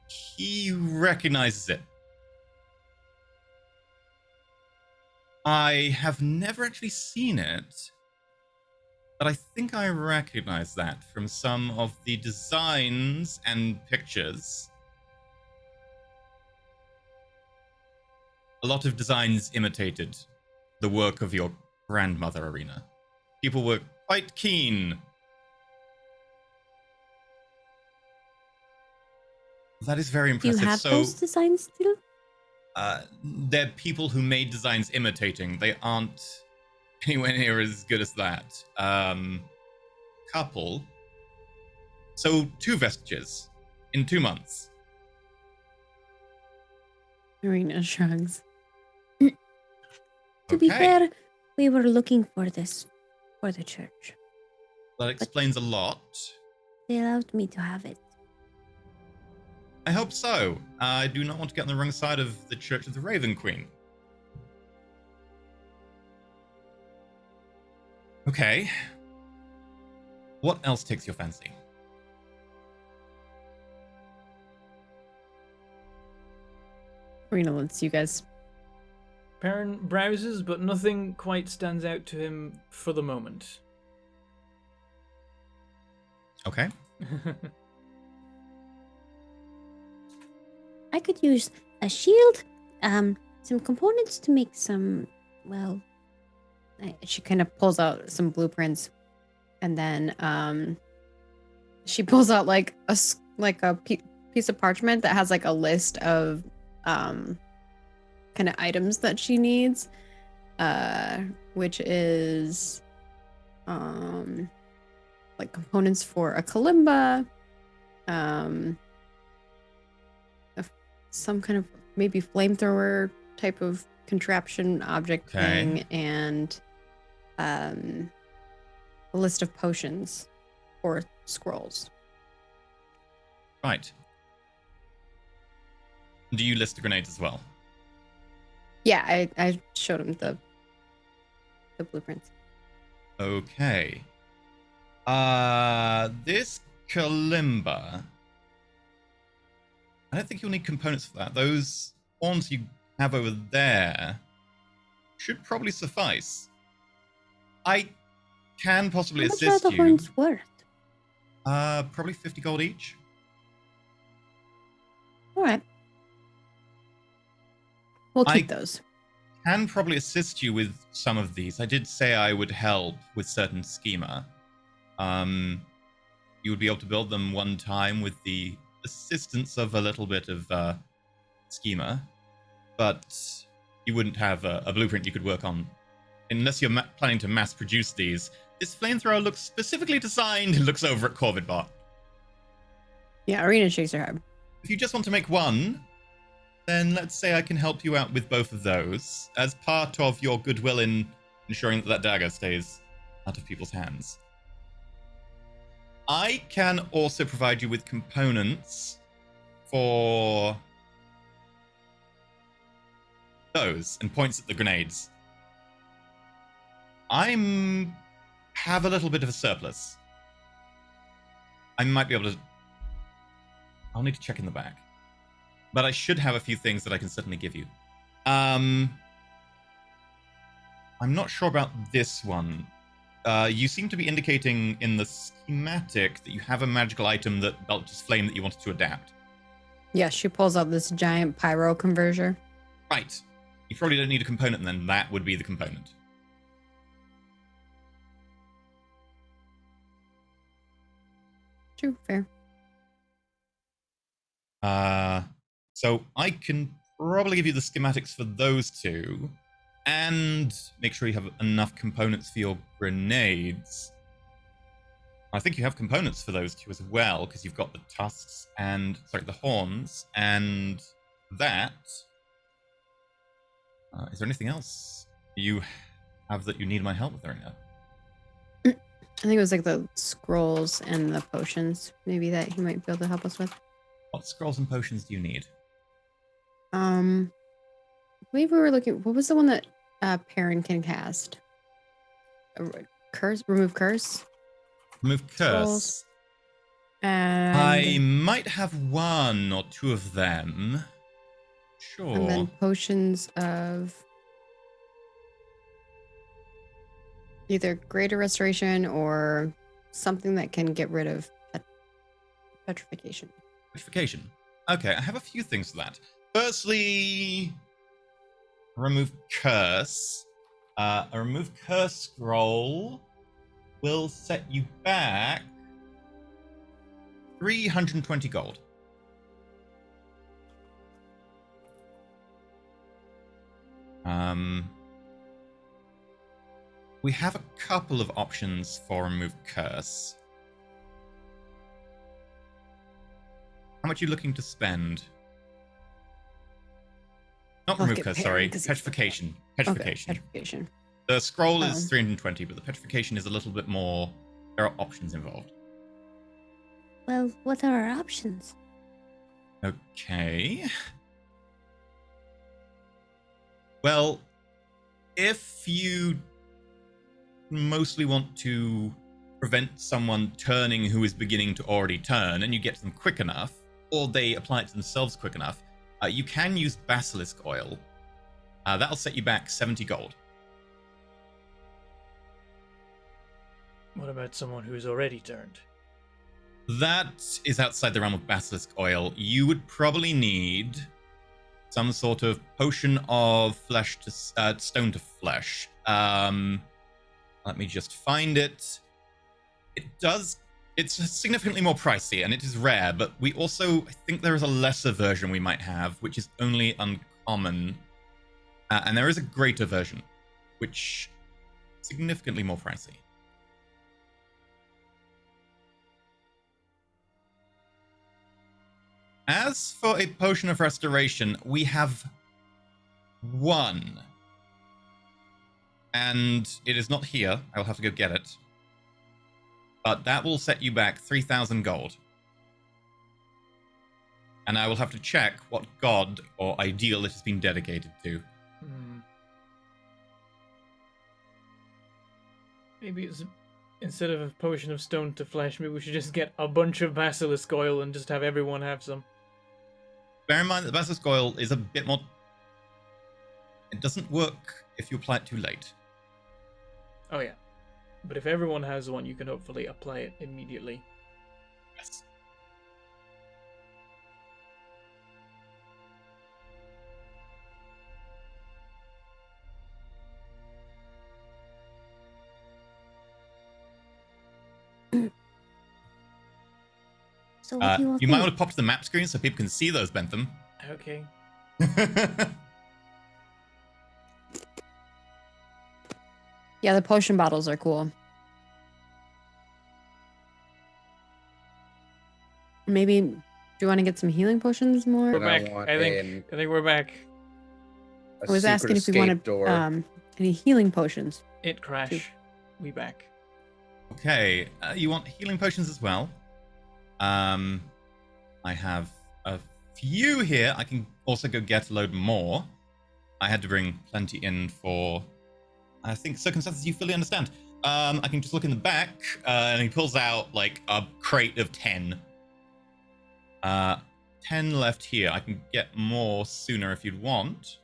He recognizes it. I have never actually seen it, but I think I recognize that from some of the designs and pictures. A lot of designs imitated the work of your grandmother, Arena. People were quite keen. That is very Do you impressive. have So, those designs still? they're people who made designs imitating. They aren't anywhere near as good as that. Couple. So 2 vestiges in 2 months. Arena shrugs. To be Okay. fair, we were looking for this for the church. That explains a lot. They allowed me to have it. I hope so. I do not want to get on the wrong side of the Church of the Raven Queen. Okay. What else takes your fancy? Arena lets you guys. Perrin browses, but nothing quite stands out to him for the moment. Okay. I could use a shield, some components to make some, well, She kind of pulls out some blueprints, and then she pulls out like a piece of parchment that has like a list of kind of items that she needs, which is like components for a kalimba, some kind of maybe flamethrower type of contraption object thing, and a list of potions or scrolls. Right. Do you list the grenades as well? Yeah, I showed him the blueprints. Okay. This kalimba. I don't think you'll need components for that. Those horns you have over there should probably suffice. I can possibly how much are assist the you. horns worth? Probably 50 gold each. All right. We'll keep those. Can probably assist you with some of these. I did say I would help with certain schema. You would be able to build them one time with the assistance of a little bit of schema, but you wouldn't have a blueprint you could work on unless you're planning to mass produce these. This flamethrower looks specifically designed and looks over at Corvidbot. Yeah, Arena shakes her head. If you just want to make one, then let's say I can help you out with both of those as part of your goodwill in ensuring that dagger stays out of people's hands. I can also provide you with components for those and points at the grenades. Have a little bit of a surplus. I might be able to... I'll need to check in the back. But I should have a few things that I can certainly give you. I'm not sure about this one. You seem to be indicating in the schematic that you have a magical item that belches flame that you wanted to adapt. Yeah, she pulls out this giant pyro converter. Right. You probably don't need a component then. That would be the component. True, fair. So I can probably give you the schematics for those two and make sure you have enough components for your grenades. I think you have components for those two as well, because you've got the tusks and, the horns and that. Is there anything else you have that you need my help with right now? I think it was like the scrolls and the potions, maybe, that he might be able to help us with. What scrolls and potions do you need? I believe we were looking. What was the one that Perrin can cast? Curse, remove curse. Remove curse. Scrolls. And I might have one or two of them. Sure. And then potions of either greater restoration or something that can get rid of petrification. Petrification. Okay, I have a few things for that. Firstly, remove curse. A remove curse scroll will set you back 320 gold. We have a couple of options for remove curse. How much are you looking to spend? Not remove curse, sorry. Petrification. Petrification. Okay, petrification. The scroll is 320, but the petrification is a little bit more. There are options involved. Well, what are our options? Okay. Well, if you mostly want to prevent someone turning who is beginning to already turn, and you get to them quick enough, or they apply it to themselves quick enough, you can use basilisk oil. That'll set you back 70 gold. What about someone who's already turned? That is outside the realm of basilisk oil. You would probably need some sort of potion of flesh to stone to flesh. Let me just find it. It's significantly more pricey and it is rare, but we also, I think there is a lesser version we might have, which is only uncommon. And there is a greater version, which is significantly more pricey. As for a potion of restoration, we have one. And it is not here. I will have to go get it. But that will set you back 3,000 gold. And I will have to check what god or ideal it has been dedicated to. Maybe it's instead of a potion of stone to flesh, maybe we should just get a bunch of basilisk oil and just have everyone have some. Bear in mind that basilisk oil is a bit more... It doesn't work if you apply it too late. Oh yeah. But if everyone has one, you can hopefully apply it immediately. Yes. So what do you all You think? might want to pop to the map screen so people can see those, Bentham. Okay. Yeah, the potion bottles are cool. Maybe, do you want to get some healing potions more? We're And I back. want I think we're back. a I was secret asking if you escape wanted door. any healing potions. It crash. We back. Okay, you want healing potions as well? I have a few here. I can also go get a load more. I had to bring plenty in for, I think, circumstances you fully understand. I can just look in the back, and he pulls out like a crate of 10. 10 left here. I can get more sooner if you'd want,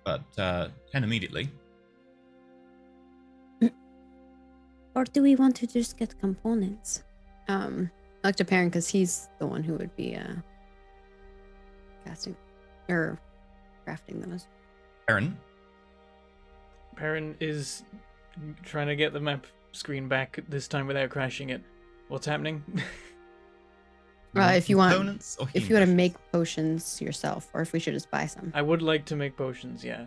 but 10 immediately. Or do we want to just get components? I looked at Perrin because he's the one who would be casting or crafting those. Aaron? Perrin is trying to get the map screen back this time without crashing it. What's happening? If you want, Components or if you want to make potions yourself, or if we should just buy some. I would like to make potions, yeah.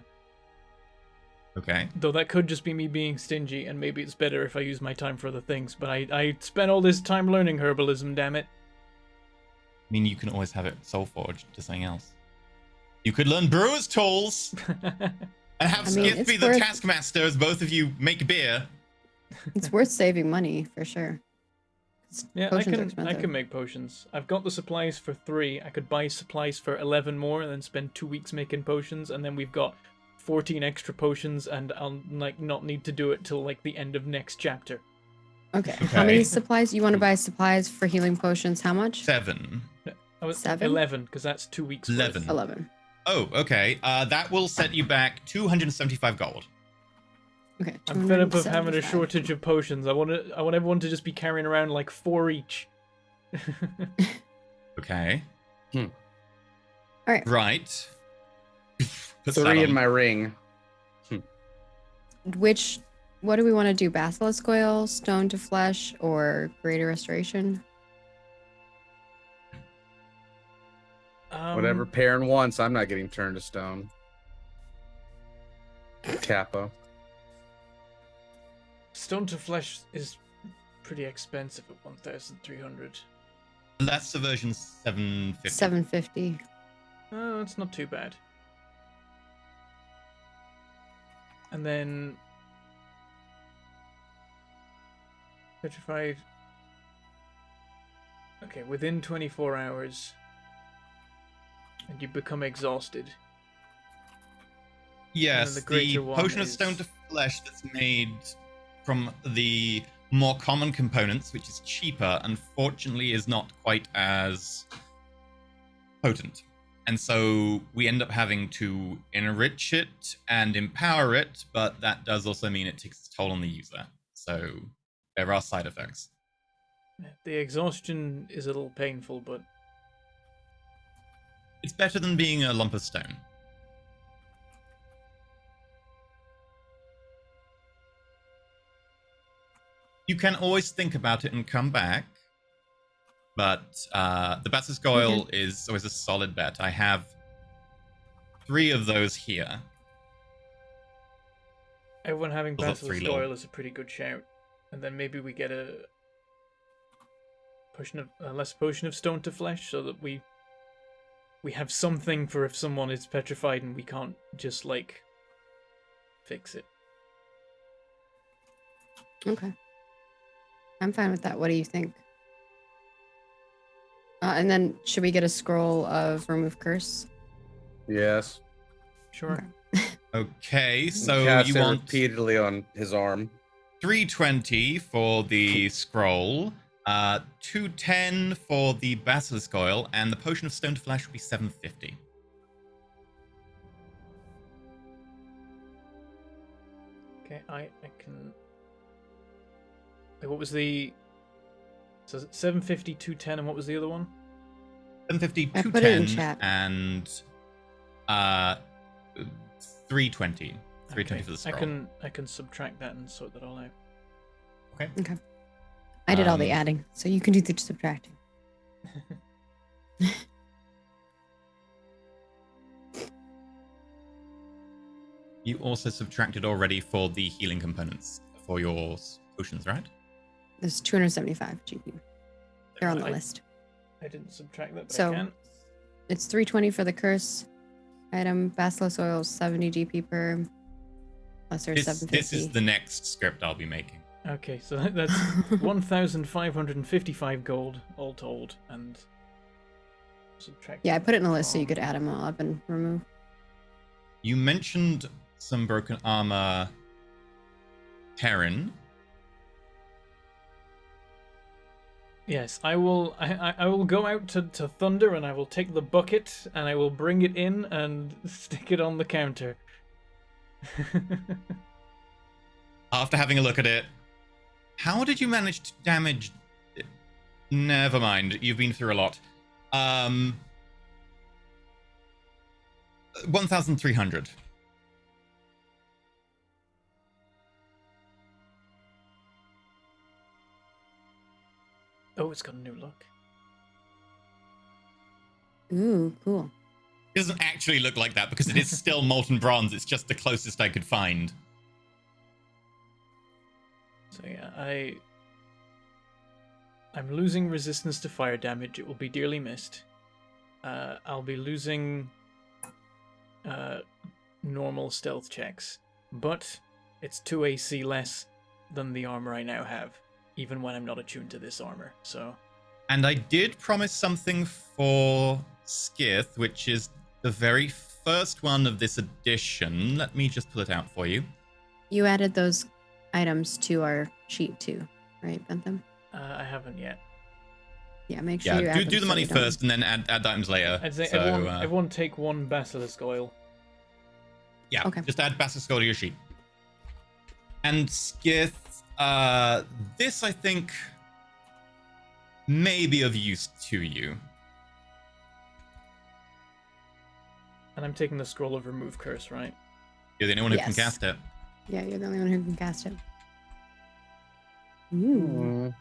Okay. Though that could just be me being stingy, and maybe it's better if I use my time for other things. But I spent all this time learning herbalism, damn it. I mean, you can always have it soul forged to something else. You could learn brewer's tools and have I mean, Skiff it's be the worth- taskmaster as both of you make beer. It's worth saving money for sure. Yeah, Potions are I expensive. can make potions. I've got the supplies for 3. I could buy supplies for 11 more and then spend 2 weeks making potions, and then we've got 14 extra potions, and I'll like not need to do it till like the end of next chapter. Okay. How Okay. many supplies? You want to buy supplies for healing potions? How much? 7. I was 7? 11 because that's 2 weeks. 11. Worth. 11. Oh, okay. That will set you back 275 gold. Okay. I'm fed up of having a 275. shortage of potions. I want everyone to just be carrying around like 4 each. Okay. All right. Right. Puts that 3 in on. my ring. What do we want to do? Basilisk oil, stone to flesh, or greater restoration? Whatever Perrin wants, I'm not getting turned to stone. Kappa. Stone to flesh is pretty expensive at 1,300. That's the version 750. 750. Oh, that's not too bad. And then petrified. Okay, within 24 hours, and you become exhausted. Yes, the the greater one potion of is- stone to flesh that's made from the more common components, which is cheaper, unfortunately is not quite as potent. And so we end up having to enrich it and empower it, but that does also mean it takes its toll on the user. So there are side effects. The exhaustion is a little painful, but It's better than being a lump of stone. You can always think about it and come back, but the Basilisk Oil is always a solid bet. I have 3 of those here. everyone having Those are 3 basilisk little- oil is a pretty good shout. And then maybe we get a less potion of stone to flesh, so that we have something for if someone is petrified and we can't just like fix it. Okay. I'm fine with that. What do you think? And then should we get a scroll of remove curse? Yes. Sure. Okay, so Cast you it want repeatedly on his arm. 320 for the scroll, 210 for the Basilisk Oil, and the Potion of Stone to Flesh will be 750. Okay, I can. Wait, what was the? So 750, 210, and what was the other one? 750, I put it in 210, chat. and 320. 320 for the scroll. I can subtract that and sort that all out. Okay. I did all the Um, adding, so you can do the subtracting. You also subtracted already for the healing components for your potions, right? There's 275 GP. They're on the I- list. I didn't subtract that, but So- I can. It's 320 for the curse item. Basilisk oil 70 GP per. Lesser This 750. is the next script I'll be making. Okay, so that's 1,555 gold all told, and subtract. Yeah, I put it in the list so you from- could add them all up and remove. You mentioned some broken armor, Terran. Yes, I will. I will go out to Thunder, and I will take the bucket, and I will bring it in and stick it on the counter. After having a look at it, how did you manage to damage it? Never mind, you've been through a lot. 1,300. Oh, it's got a new look. Ooh, cool. It doesn't actually look like that because it is still molten bronze. It's just the closest I could find. So yeah, I'm losing resistance to fire damage. It will be dearly missed. I'll be losing normal stealth checks, but it's 2 AC less than the armor I now have, even when I'm not attuned to this armor. So And I did promise something for Skith, which is the very first one of this edition. Let me just pull it out for you. You added those items to our sheet too, right, Bentham? I haven't yet. Yeah, make sure you Yeah, add them do the so money we don't- first and then add items later. I'd say So, everyone take 1 basilisk oil. yeah, Okay. just add Basilisk Oil to your sheet. And Skith, this I think may be of use to you. And I'm taking the scroll of remove curse, right? You're the only one who can Yes. cast it. Yeah, you're the only one who can cast it. Ooh.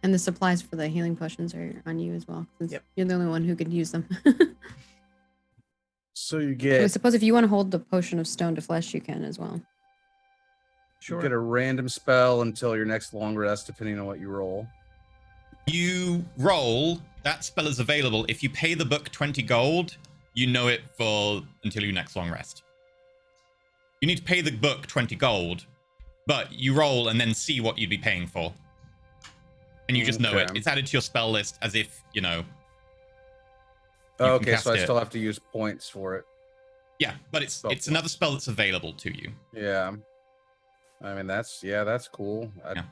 And the supplies for the healing potions are on you as well, since Yep. you're the only one who could use them. So you I get suppose if you want to hold the potion of stone to flesh, you can as well. you Sure. get a random spell until your next long rest, depending on what you roll. You roll, that spell is available. If you pay the book 20 gold, you know it for until your next long rest. You need to pay the book 20 gold But you roll and then see what you'd be paying for. And you just know it. Okay. It's added to your spell list as if, you know. Oh, can okay, so I cast it. still have to use points for it. Yeah, but it's Spell another points. spell that's available to you. Yeah. I mean, that's cool. Yeah.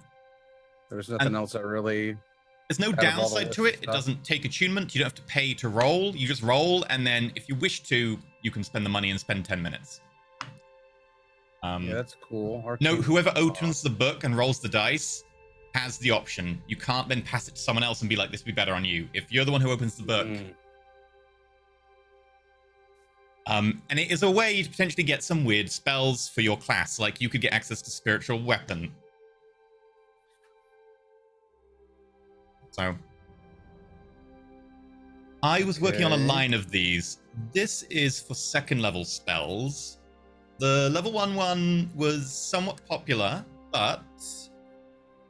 There's nothing And- else I really. There's no Out of all the downside list to of it. It stuff. doesn't take attunement. You don't have to pay to roll. You just roll, and then if you wish to, you can spend the money and spend 10 minutes. Yeah, that's cool. No, Arcane whoever Law. opens the book and rolls the dice has the option. You can't then pass it to someone else and be like, this would be better on you. If you're the one who opens the book. And it is a way to potentially get some weird spells for your class. Like you could get access to spiritual weapon. So I was working on a Okay. line of these. This is for second level spells. The level 1 was somewhat popular, but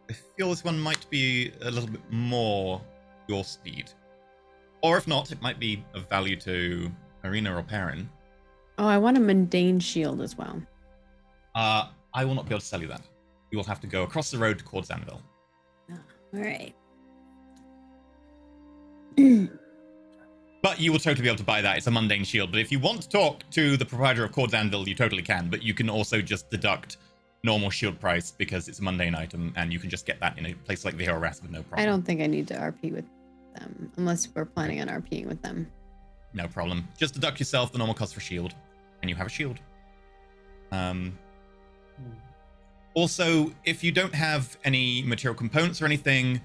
I feel this one might be a little bit more your speed. Or if not, it might be of value to Arena or Perrin. Oh, I want a mundane shield as well. I will not be able to sell you that. You will have to go across the road to Quartz Anvil. All right. But you will totally be able to buy that. It's a mundane shield. But if you want to talk to the proprietor of Quartz Anvil, you totally can. But you can also just deduct normal shield price because it's a mundane item, and you can just get that in a place like the Horas with no problem. I don't think I need to RP with them unless we're planning on RPing with them. No problem. Just deduct yourself the normal cost for shield, and you have a shield. Also, if you don't have any material components or anything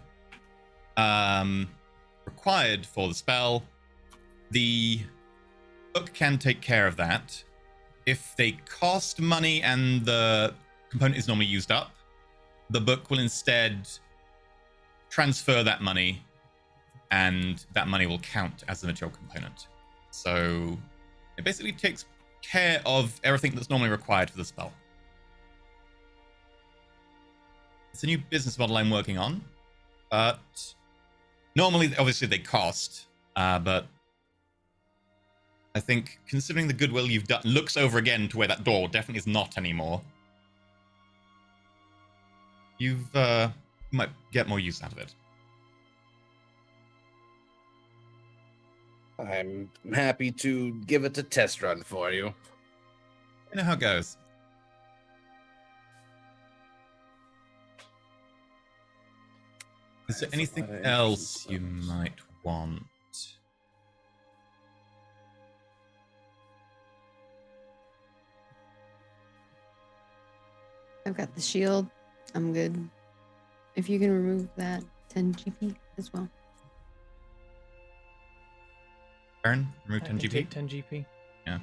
required for the spell, the book can take care of that. If they cost money and the component is normally used up, the book will instead transfer that money, and that money will count as the material component. So it basically takes care of everything that's normally required for the spell. It's a new business model I'm working on, but normally, obviously, they cost, but I think considering the goodwill you've done, looks over again to where that door definitely is not anymore. You might get more use out of it. I'm happy to give it a test run for you. You know how it goes. Is there That's a anything lot of else you interesting might want? I've got the shield. I'm good. If you can remove that 10 GP as well. Baron, remove I 10 can GP? take 10 GP. Yeah.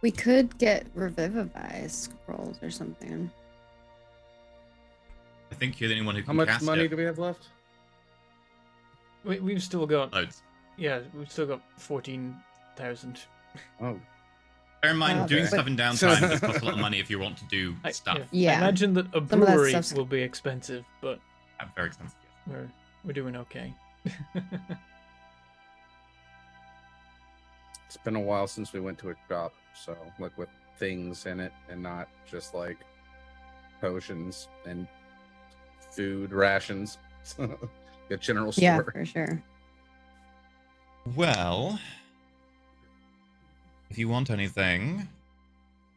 We could get Revivify scrolls or something. I think you're the only one who How can much cast money it. do we have left? We've still got, Loads. yeah, we've still got 14,000. Oh, Bear in mind, Oh, doing okay. stuff in downtime does cost a lot of money if you want to do stuff. Yeah. I imagine that a Some of that brewery stuff's- will be expensive, but Very expensive. Yes. we're doing okay. it's been a while since we went to a shop, so like with things in it and not just like potions and food rations. A general store. Yeah, for sure. Well, if you want anything,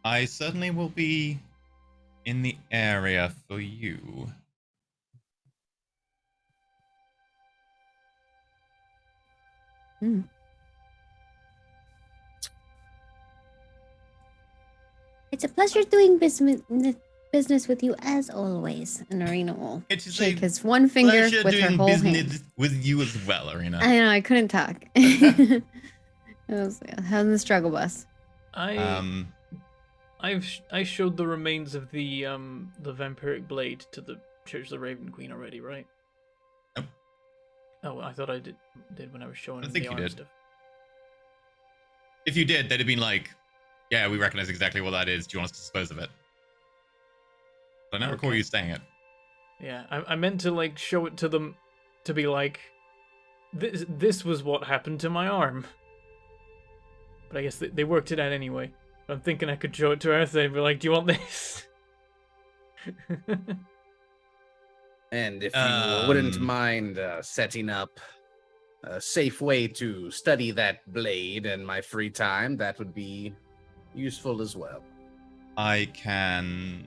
I certainly will be in the area for you. Hmm. It's a pleasure doing business with you as always. And Arena will It is shake a his one finger pleasure with her doing whole business hand. with you as well, Arena. I know, I couldn't talk. It was on the struggle bus. I showed the remains of the vampiric blade to the Church of the Raven Queen already, right? Nope. Oh, I thought I did when I was showing I think the you arm did. stuff. If you did, they'd have been like, yeah, we recognize exactly what that is. Do you want us to dispose of it? But I don't recall Okay. you saying it. Yeah, I meant to like show it to them to be like, this was what happened to my arm. But I guess they worked it out anyway. I'm thinking I could show it to Eartha and be like, "Do you want this?" And if you wouldn't mind setting up a safe way to study that blade in my free time, that would be useful as well. I can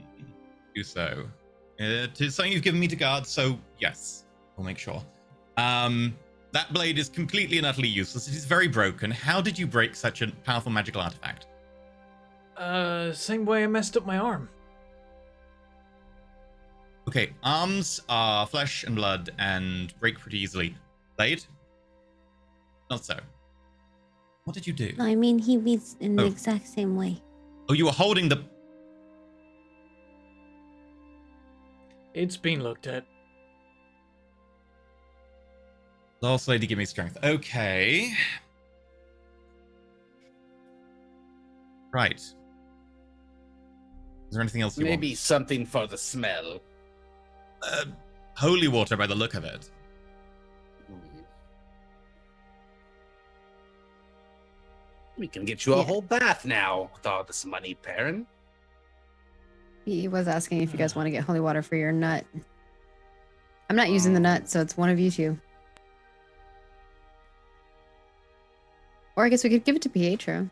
do so. It is something you've given me to guard, so yes, we'll make sure. That blade is completely and utterly useless. It is very broken. How did you break such a powerful magical artifact? Same way I messed up my arm. Okay, arms are flesh and blood and break pretty easily. Blade? Not so. What did you do? No, I mean, he beats in the exact same way. Oh, you were holding the... It's been looked at. Last lady, give me strength. Okay. Right. Is there anything else you Maybe want? something for the smell. Holy water by the look of it. We can get you a whole bath now with all this money, Perrin. He was asking if you guys want to get holy water for your nut. I'm not using the nut, so it's one of you two. Or I guess we could give it to Pietro.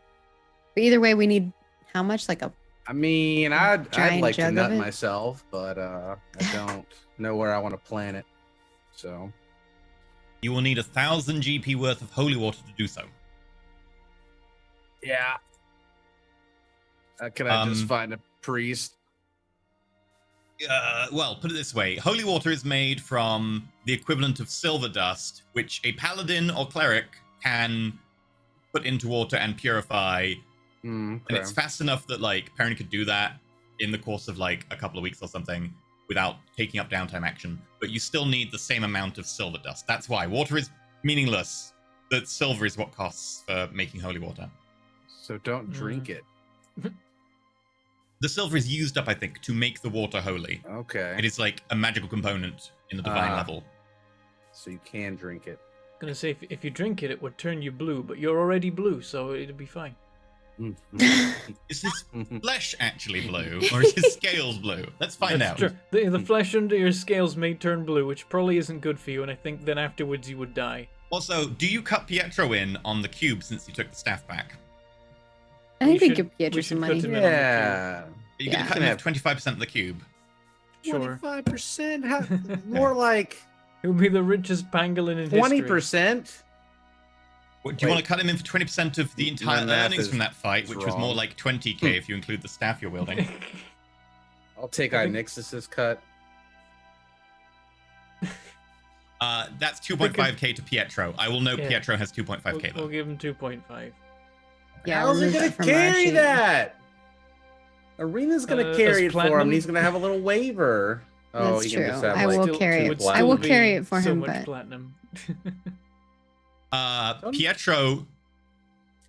But either way, we need how much? Like a... I mean, I'd Giant like to jug of nut it? myself, but I don't know where I want to plant it. So You will need 1,000 GP worth of holy water to do so. yeah. Can I just find a priest? Well, put it this way. Holy water is made from the equivalent of silver dust, which a paladin or cleric can put into water and purify. And it's fast enough that, like, Perrin could do that in the course of, like, a couple of weeks or something without taking up downtime action. But you still need the same amount of silver dust. That's why. Water is meaningless. That silver is what costs for making holy water. So don't drink it. The silver is used up, I think, to make the water holy. Okay. It is like a magical component in the divine level. So you can drink it. Gonna say if you drink it, it would turn you blue, but you're already blue, so it'd be fine. Is his flesh actually blue, or is his scales blue? Let's find out. True. The flesh under your scales may turn blue, which probably isn't good for you, and I think then afterwards you would die. Also, do you cut Pietro in on the cube since you took the staff back? I think we should- give Pietro we some should cut money. him in on the Yeah. You're going to cut him have 25% of the cube. Sure. 25%? More like It would be the richest pangolin in history. 20%? What, do you want to cut him in for 20% of the entire math earnings is from that fight, which was more wrong. like 20k if you include the staff you're wielding? I'll take Onyxus's cut. That's 2.5k to Pietro. I will know Yeah. Pietro has 2.5k We'll though. give him 2.5. Yeah, How's he remove gonna that from our carry sheet. that? Arena's gonna carry as it for him. platinum? And he's gonna have a little waiver. Oh, That's he can true. just have I like will Still- carry would it. I will still carry be it for so him, much but platinum. Pietro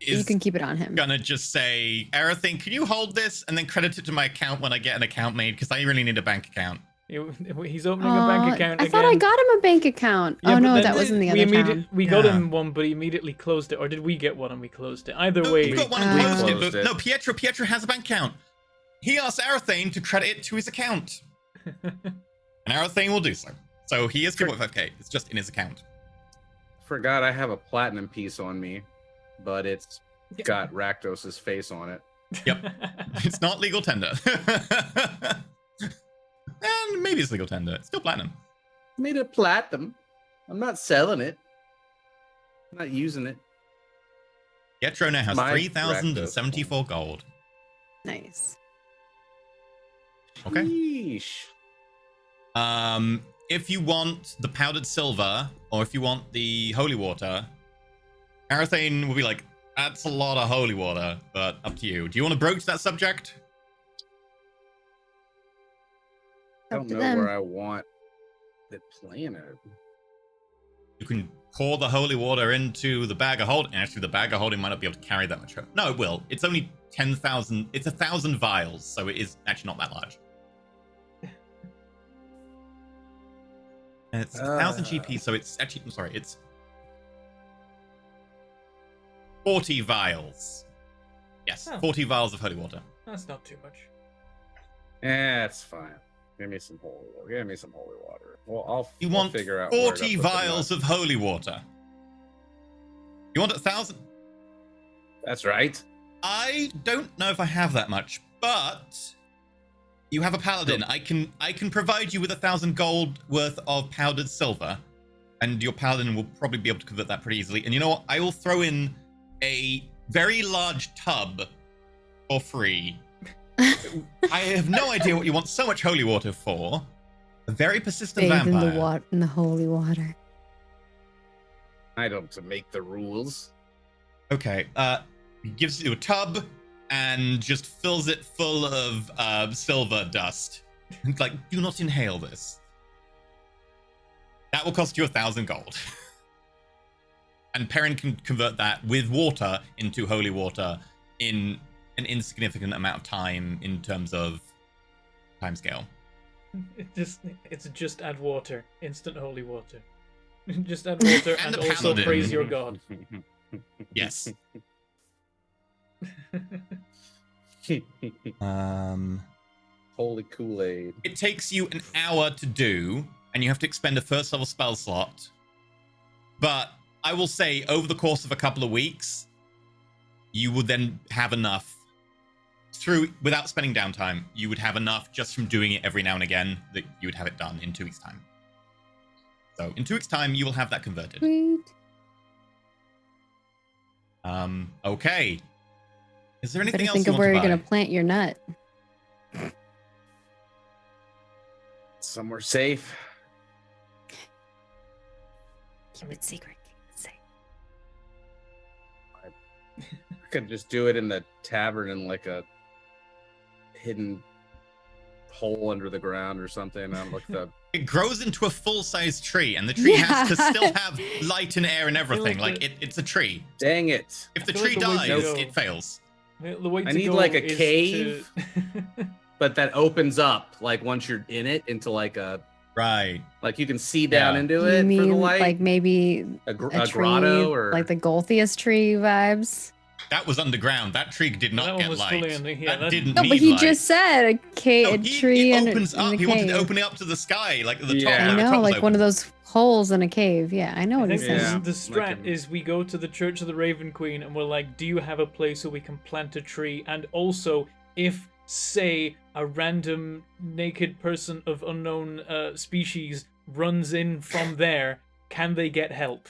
you is can keep it on him. gonna just say, Arathane, can you hold this and then credit it to my account when I get an account made? Because I really need a bank account. He's opening a bank account I again. thought I got him a bank account. Yeah, Oh but no, then that was in the we other town. We got Yeah. him one, but he immediately closed it. Or did we get one and we closed it? Either No, way, you got one and we closed it, closed but it. no, Pietro has a bank account. He asked Arathane to credit it to his account. And Arathane will do so. So he is 2.5k. It's just in his account. Forgot I have a platinum piece on me, but it's got Rakdos's face on it. Yep. It's not legal tender. And maybe it's legal tender. It's still platinum. Made it platinum. I'm not selling it. I'm not using it. Pietro now has My 3,074 gold. Nice. Okay. Yeesh. If you want the powdered silver, or if you want the holy water, Arathane will be like, that's a lot of holy water, but up to you. Do you want to broach that subject? I Up don't to know them. where I want it planted. You can pour the holy water into the bag of holding. Actually, the bag of holding might not be able to carry that much. No, it will. It's only 10,000. It's 1,000 vials, so it is actually not that large. And it's 1,000 GP, so it's actually, I'm sorry, it's 40 vials. Yes, Oh. 40 vials of holy water. That's not too much. It's fine. Give me some holy water. Give me some holy water. Well, I'll You I'll want figure out where to 40 put the vials nut. of holy water. You want 1,000? That's right. I don't know if I have that much, but you have a paladin. I can provide you with 1,000 gold worth of powdered silver, and your paladin will probably be able to convert that pretty easily. And you know what? I will throw in a very large tub for free. I have no idea what you want so much holy water for. A very persistent Bathe in vampire. in the holy water. I don't to make the rules. Okay, he gives you a tub and just fills it full of silver dust. It's like, do not inhale this. That will cost you 1,000 gold. And Perrin can convert that with water into holy water in an insignificant amount of time in terms of timescale. It's just add water, instant holy water. Just add water And and a also paladin. praise your god. Yes. Holy Kool-Aid. It takes you an hour to do, and you have to expend a first level spell slot. But I will say, over the course of a couple of weeks, you would then have enough without spending downtime. You would have enough just from doing it every now and again that you would have it done in 2 weeks' time. So in 2 weeks' time, you will have that converted. Sweet. Okay. Is there anything Better else think you of want where to you're buy? gonna plant your nut. Somewhere safe. Keep it secret. Keep it safe. I could just do it in the tavern in like a hidden hole under the ground or something. I'm like the It grows into a full-size tree, and the tree has to Yeah. still have light and air and everything. like Like, it's a tree. dang it. If the I feel tree like the way to dies, go- it fails. The way I to need, go like, a is cave. to- But that opens up like once you're in it into like a Right. like you can see down Yeah. into You it for the mean light. like maybe a a tree, grotto or like the Golthius tree vibes? That was underground. That tree did That not one get was light. fully under here. That That- didn't No, need but he light. just said a No, tree it in opens up. a He wanted to cave. open it up to the sky, like at the top. Yeah. I like the top know, was like one of open. those holes in a cave. Yeah, I know I what he's think saying. Yeah. the strat like is we go to the Church of the Raven Queen and we're like, do you have a place where we can plant a tree? And also, if, say, a random naked person of unknown species runs in from there, can they get help?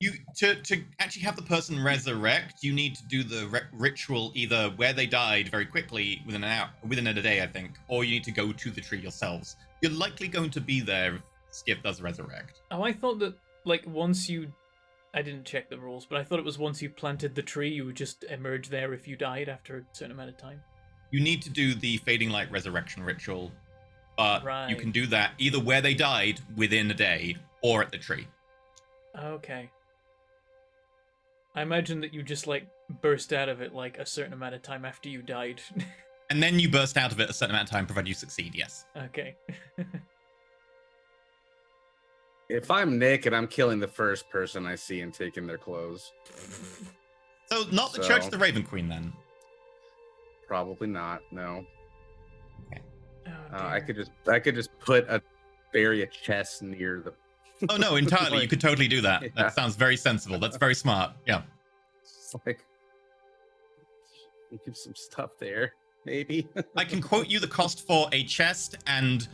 You to actually have the person resurrect, you need to do the ritual either where they died very quickly within a day, I think, or you need to go to the tree yourselves. You're likely going to be there if Skip does resurrect. Oh, I thought that, like, once you... I didn't check the rules, but I thought it was once you planted the tree, you would just emerge there if you died after a certain amount of time. You need to do the fading light resurrection ritual, but you Right. can do that either where they died within a day or at the tree. Okay. I imagine that you just, like, burst out of it, like, a certain amount of time after you died. And then you burst out of it a certain amount of time, provided you succeed, yes. Okay. if I'm Nick and I'm killing the first person I see and taking their clothes, So not the So- Church of the Raven Queen then. probably not. No. Oh, I dear. could just bury a chest near the. Oh no, entirely. You Like- could totally do that. Yeah. That sounds very sensible. That's very smart. Yeah. It's like give some stuff there, maybe. I can quote you the cost for a chest and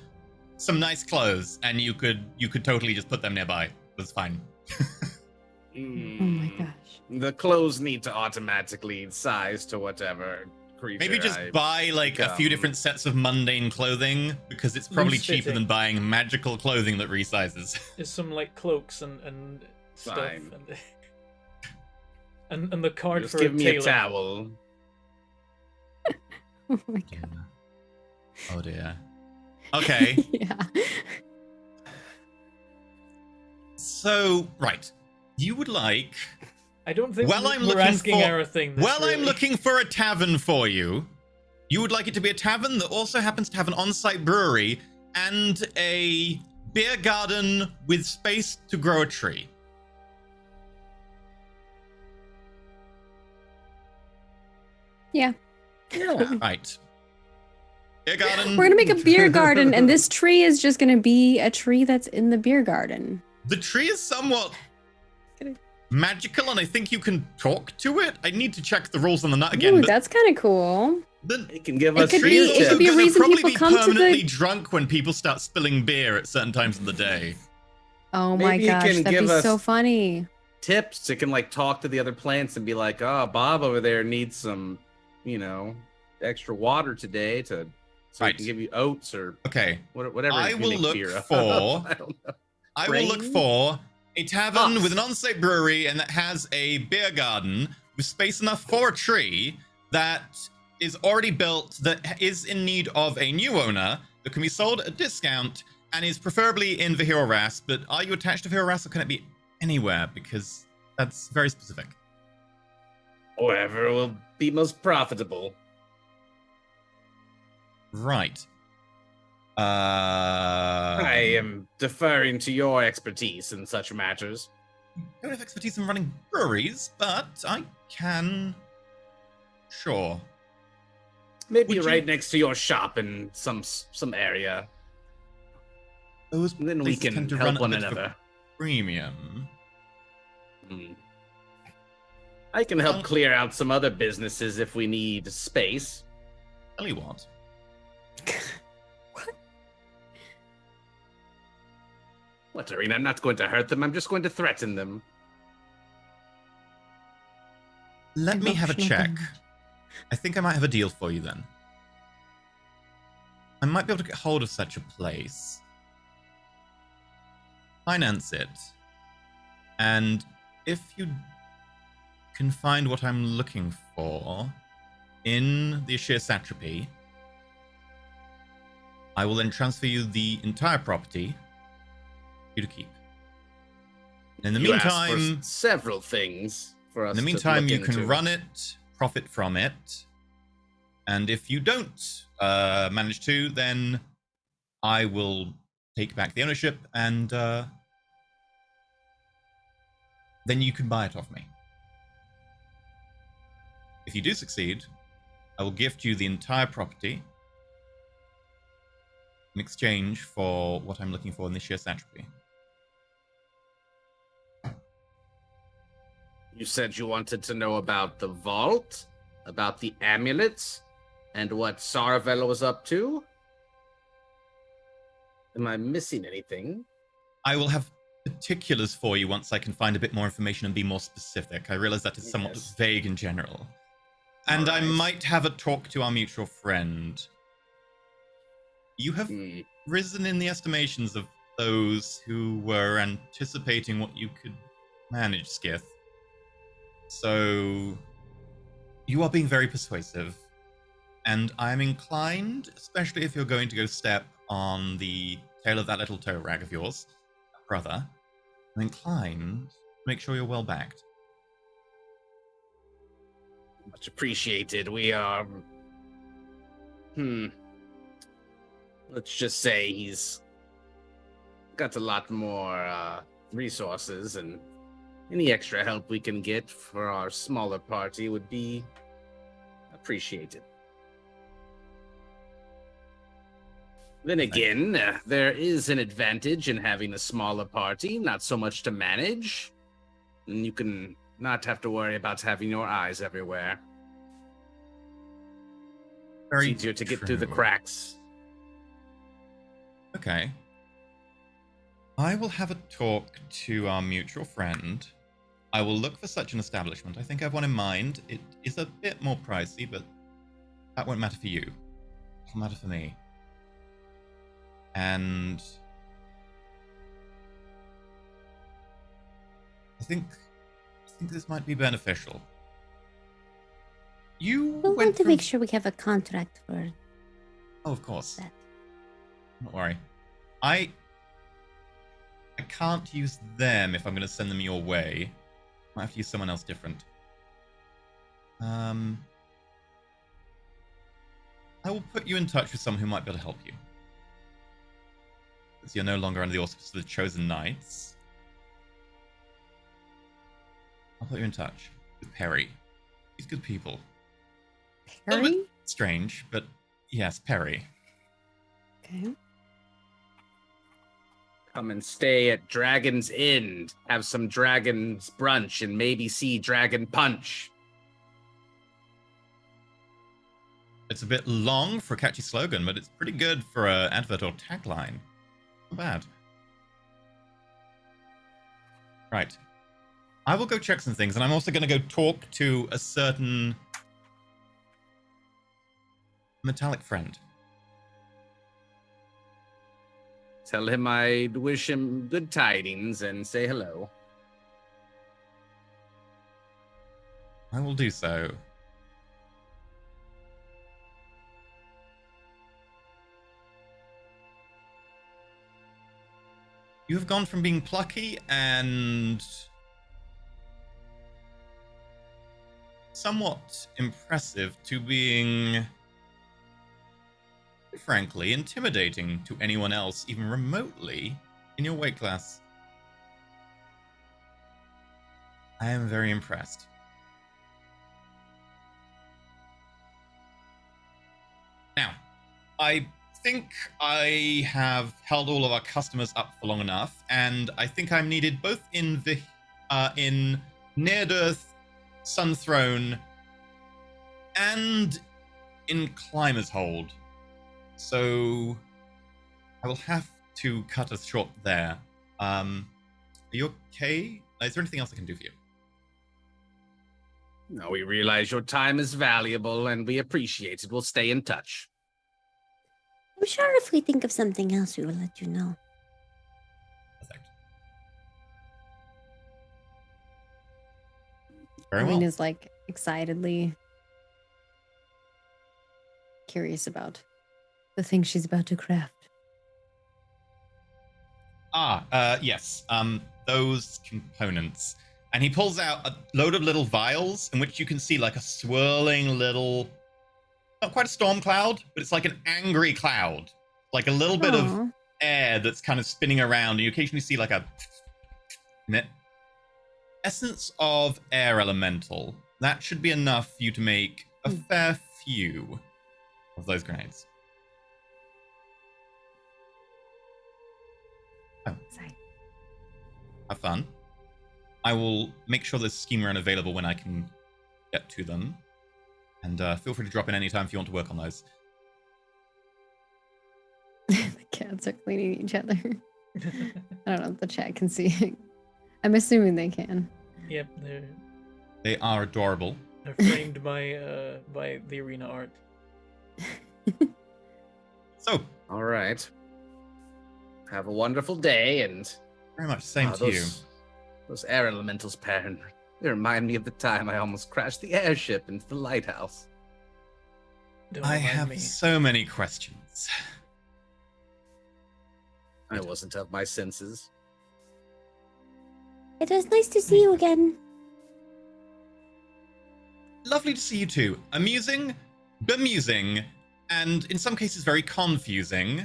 some nice clothes, and you could totally just put them nearby. That's fine. Oh my gosh. The clothes need to automatically size to whatever creature. Maybe just I buy like a few become. different sets of mundane clothing, because it's probably Loose cheaper fitting. than buying magical clothing that resizes. There's some, like, cloaks and stuff. Fine. And the card Just for give a me tailor. a towel. Oh my god. Oh dear. Okay. Yeah. So, right. You would like... I don't think Well, I'm we're looking asking for- our thing. Well, I'm looking for a tavern for you. You would like it to be a tavern that also happens to have an on-site brewery and a beer garden with space to grow a tree. Yeah. Right. Beer garden. We're gonna make a beer garden, and this tree is just gonna be a tree that's in the beer garden. The tree is somewhat magical, and I think you can talk to it. I need to check the rules on the nut again. Ooh, but that's kind of cool. It can give It us could be- trees it could be a gonna reason probably people be come to the- permanently drunk when people start spilling beer at certain times of the day. Oh my Maybe it gosh, can that'd give be so us- funny. tips. It can like talk to the other plants and be like, "Oh, Bob over there needs some, extra water today to so Right. he can give you oats or Okay. whatever." I you will make look beer of. for- I don't know. I will look Rain? for a tavern Us. with an on-site brewery and that has a beer garden with space enough for a tree that is already built, that is in need of a new owner, that can be sold at a discount, and is preferably in Vihiras. But are you attached to Vihiras, or can it be anywhere? Because that's very specific. Wherever will be most profitable. Right. I am deferring to your expertise in such matters. I don't have expertise in running breweries, but I can. Sure. Maybe Would you- right next to your shop in some area. Those Then we places can tend to help run at a one bit of a another. premium. I can help Well- clear out some other businesses if we need space. Tell you what. What, Arena? I'm not going to hurt them. I'm just going to threaten them. Let me have a Emotional check. damage. I think I might have a deal for you then. I might be able to get hold of such a place. Finance it. And if you can find what I'm looking for in the Ashir Satrapy, I will then transfer you the entire property for you to keep. In the You asked for meantime, several things for us. in the to meantime, look you can into. run it, profit from it, and if you don't manage to, then I will take back the ownership, and then you can buy it off me. If you do succeed, I will gift you the entire property in exchange for what I'm looking for in this sheer satrapy. You said you wanted to know about the vault, about the amulets, and what Saravel was up to? Am I missing anything? I will have particulars for you once I can find a bit more information and be more specific. I realize that is somewhat Yes. vague in general. And I Alright. might have a talk to our mutual friend. You have Hmm. risen in the estimations of those who were anticipating what you could manage, Skith. So you are being very persuasive. And I'm inclined, especially if you're going to go step on the tail of that little toe rag of yours, brother, I'm inclined to make sure you're well backed. Much appreciated. We are. Let's just say he's got a lot more resources, and any extra help we can get for our smaller party would be appreciated. Then again, there is an advantage in having a smaller party, not so much to manage. And you can not have to worry about having your eyes everywhere. Very It's easier to get through the true. cracks. Okay. I will have a talk to our mutual friend. I will look for such an establishment. I think I have one in mind. It is a bit more pricey, but that won't matter for you. It'll matter for me. And I think this might be beneficial. You We'll went want to from... make sure we have a contract for Oh, of course. that. Don't worry. I can't use them if I'm going to send them your way. Might have to use someone else different. I will put you in touch with someone who might be able to help you. Because you're no longer under the auspices of the Chosen Knights. I'll put you in touch with Perry. He's good people. A little Perry? bit strange, but yes, Perry. Okay. Come and stay at Dragon's Inn. Have some Dragon's brunch and maybe see Dragon Punch. It's a bit long for a catchy slogan, but it's pretty good for an advert or tagline. Not bad. Right. I will go check some things, and I'm also going to go talk to a certain metallic friend. Tell him I'd wish him good tidings and say hello. I will do so. You have gone from being plucky and somewhat impressive to being, frankly, intimidating to anyone else, even remotely, in your weight class. I am very impressed. Now, I think I have held all of our customers up for long enough, and I think I'm needed both in the in Near-Earth, Sun Throne, and in Climber's Hold. So I will have to cut us short there. Are you okay? Is there anything else I can do for you? No, we realize your time is valuable and we appreciate it. We'll stay in touch. I'm sure if we think of something else, we will let you know. Perfect. Very well. Arena's like excitedly curious about the thing she's about to craft. Yes. Those components. And he pulls out a load of little vials in which you can see like a swirling little, not quite a storm cloud, but it's like an angry cloud. Like a little bit of Aw. air that's kind of spinning around. And you occasionally see like a essence of air elemental. That should be enough for you to make a fair few of those grenades. Sorry. Have fun. I will make sure there's schema and available when I can get to them. And feel free to drop in anytime if you want to work on those. The cats are cleaning each other. I don't know if the chat can see. I'm assuming they can. Yep, They are adorable. they're framed by the arena art. So, All right. Have a wonderful day and very much same to you. Those air elementals, Perrin. They remind me of the time I almost crashed the airship into the lighthouse. Don't I remind have me. so many questions. I wasn't of my senses. It was nice to see you again. Lovely to see you too. Amusing, bemusing, and in some cases very confusing.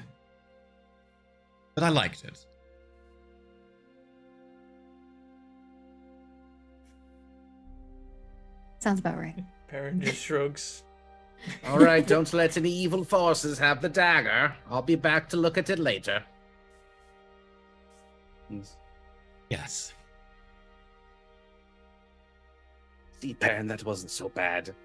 But I liked it. Sounds about right. Perrin just shrugs. All right, don't let any evil forces have the dagger. I'll be back to look at it later. Yes. See, Perrin, that wasn't so bad.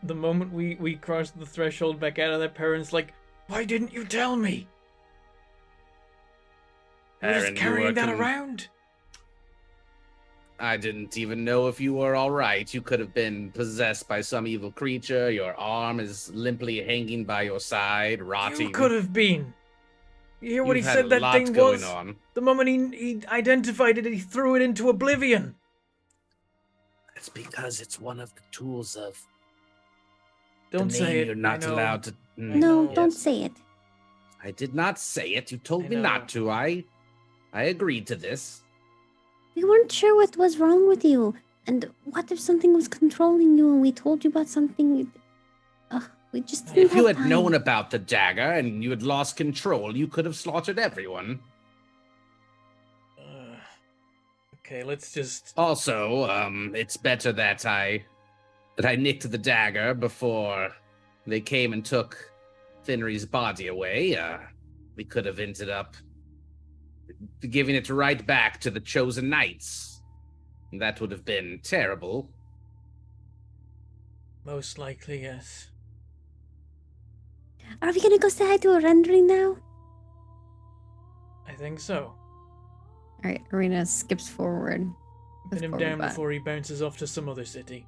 The moment we crossed the threshold back out of there, Perrin's like, "Why didn't you tell me? You're Perrin, just you carrying were that around." I didn't even know if you were all right. You could have been possessed by some evil creature. Your arm is limply hanging by your side, rotting. You could have been. You hear what You've he had said a that lot thing going was? on. The moment he identified it, he threw it into oblivion. It's because it's one of the tools of Don't the say name it. you're not I know. allowed to. No, know. don't Yes. say it. I did not say it. You told I me know. not to. I agreed to this. We weren't sure what was wrong with you. And what if something was controlling you and we told you about something? We just didn't If you have had time. known about the dagger and you had lost control, you could have slaughtered everyone. Okay, let's just. Also, it's better that I that I nicked the dagger before they came and took Finry's body away, we could have ended up giving it right back to the chosen knights. That would have been terrible. Most likely, yes. Are we gonna go say hi to a rendering now? I think so. All right, Arena skips forward. Pin him forward down bot. before he bounces off to some other city.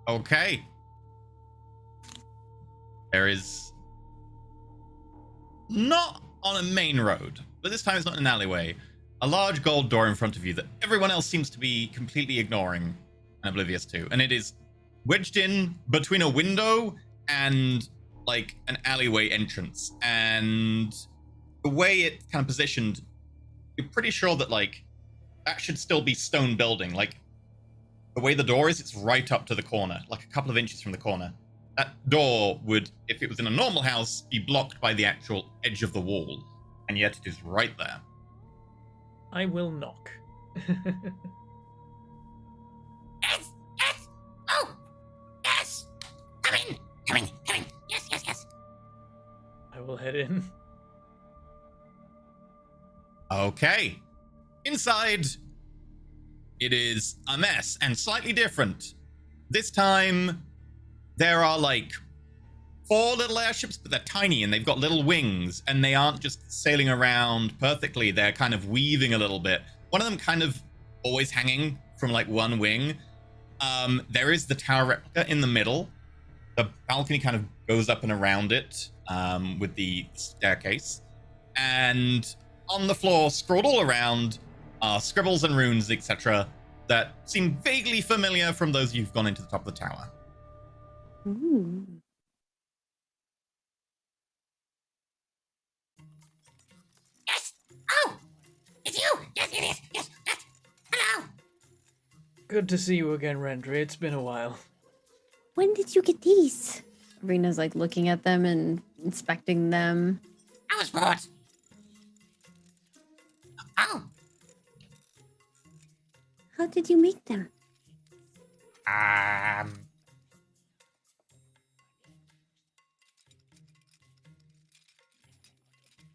Okay. There is not on a main road, but this time it's not in an alleyway. A large gold door in front of you that everyone else seems to be completely ignoring and oblivious to. And it is wedged in between a window and like an alleyway entrance. And the way it's kind of positioned, you're pretty sure that like that should still be stone building. Like the way the door is, it's right up to the corner, like a couple of inches from the corner. That door would, if it was in a normal house, be blocked by the actual edge of the wall. And yet it is right there. I will knock. Yes, yes. Oh, yes. Come in, come in, come in. Yes, yes, yes. I will head in. Okay. Inside, it is a mess and slightly different. This time, there are like 4 little airships, but they're tiny and they've got little wings and they aren't just sailing around perfectly. They're kind of weaving a little bit. One of them kind of always hanging from like one wing. There is the tower replica in the middle. The balcony kind of goes up and around it with the staircase. And on the floor, scrawled all around, are scribbles and runes, etc., that seem vaguely familiar from those you've gone into the top of the tower. Ooh. Yes. Oh, it's you. Yes, it is. Yes, yes. Hello. Good to see you again, Rendry. It's been a while. When did you get these? Arena's like looking at them and inspecting them. I was bored. Oh, How did you make them?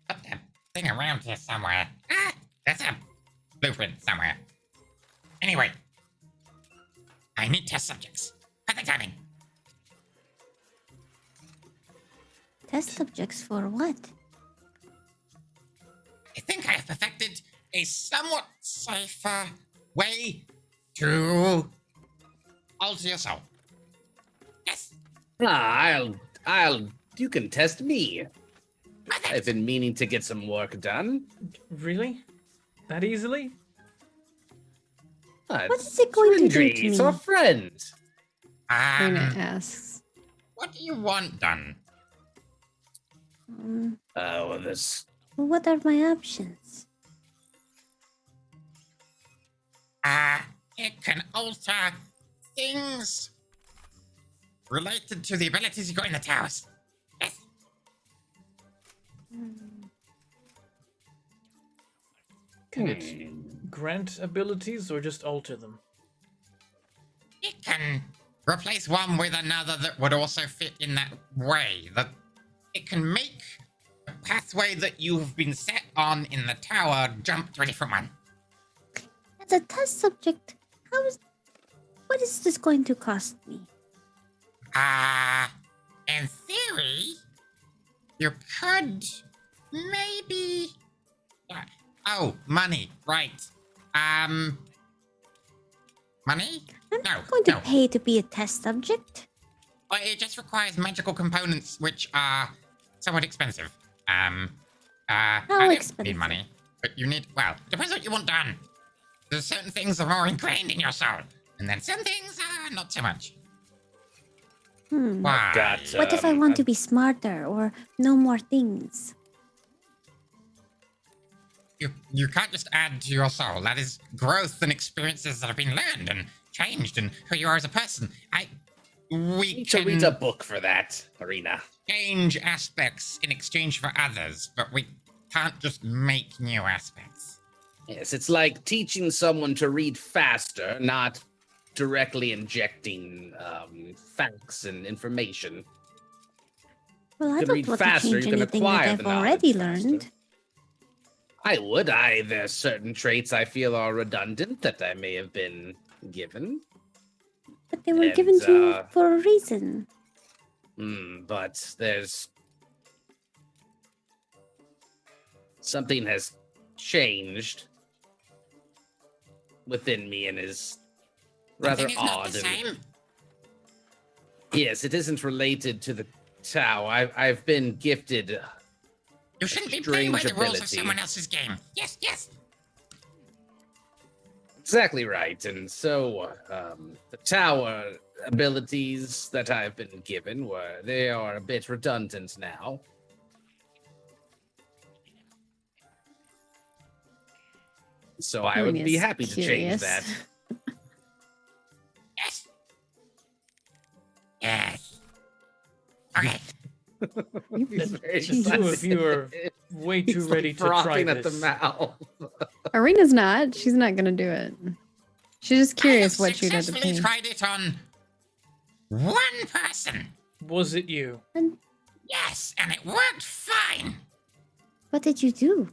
put that thing around here somewhere. Ah, there's a blueprint somewhere. Anyway, I need test subjects. At the timing. Test subjects for what? I think I have perfected a somewhat safer way to alter your soul. Yes. You can test me. Perfect. I've been meaning to get some work done. Really? That easily? What is it going to do to me? It's our friend. Arena asks. What do you want done? Oh, this. What are my options? It can alter things related to the abilities you got in the towers. Yes. Can it grant abilities or just alter them? It can replace one with another that would also fit in that way. That it can make the pathway that you have been set on in the tower jump to a different one. As a test subject, what is this going to cost me? In theory, you could maybe. Oh, money, right? Money? I'm No, not going to no. pay to be a test subject. It just requires magical components, which are somewhat expensive. I don't expensive? need money, but you need. Well, depends what you want done. There's certain things that are more ingrained in your soul, and then some things are not so much. Why? What if I want to be smarter or know more things? You can't just add to your soul. That is growth and experiences that have been learned and changed, and who you are as a person. We need to read a book for that, Arena. Change aspects in exchange for others, but we can't just make new aspects. Yes, it's like teaching someone to read faster, not directly injecting facts and information. Well, I You can don't read want faster, to change you can anything that acquire I've the knowledge already faster. learned. I would. There's certain traits I feel are redundant that I may have been given. But they were given to you for a reason. But there's something has changed within me and is rather Something is odd. not the same. Yes, it isn't related to the Tau. I've been gifted. You shouldn't be playing by Strange the rules of ability. someone else's game. Yes, yes. Exactly right. And so the tower abilities that I've been given they are a bit redundant now. So I would be Arina's happy to change curious. that. Yes. Yes. Okay. He's very The two of excited. you are way too He's, ready like, to try frothing at the this. mouth. Arena's not. She's not gonna do it. She's just curious I have what you'd have to successfully pay. tried it on one person. Was it you? Yes, and it worked fine. What did you do?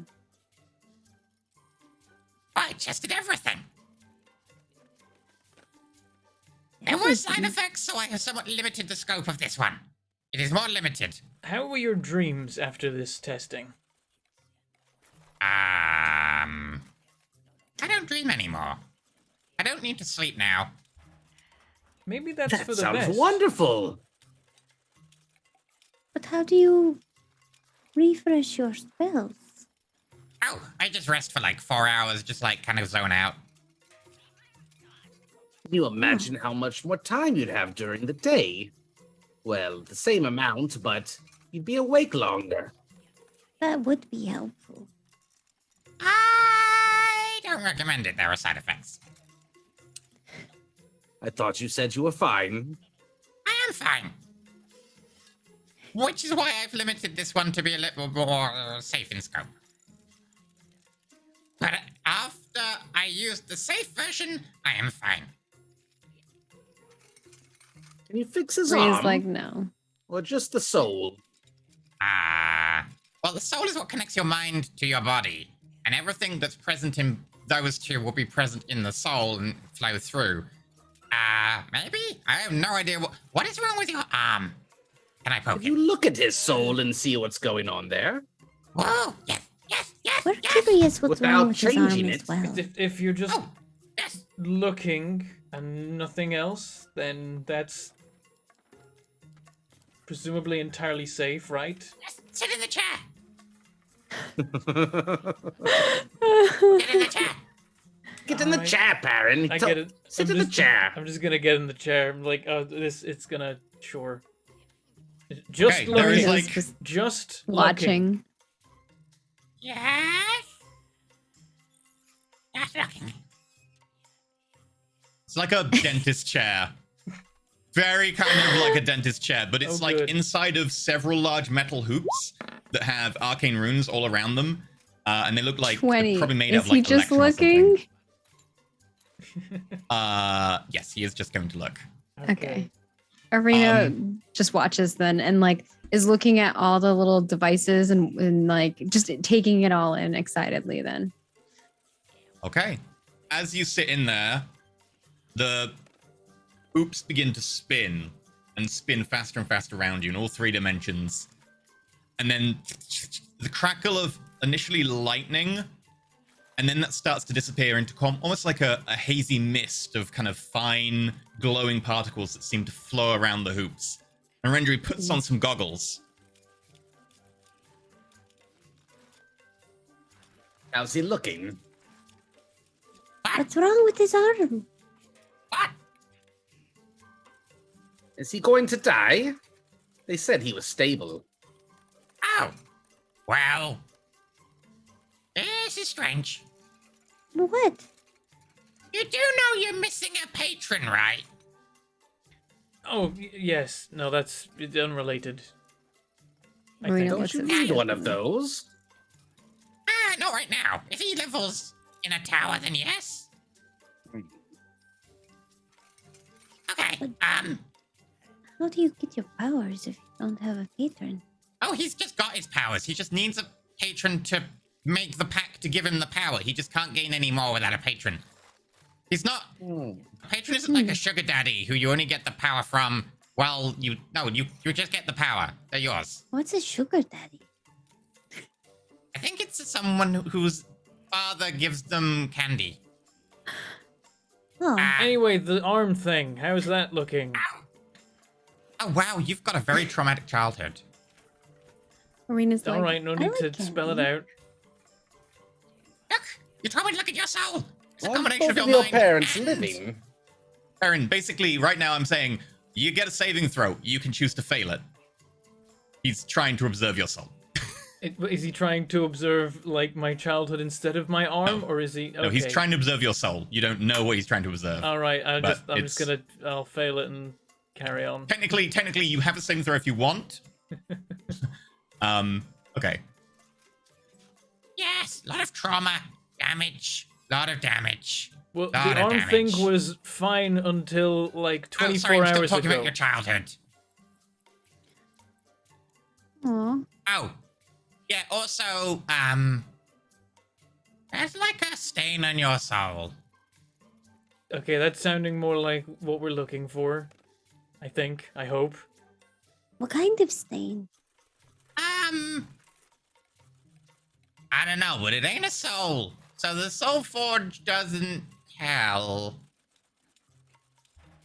I tested everything. There were side effects, so I have somewhat limited the scope of this one. It is more limited. How were your dreams after this testing? I don't dream anymore. I don't need to sleep now. Maybe that's That for the sounds best. wonderful. But how do you refresh your spells? Oh, I just rest for like 4 hours, just like kind of zone out. Can you imagine how much more time you'd have during the day? Well, the same amount, but you'd be awake longer. That would be helpful. I don't recommend it. There are side effects. I thought you said you were fine. I am fine. Which is why I've limited this one to be a little more safe in scope. But after I used the safe version, I am fine. Can you fix his Arena's arm? like, no. Or just the soul? Well, the soul is what connects your mind to your body, and everything that's present in those two will be present in the soul and flow through. Maybe? I have no idea what is wrong with your arm. Can I poke Can you it? look at his soul and see what's going on there? Whoa! Yes, yes, yes, We're yes! curious what's Without wrong with his arm changing as it. well. If you're just Oh, yes! looking and nothing else, then that's presumably entirely safe, right? Yes! Sit in the chair! Sit in the chair! Get in the I- chair, Baron. I get it. Sit I'm in the just- chair. I'm just gonna get in the chair. I'm like, oh, it's gonna, sure. Just Okay, there looking. is, Arena's like- just Just looking. watching. Yes? Yes, looking. It's like a dentist chair. Very kind of like a dentist chair, but it's Oh, like good. inside of several large metal hoops that have arcane runes all around them. And they look like they're 20. probably made Is of like he just electrum or looking? something. Yes, he is just going to look. Okay. Arena just watches then and like is looking at all the little devices and like just taking it all in excitedly then. Okay. As you sit in there, the hoops begin to spin and spin faster and faster around you in all 3 dimensions. And then the crackle of initially lightning, and then that starts to disappear into almost like a hazy mist of kind of fine glowing particles that seem to flow around the hoops. And Rendry puts on some goggles. How's he looking? What's wrong with his arm? What? Is he going to die? They said he was stable. Oh. Well. This is strange. What? You do know you're missing a patron, right? Oh, yes. No, that's unrelated. I Arena think. Don't looks you at need Skip. one of those? Not right now. If he levels in a tower, then yes. How do you get your powers if you don't have a patron? Oh, he's just got his powers. He just needs a patron to make the pack to give him the power. He just can't gain any more without a patron. He's not... A patron isn't like a sugar daddy who you only get the power from... Well, you just get the power. They're yours. What's a sugar daddy? I think it's someone whose father gives them candy. Oh, Anyway, the arm thing. How's that looking? Oh, wow, you've got a very traumatic childhood. Arena's All like, right, no I need like to spell it candy. out. Look! You told me to look at your soul! It's a Why are combination of both your of your mind parents and- living? Aaron, basically, right now I'm saying, you get a saving throw. You can choose to fail it. He's trying to observe your soul. Is he trying to observe, like, my childhood instead of my arm, No. or is he... No, he's okay. trying to observe your soul. You don't know what he's trying to observe. All right, I'm But just gonna... I'll fail it and carry on. Technically, you have a saving throw if you want. Okay. Yes, a lot of trauma, damage, lot of damage. Well, Lot the of arm thing damage. was fine until, like, 24 sorry, I'm still hours talking ago. about your childhood. aw. Oh, yeah, also, there's like a stain on your soul. Okay, that's sounding more like what we're looking for. I think. I hope. what kind of stain? I don't know, but it ain't a soul. So the soul forge doesn't tell.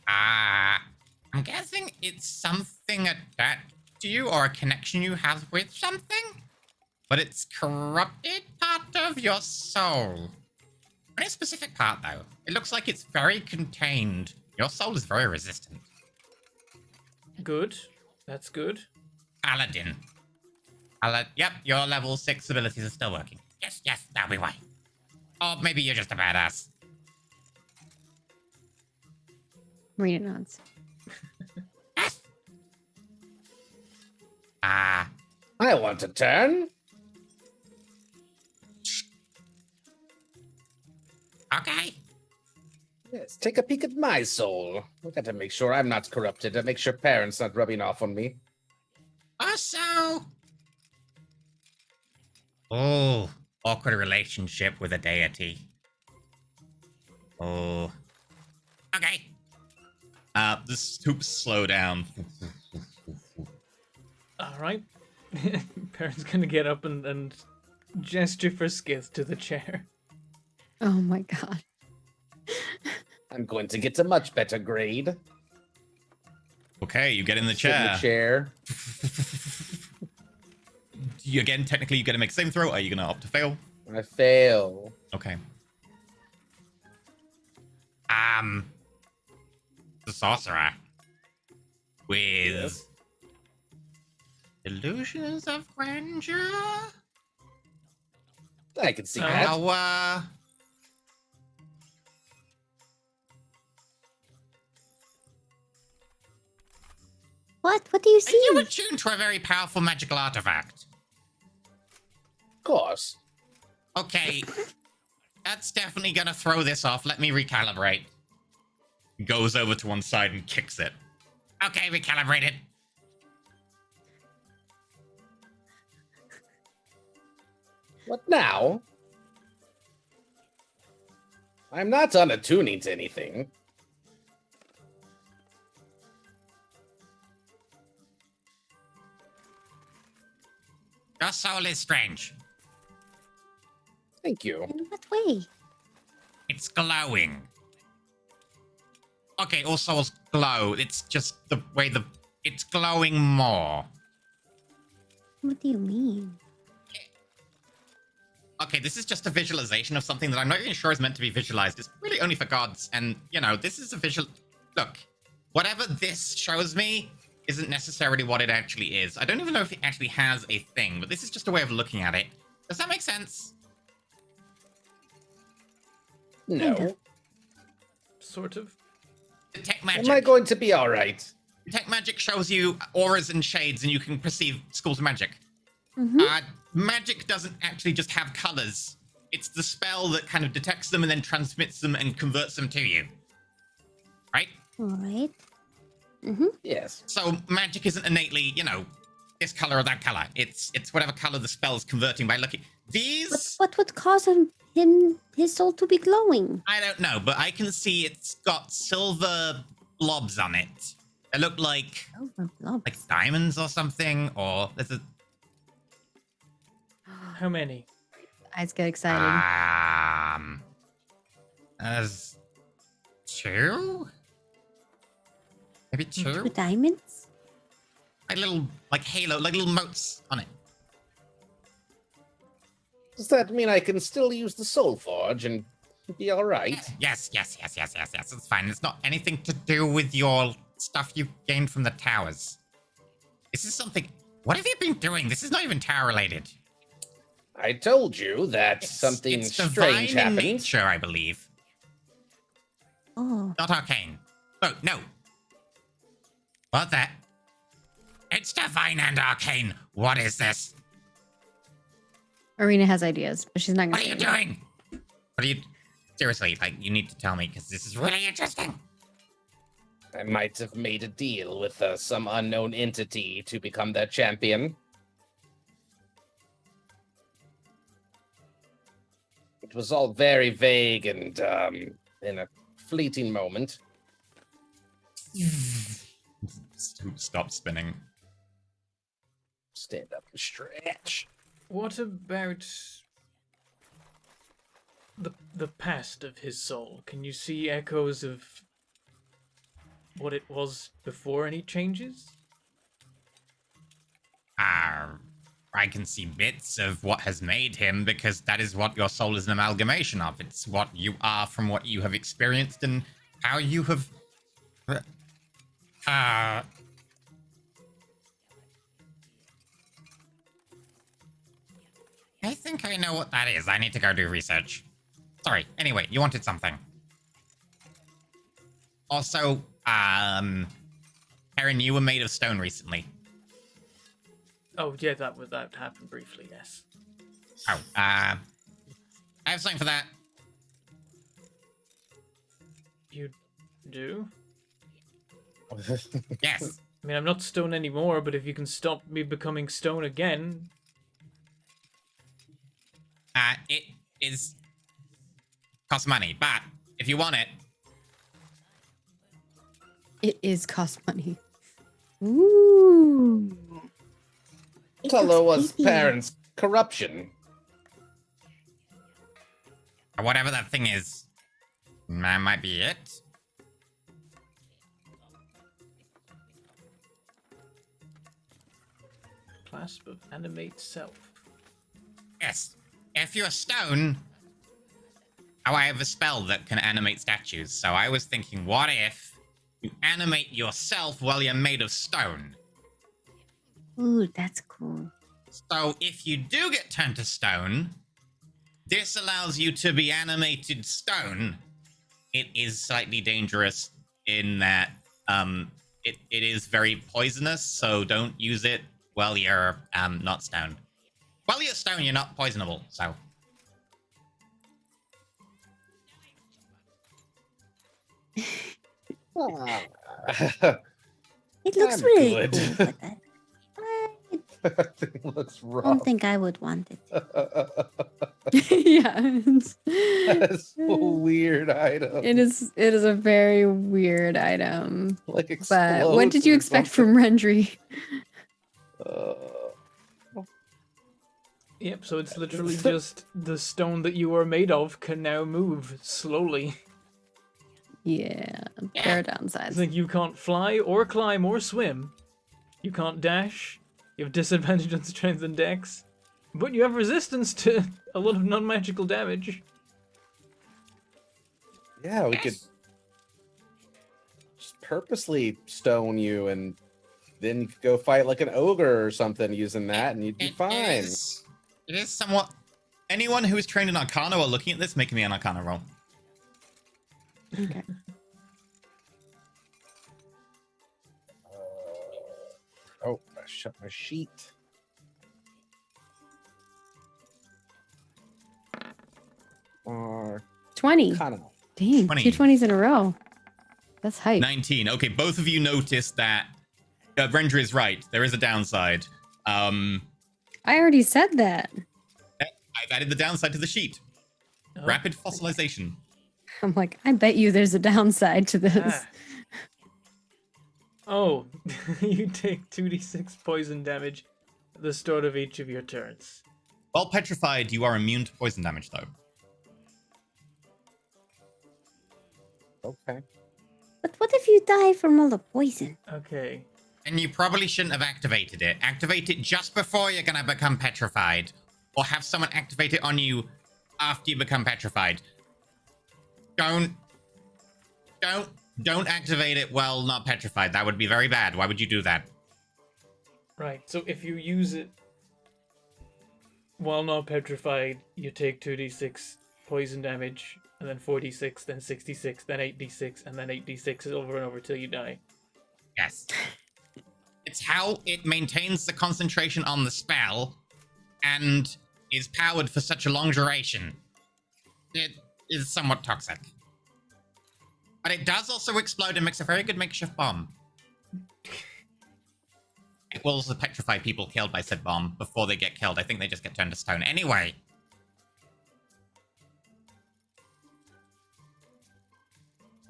I'm guessing it's something attached to you or a connection you have with something, but it's corrupted part of your soul. Very specific part though. It looks like it's very contained. Your soul is very resistant. Good. That's good. Paladin. Yep, your level 6 abilities are still working. Yes, that'll be why. Or maybe you're just a badass. Arena nods. Yes. I want to turn. Okay. Yes, take a peek at my soul. I gotta make sure I'm not corrupted. To make sure parents not rubbing off on me. Also... Oh, awkward relationship with a deity. Oh. Okay. The stoops slow down. All right. Perrin's gonna get up and gesture for Skith to the chair. Oh my god. I'm going to get a much better grade. Okay, you get in the Sit in chair. the chair. Again, technically, you get to make a saving throw. Are you going to opt to fail? I fail. Okay. The sorcerer. With... Yes. Illusions of grandeur? I can see that. How, What do you are see? you attuned to a very powerful magical artifact? Of course. Okay. That's definitely gonna throw this off. Let me recalibrate. Goes over to one side and kicks it. Okay, recalibrate it. What now? I'm not unattuning to anything. Your soul is strange. Thank you. In what way? It's glowing. Okay, all souls glow. It's just the way it's glowing more. What do you mean? Okay, this is just a visualization of something that I'm not even sure is meant to be visualized. It's really only for gods, and, you know, this is a visual... Look, whatever this shows me isn't necessarily what it actually is. I don't even know if it actually has a thing, but this is just a way of looking at it. Does that make sense? No. Sort of. Detect Am I magic. going to be all right? Detect magic shows you auras and shades, and you can perceive schools of magic. Mm-hmm. Magic doesn't actually just have colors. It's the spell that kind of detects them and then transmits them and converts them to you. Right? All right. Yes. So magic isn't innately, this color or that color. It's whatever color the spell's converting by looking. These What would cause his soul to be glowing? I don't know, but I can see it's got silver blobs on it. They look like diamonds or something, or there's a How many? Eyes get excited. there's 2? Maybe 2? 2 diamonds? Like little halo, like little motes on it. Does that mean I can still use the Soul Forge and be all right? Yes. It's fine. It's not anything to do with your stuff you gained from the towers. This is something. What have you been doing? This is not even tower related. I told you that something it's strange divine in happened. nature, I believe. Oh. Not arcane. Oh, no. What that? It's divine and arcane. What is this? Arena has ideas, but she's not What gonna. are you say it. doing? What are you... Seriously, you need to tell me, because this is really interesting. I might have made a deal with some unknown entity to become their champion. It was all very vague and in a fleeting moment. Stop spinning. Stand up and stretch. What about the past of his soul? Can you see echoes of what it was before any changes? I can see bits of what has made him, because that is what your soul is an amalgamation of. It's what you are from what you have experienced and how you have... I think I know what that is. I need to go do research. Sorry. Anyway, you wanted something. Also, Erin, you were made of stone recently. Oh yeah, that happened briefly. Yes. Oh, I have something for that. You do? Yes. I mean, I'm not stone anymore, but if you can stop me becoming stone again, It is costs money, but if you want it, It is cost money. Ooh. It Color looks was creepy. parents' corruption. or whatever that thing is, that might be it. clasp of animate self. Yes. If you're stone, I have a spell that can animate statues. So I was thinking, what if you animate yourself while you're made of stone? Ooh, that's cool. So if you do get turned to stone, this allows you to be animated stone. It is slightly dangerous in that it is very poisonous, so don't use it while you're not stone. While you're stone, you're not poisonable, so. It looks I'm really good. cool, but I That thing looks don't rough. think I would want it. Yeah. That's a weird item. It is a very weird item. Like But what did you expect from Rendry? Yep, so it's literally just the stone that you are made of can now move slowly. Yeah, there are It's downsides. like you can't fly or climb or swim. You can't dash. You have disadvantage on strength and dex. But you have resistance to a lot of non-magical damage. Yeah, we could just purposely stone you, and then you could go fight like an ogre or something using that, and you'd be fine. It is somewhat. Anyone who is trained in Arcana while looking at this, make me an Arcana roll. Okay. Oh, I shut my sheet. Or 20. Arcana. Dang, 20. 2 20s in a row. That's hype. 19. Okay, both of you noticed that Rendry is right. There is a downside. I already said that. I've added the downside to the sheet. Oh, Rapid fossilization. I'm like, I bet you there's a downside to this. Ah. Oh, you take 2d6 poison damage at the start of each of your turns. While petrified, you are immune to poison damage, though. Okay. But what if you die from all the poison? Okay. And you probably shouldn't have activated it. Activate it just before you're gonna become petrified. Or have someone activate it on you after you become petrified. Don't activate it while not petrified. That would be very bad. Why would you do that? Right, so if you use it while not petrified, you take 2d6 poison damage, and then 4d6, then 66, then 8d6, and then 8d6 over and over till you die. Yes. It's how it maintains the concentration on the spell and is powered for such a long duration. It is somewhat toxic. But it does also explode and makes a very good makeshift bomb. It will also petrify people killed by said bomb before they get killed. I think they just get turned to stone. Anyway.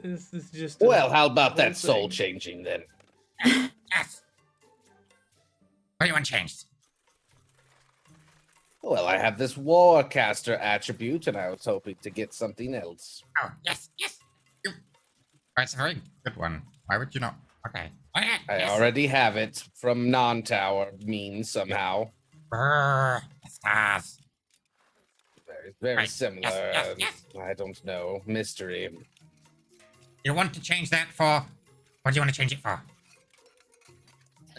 This is just. Well, how about whole that soul thing. changing then? Yes. What do you want changed? Well, I have this Warcaster attribute, and I was hoping to get something else. Oh, yes. That's a very good one. Why would you not? Okay. Oh, yeah, I yes. already have it from non-tower means somehow. Brr, the stars. Very Right, similar. yes. I don't know. Mystery. You want to change that for? What do you want to change it for?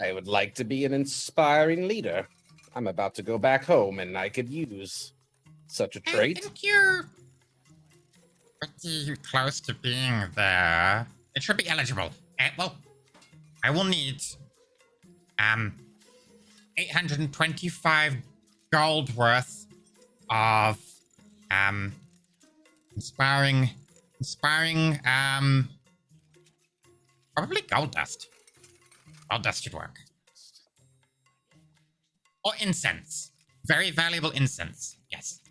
I would like to be an inspiring leader. I'm about to go back home, and I could use such a I trait. think you're pretty close to being there. It should be eligible. Well, I will need 825 gold worth of inspiring probably gold dust. Gold dust should work. Or incense. Very valuable incense. Yes.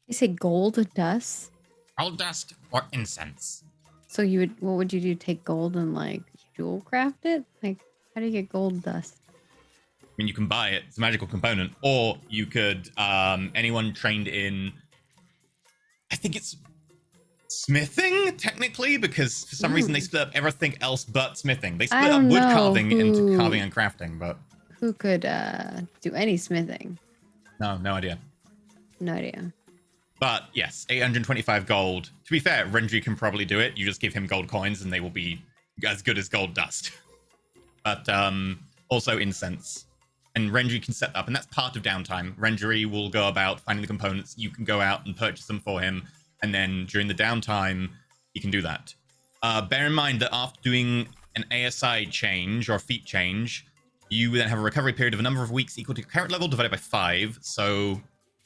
You say gold dust? Gold dust or incense. So you would, what would you do? Take gold and like jewel craft it? Like, how do you get gold dust? I mean, you can buy it. It's a magical component. Or you could, anyone trained in, I think it's smithing, technically, because for some reason they split up everything else but smithing. They split up don't wood know carving into who- carving and crafting, but Who could do any smithing? no idea. No idea. But yes, 825 gold. To be fair, Rendry can probably do it. You just give him gold coins and they will be as good as gold dust. But also incense. And Rendry can set up, and that's part of downtime. Rendry will go about finding the components. You can go out and purchase them for him. And then during the downtime, he can do that. Bear in mind that after doing an ASI change or feat change, you then have a recovery period of a number of weeks equal to your current level divided by 5. So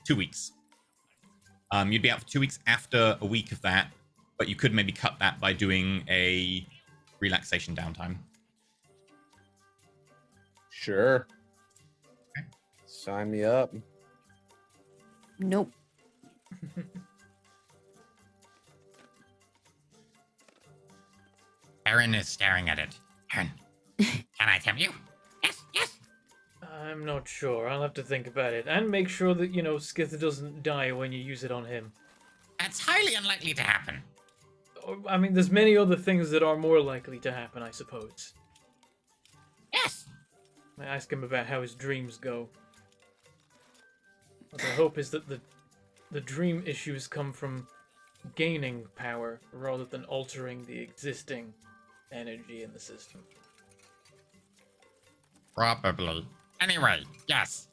2 weeks. You'd be out for 2 weeks after a week of that, but you could maybe cut that by doing a relaxation downtime. Sure. Sign me up. Nope. Aaron is staring at it. Aaron, can I tempt you? Yes. I'm not sure. I'll have to think about it. And make sure that, Skith doesn't die when you use it on him. That's highly unlikely to happen. I mean, there's many other things that are more likely to happen, I suppose. Yes. I ask him about how his dreams go. What I hope is that the dream issues come from gaining power rather than altering the existing energy in the system. Probably. Anyway, yes.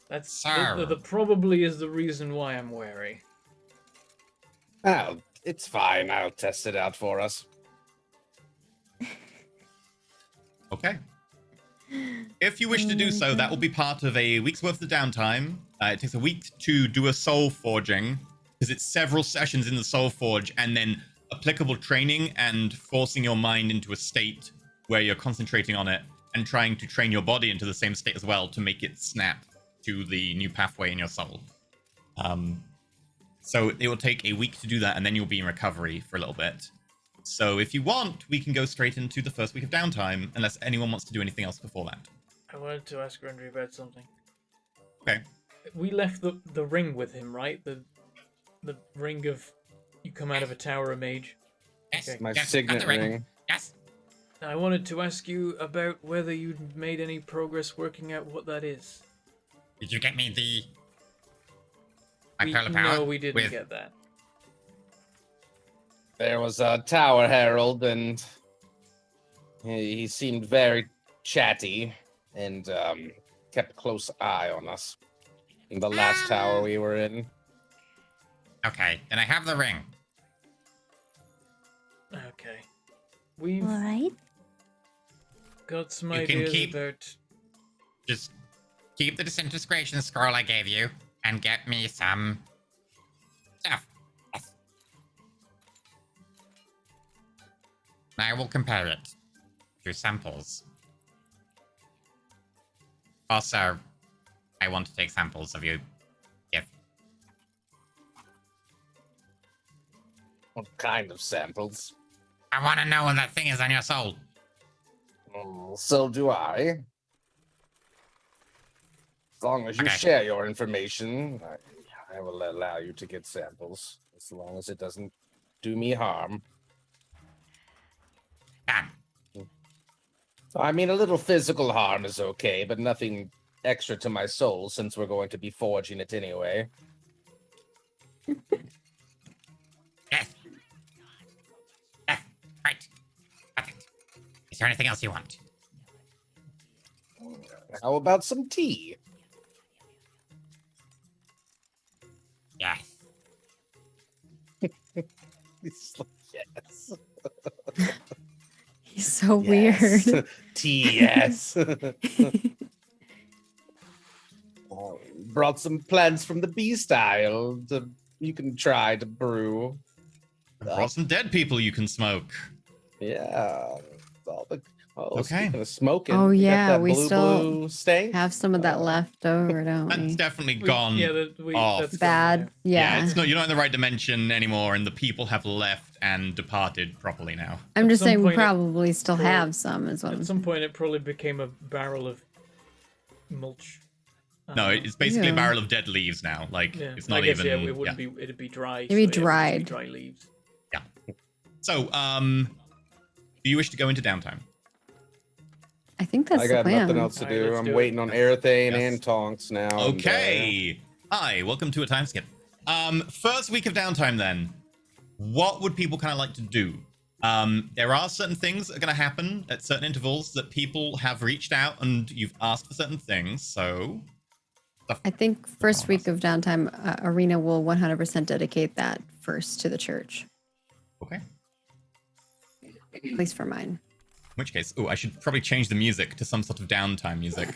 That's So- the probably is the reason why I'm wary. Oh, it's fine. I'll test it out for us. Okay. If you wish to do so, that will be part of a week's worth of downtime. It takes a week to do a soul forging, because it's several sessions in the soul forge, and then applicable training and forcing your mind into a state where you're concentrating on it and trying to train your body into the same state as well to make it snap to the new pathway in your soul. So it will take a week to do that, and then you'll be in recovery for a little bit. So if you want, we can go straight into the first week of downtime, unless anyone wants to do anything else before that. I wanted to ask Rendry about something. Okay. We left the ring with him, right? The ring of you come out of a tower, a mage. Yes, Okay. My yes, signet got the ring. Yes. I wanted to ask you about whether you'd made any progress working out what that is. Did you get me my pearl of power? No, we didn't with... get that. There was a tower herald, and he seemed very chatty and kept a close eye on us in the last tower we were in. Okay, then I have the ring. Okay. We've All right. got some You can ideas keep- about... Just keep the disintegration scroll I gave you and get me some stuff. Yes. I will compare it to samples. Also, I want to take samples of you. Yes. What kind of samples? I want to know when that thing is on your soul. So do I. As long as you Okay. share your information, I will allow you to get samples, as long as it doesn't do me harm. Done. I mean, a little physical harm is okay, but nothing extra to my soul, since we're going to be forging it anyway. Yes. Yes. Right. Perfect. Is there anything else you want? How about some tea? Yes. It's like, yes. He's so Yes. weird. Tea, yes. Brought some plants from the bee style you can try to brew. Brought some dead people you can smoke. Yeah. Okay. Speaking of smoking, Oh, we got yeah, that we still blue stank. Have some of that left over, don't That's we? definitely gone off. that's gone Bad. now. Yeah. It's not, you're not in the right dimension anymore, and the people have left and departed properly now. I'm At just some saying we point it- probably still Pro- have some as well. At some point, it probably became a barrel of mulch. No, it's basically a Yeah. barrel of dead leaves now. Like, Yeah, it's I not guess, even. yeah, it wouldn't be. It'd be dry. It'd be so, yeah, it'd just dried. dry leaves. So, do you wish to go into downtime? I think that's I the got plan. nothing else to Alright, do. let's I'm do it. waiting on Airthane Yes. and Tonks now. and, Okay. Hi, welcome to a time skip. First week of downtime then. What would people kind of like to do? There are certain things that are going to happen at certain intervals that people have reached out and you've asked for certain things. So, I think first week of downtime, Arena will 100% dedicate that first to the church, okay. at least for mine. In which case, I should probably change the music to some sort of downtime music.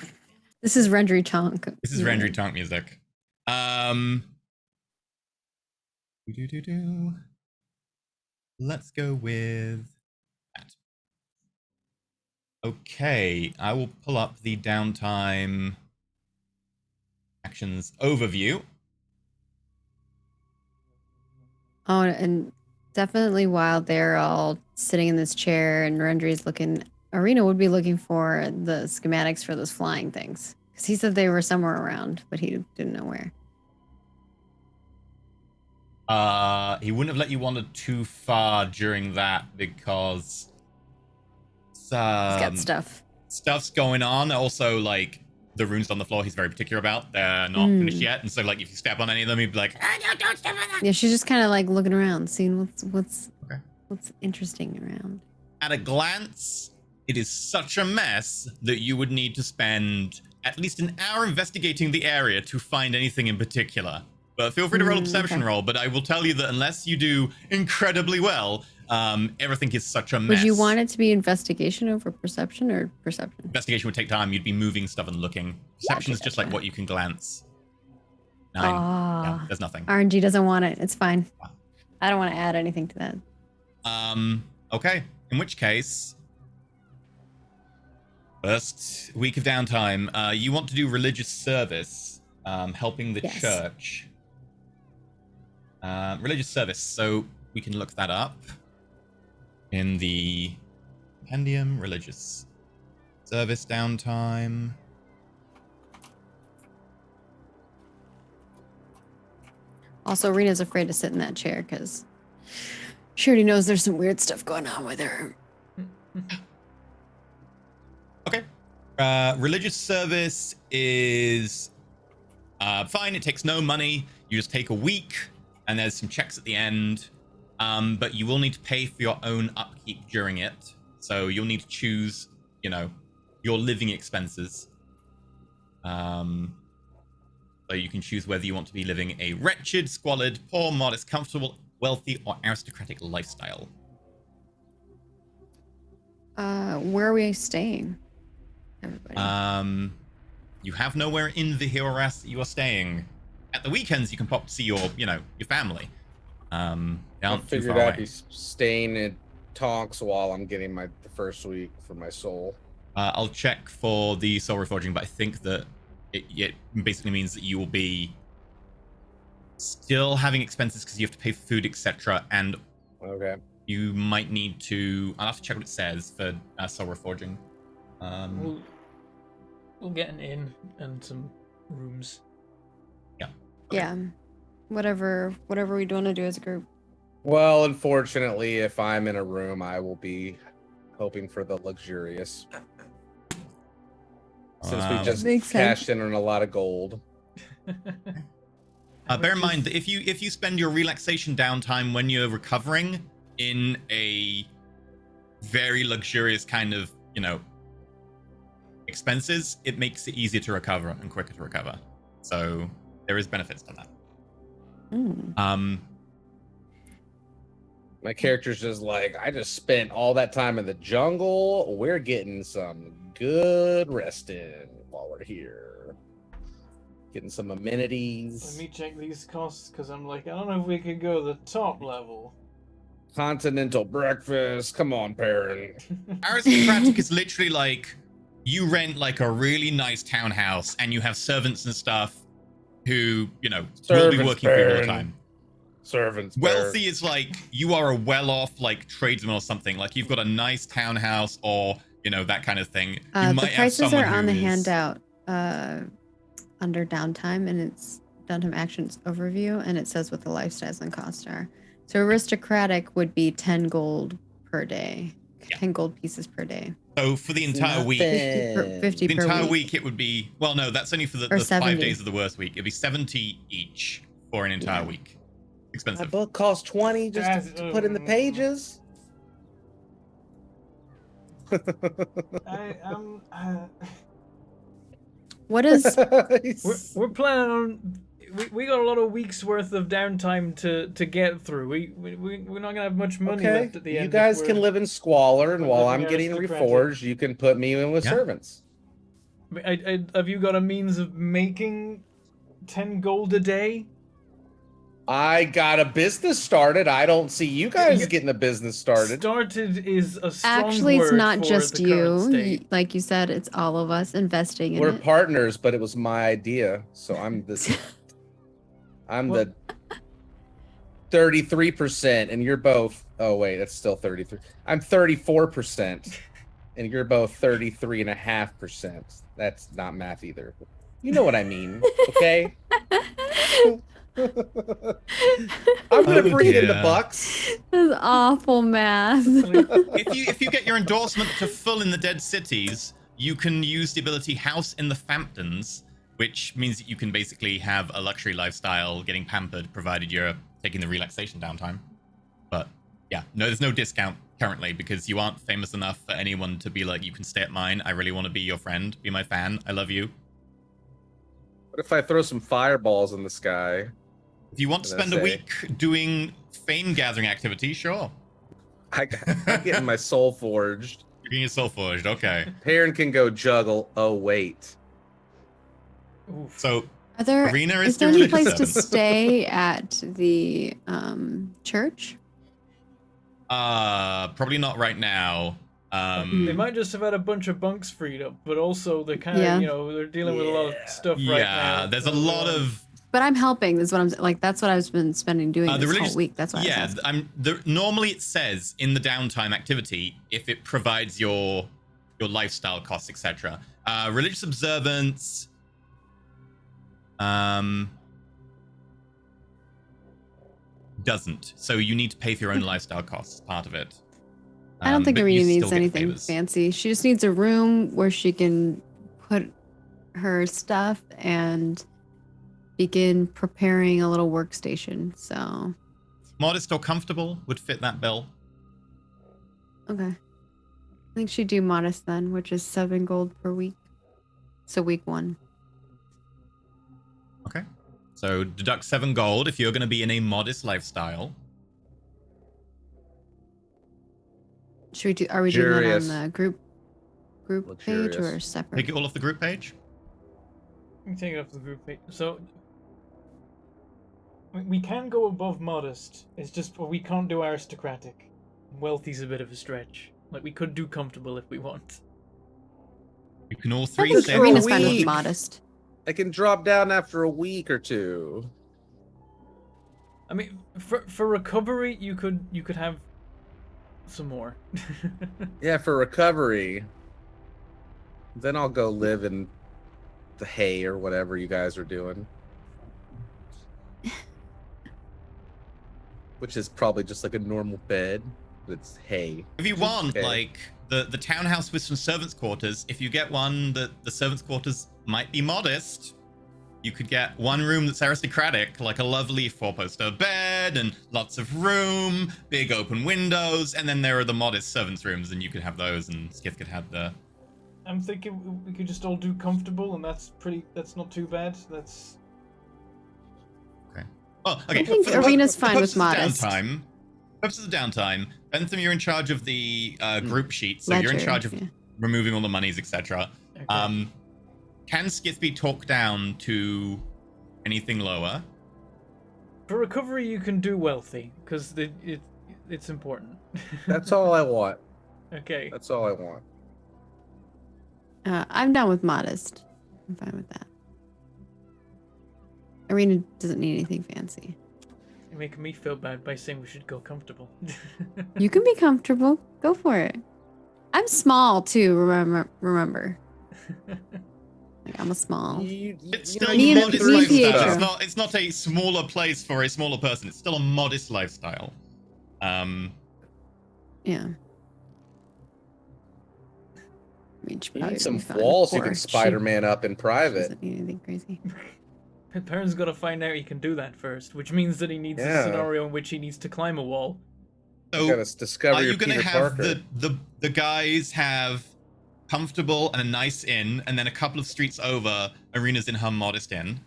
This is Rendry Chonk. This is Rendry Tonk music. Let's go with that. Okay, I will pull up the downtime actions overview. Oh, and definitely while they're all sitting in this chair and Rendry's looking, Arena would be looking for the schematics for those flying things. Because he said they were somewhere around, but he didn't know where. He wouldn't have let you wander too far during that because He's got stuff. stuff's going on. Also, like, the runes on the floor he's very particular about. They're not finished yet. And so, like, if you step on any of them, he'd be like, Ah, no, don't step on that. Yeah, she's just kind of like looking around, seeing what's Okay. what's interesting around. At a glance, it is such a mess that you would need to spend at least an hour investigating the area to find anything in particular. But feel free to roll a perception okay. roll, but I will tell you that unless you do incredibly well, everything is such a mess. Would you want it to be investigation over perception or perception? Investigation would take time. You'd be moving stuff and looking. Perception is just like gotcha. what you can glance. 9. Yeah, Ah, there's nothing. RNG doesn't want it. It's fine. I don't want to add anything to that. Okay. In which case, first week of downtime, you want to do religious service, helping the Yes. church. Religious service. So we can look that up in the compendium. Religious service downtime. Also, Rena's afraid to sit in that chair because she already knows there's some weird stuff going on with her. Okay. Religious service is fine. It takes no money. You just take a week, and there's some checks at the end. But you will need to pay for your own upkeep during it. So you'll need to choose, your living expenses. So you can choose whether you want to be living a wretched, squalid, poor, modest, comfortable, wealthy, or aristocratic lifestyle. Where are we staying? Everybody. You have nowhere in the Hioras that you are staying. At the weekends, you can pop to see your family. They I aren't too figured far I'd away. be staying at Tonks while I'm getting the first week for my soul. I'll check for the soul reforging, but I think that it basically means that you will be still having expenses because you have to pay for food, etc. And Okay. you might need to. I'll have to check what it says for soul reforging. We'll get an inn and some rooms. Yeah. Yeah. Whatever we want to do as a group. Well, unfortunately, if I'm in a room, I will be hoping for the luxurious. Since we just Makes cashed in on a lot of gold. Bear in mind that if you spend your relaxation downtime when you're recovering in a very luxurious kind of, expenses, it makes it easier to recover and quicker to recover. So there is benefits to that. My character's just like, I just spent all that time in the jungle. We're getting some good resting while we're here. Getting some amenities. Let me check these costs because I'm like, I don't know if we could go the top level. Continental breakfast. Come on, Perrin. Aristocratic is literally like you rent like a really nice townhouse and you have servants and stuff who, will be working for you all the time. Servants. Wealthy is like you are a well-off like tradesman or something. Like you've got a nice townhouse or that kind of thing. You The prices are on the handout under downtime, and it's downtime actions overview, and it says what the lifestyles and costs are. So aristocratic would be 10 gold per day, 10 gold pieces per day. So for the entire week, 50 the per entire week. week it would be no, that's only for the Or 5 70. days of the worst week. It'd be 70 each for an entire week. My Expensive. book costs 20 just to put in the pages. What is We're planning on. We got a lot of weeks worth of downtime to get through. We're not gonna have much money Okay, left at the end. you guys can live in squalor, and we're while living I'm getting aristocratic. reforged, you can put me in with Yeah. servants. Have you got a means of making 10 gold a day? I got a business started. I don't see you guys getting a business started. Started is a strong actually, it's word not for just the current you. state. Like you said, it's all of us investing in We're it. partners, but it was my idea, so I'm the 33%, and you're both. Oh wait, that's still 33. I'm 34%, and you're both 33.5%. That's not math either. You know what I mean, okay? I'm gonna bring in the bucks. This is awful math. If you get your endorsement to full in the Dead Cities, you can use the ability House in the Famptons, which means that you can basically have a luxury lifestyle, getting pampered, provided you're taking the relaxation downtime. But yeah, no, there's no discount currently because you aren't famous enough for anyone to be like, you can stay at mine. I really want to be your friend, be my fan. I love you. What if I throw some fireballs in the sky? If you want to spend a week doing fame gathering activities, sure. I'm getting my soul forged. You're getting your soul forged, okay. Perrin can go juggle. Oh wait. Oof. So Is there the any religious place to service. stay at the church? Probably not right now. They might just have had a bunch of bunks freed up, but also they're kind of, Yeah. they're dealing with a lot of stuff right now. Yeah, there's a lot of. But I'm helping. Is what I'm like. That's what I've been spending doing The this religious, whole week. That's why. yeah, I was asking. normally it says in the downtime activity if it provides your lifestyle costs, etc. Religious observance. Doesn't. So you need to pay for your own lifestyle costs. Part of it. I don't think but Arena you needs still get anything favors. fancy. She just needs a room where she can put her stuff and begin preparing a little workstation. So, Modest or comfortable would fit that bill. okay. I think she'd do modest then, which is 7 gold per week. So week 1. Okay. So deduct 7 gold if you're going to be in a modest lifestyle. Should we do? Are we doing that Luxurious. on the group page or Luxurious. separate? Take it all off the group page. You can take it off the group page. So we can go above modest. It's just we can't do aristocratic. Wealthy's a bit of a stretch. Like we could do comfortable if we want. You can all I three think stay Arena's a fine with week. modest. I can drop down after a week or two. I mean, for recovery, you could have some more. Yeah, for recovery. Then I'll go live in the hay or whatever you guys are doing. Which is probably just like a normal bed, but it's hay. If you want, Okay. like the townhouse with some servants' quarters, if you get one that the servants' quarters might be modest, you could get one room that's aristocratic, like a lovely 4-poster bed and lots of room, big open windows, and then there are the modest servants' rooms, and you could have those, and Skiff could have the. I'm thinking we could just all do comfortable, and that's not too bad. That's Okay. Oh, okay. I think for the Arena's for fine with purposes of modest. Downtime, purposes of downtime, Bentham, you're in charge of the group sheet, so you're in Ledger, charge of yeah. removing all the monies, etc. okay. Can Skiff be talked down to anything lower? For recovery, you can do wealthy because it's important. That's all I want. Okay. That's all I want. I'm down with modest. I'm fine with that. Arena doesn't need anything fancy. You're making me feel bad by saying we should go comfortable. You can be comfortable. Go for it. I'm small too. Remember. Like, I'm a small. It's you still know, a Me and- modest me and lifestyle. Pietro. It's not a smaller place for a smaller person. It's still a modest lifestyle. Yeah. I mean, she You probably need some would be fine. walls you Or can she Spider-Man up in private. doesn't need anything crazy. Perrin's got to find out he can do that first, which means that he needs a Yeah. scenario in which he needs to climb a wall. You So, gotta discover are your you going to Peter have Parker. the guys have comfortable and a nice inn, and then a couple of streets over, Arena's in her modest inn?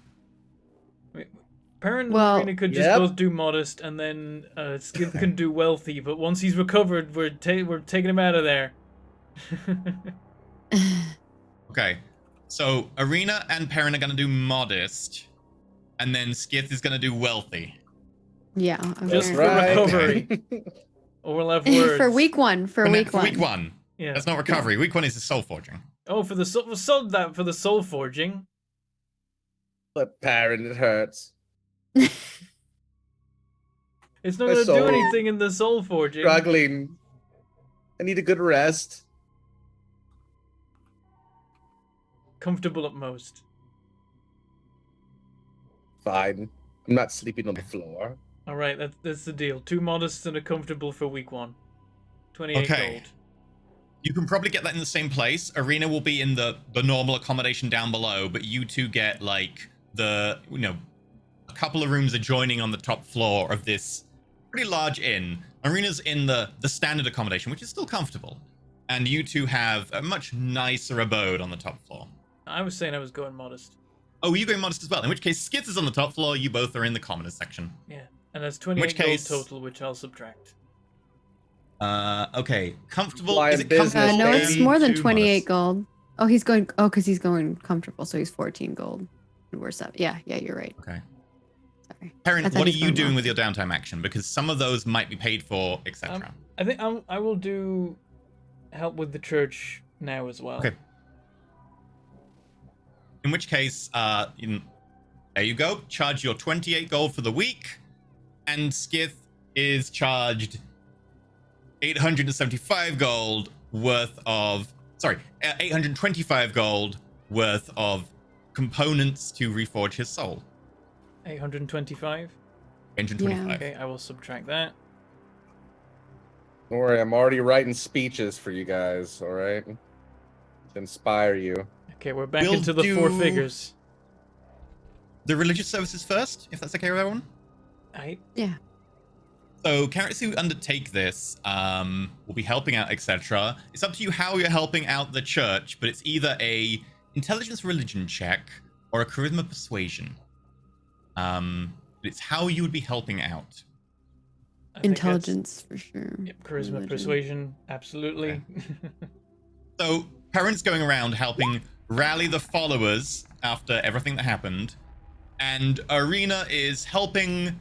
Perrin Well, and Arena could just Yep. both do modest, and then Skiff can do wealthy. But once he's recovered, we're taking him out of there. Okay, so Arena and Perrin are going to do modest, and then Skith is going to do wealthy. Yeah. Just okay. for recovery. Or we'll have words. For week 1. For week 1. Week 1. Yeah. That's not recovery. Week 1 is the soul forging. Oh, for the soul forging. But Parent, it hurts. It's not My gonna do soul. anything in the soul forging. Struggling. I need a good rest. Comfortable at most. Fine. I'm not sleeping on the floor. All right, that's the deal. 2 modest and a comfortable for week 1. 28 Okay. gold. You can probably get that in the same place. Arena will be in the normal accommodation down below, but you two get like a couple of rooms adjoining on the top floor of this pretty large inn. Arena's in the standard accommodation, which is still comfortable. And you two have a much nicer abode on the top floor. I was saying I was going modest. Oh, you going modest as well? In which case, Skith is on the top floor. You both are in the commoners section. Yeah, and that's 28 which gold case- total, which I'll subtract. Okay. Comfortable. Fly Is in it business, comfortable? No, baby. it's more than to 28 modest? gold. Oh, he's going. Oh, because he's going comfortable, so he's 14 gold. And we're 7. Yeah, you're right. Okay. Sorry. Perrin, I thought what are he's you going doing well. with your downtime action? Because some of those might be paid for, etc. I think I will do help with the church now as well. Okay. In which case, there you go. Charge your 28 gold for the week, and Skith is charged 875 gold worth of 825 gold worth of components to reforge his soul. 825. 825. Okay, I will subtract that. Don't worry, I'm already writing speeches for you guys, all right? To inspire you. Okay, we're back We'll into the four do- figures. The religious services first, if that's okay with everyone. Yeah. So characters who undertake this will be helping out, etc. It's up to you how you're helping out the church, but it's either a intelligence religion check or a charisma persuasion. It's how you would be helping out. I think that's- Intelligence for sure. Yep, charisma, Religion. persuasion, absolutely. So Perrin's going around helping rally the followers after everything that happened, and Arena is helping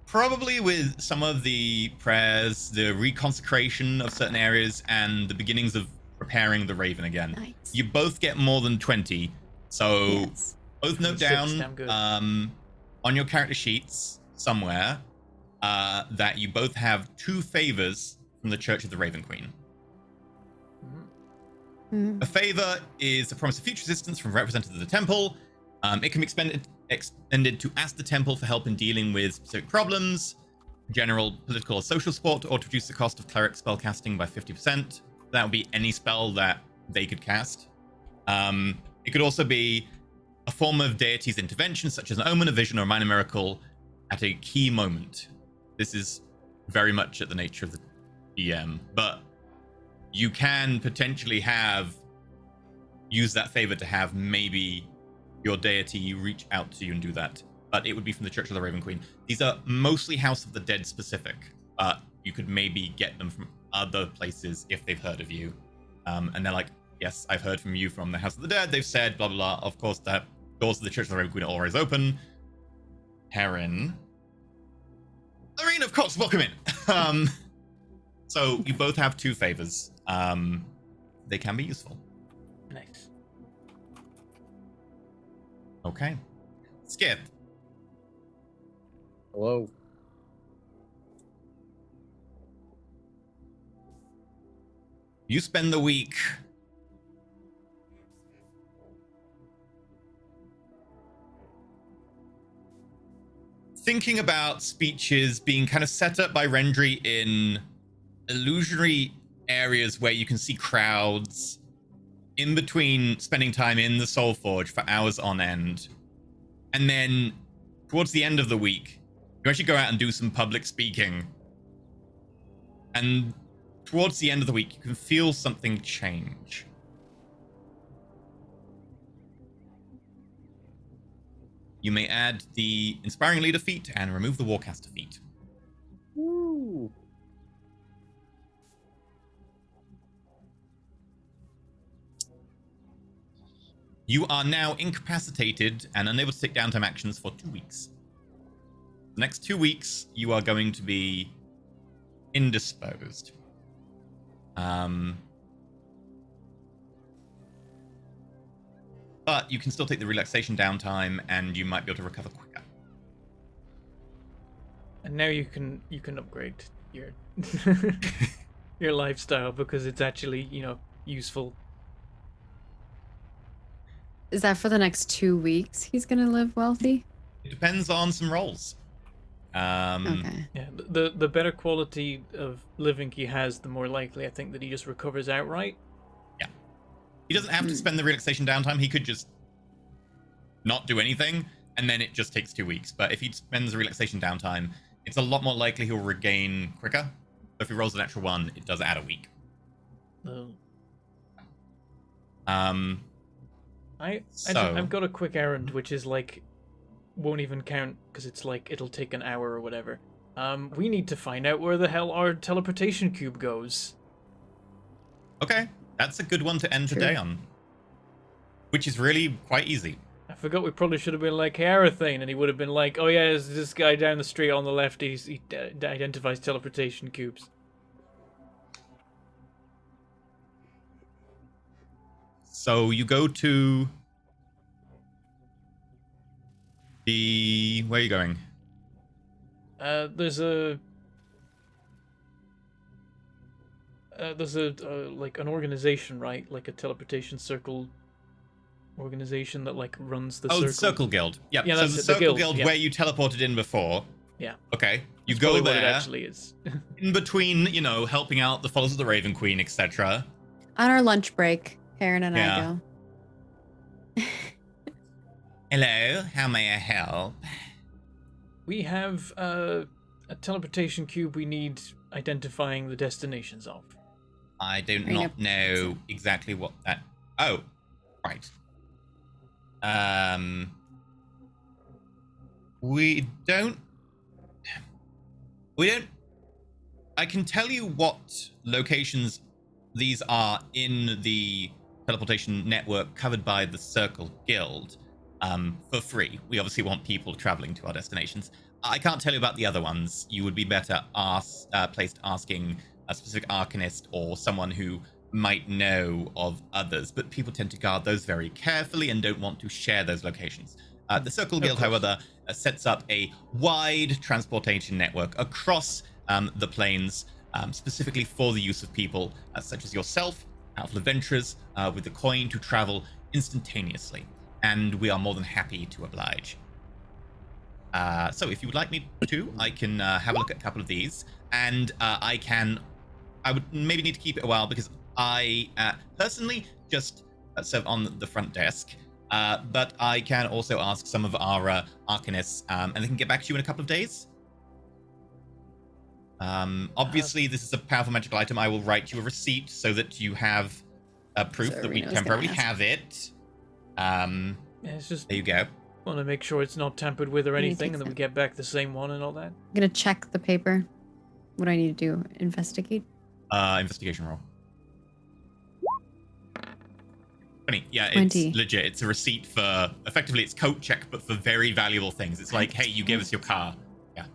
probably with some of the prayers, the reconsecration of certain areas, and the beginnings of preparing the Raven again. Nice. You both get more than 20, so Yes. both note Six, down damn good. on your character sheets somewhere that you both have 2 favors from the Church of the Raven Queen. Mhm. A favor is a promise of future assistance from a representative of the temple. It can be extended to ask the temple for help in dealing with specific problems, general political or social support, or to reduce the cost of cleric spellcasting by 50%. That would be any spell that they could cast. It could also be a form of deity's intervention, such as an omen, a vision, or a minor miracle at a key moment. This is very much at the nature of the DM, but you can potentially use that favor to have maybe your deity reach out to you and do that. But it would be from the Church of the Raven Queen. These are mostly House of the Dead specific. You could maybe get them from other places if they've heard of you. And they're like, yes, I've heard from you from the House of the Dead. They've said, blah, blah, blah. Of course, the doors of the Church of the Raven Queen are always open. Perrin. Arena, of course, welcome in. So you both have 2 favors. They can be useful. Nice. Okay. Skip. Hello. You spend the week thinking about speeches being kind of set up by Rendry in illusionary areas where you can see crowds in between spending time in the Soul Forge for hours on end. And then towards the end of the week, you actually go out and do some public speaking. And towards the end of the week, you can feel something change. You may add the Inspiring Leader feat and remove the Warcaster feat. Woo. You are now incapacitated and unable to take downtime actions for 2 weeks. The next 2 weeks, you are going to be indisposed. But you can still take the relaxation downtime, and you might be able to recover quicker. And now you can upgrade your your lifestyle because it's actually, useful. Is that for the next 2 weeks he's gonna live wealthy? It depends on some rolls. Okay. Yeah, the better quality of living he has, the more likely I think that he just recovers outright. He doesn't have to spend the relaxation downtime. He could just not do anything, and then it just takes 2 weeks. But if he spends the relaxation downtime, it's a lot more likely he'll regain quicker. If he rolls a natural 1, it does add a week. Oh. So- I've got a quick errand, which is like won't even count because it's like it'll take an hour or whatever. We need to find out where the hell our teleportation cube goes. Okay, that's a good one to end True. the day on. Which is really quite easy. forgot we probably should have been like, hey, Arathane, and he would have been like, oh yeah, there's this guy down the street on the left, he identifies teleportation cubes. So you go to where are you going? There's a like an organization, right? Like a teleportation circle organization that like runs the circle. The Circle Guild. Yep. Yeah, So that's the it, the Circle guild, Guild where you teleported in before. Yeah. Okay. You That's go probably there. what it actually is. In between, helping out the followers of the Raven Queen, etc. On our lunch break, Karen and Yeah. I go. Hello, how may I help? We have a teleportation cube we need identifying the destinations of. I do Bring not up- know exactly what that. Oh, right. We don't. I can tell you what locations these are in the teleportation network covered by the Circle Guild, for free. We obviously want people traveling to our destinations. I can't tell you about the other ones. You would be better placed asking a specific arcanist or someone who might know of others, but people tend to guard those very carefully and don't want to share those locations. The Circle Guild, however, sets up a wide transportation network across the plains, specifically for the use of people such as yourself, outfit adventurers, with the coin to travel instantaneously. And we are more than happy to oblige. So if you would like me to, I can have a look at a couple of these, and I would maybe need to keep it a while because I personally just serve on the front desk, but I can also ask some of our arcanists, and they can get back to you in a couple of days. Obviously, this is a powerful magical item. I will write you a receipt so that you have proof So that we Reno's temporarily gonna ask. have it. Yeah, it's just There you go. want to make sure it's not tampered with or Let me anything, take and then we that. get back the same one and all that. I'm gonna check the paper. What do I need to do? Investigate? Investigation roll. 20. Yeah, 20. it's legit. It's a receipt for, effectively, it's coat check, but for very valuable things. It's like, hey, you gave us your car. Yeah.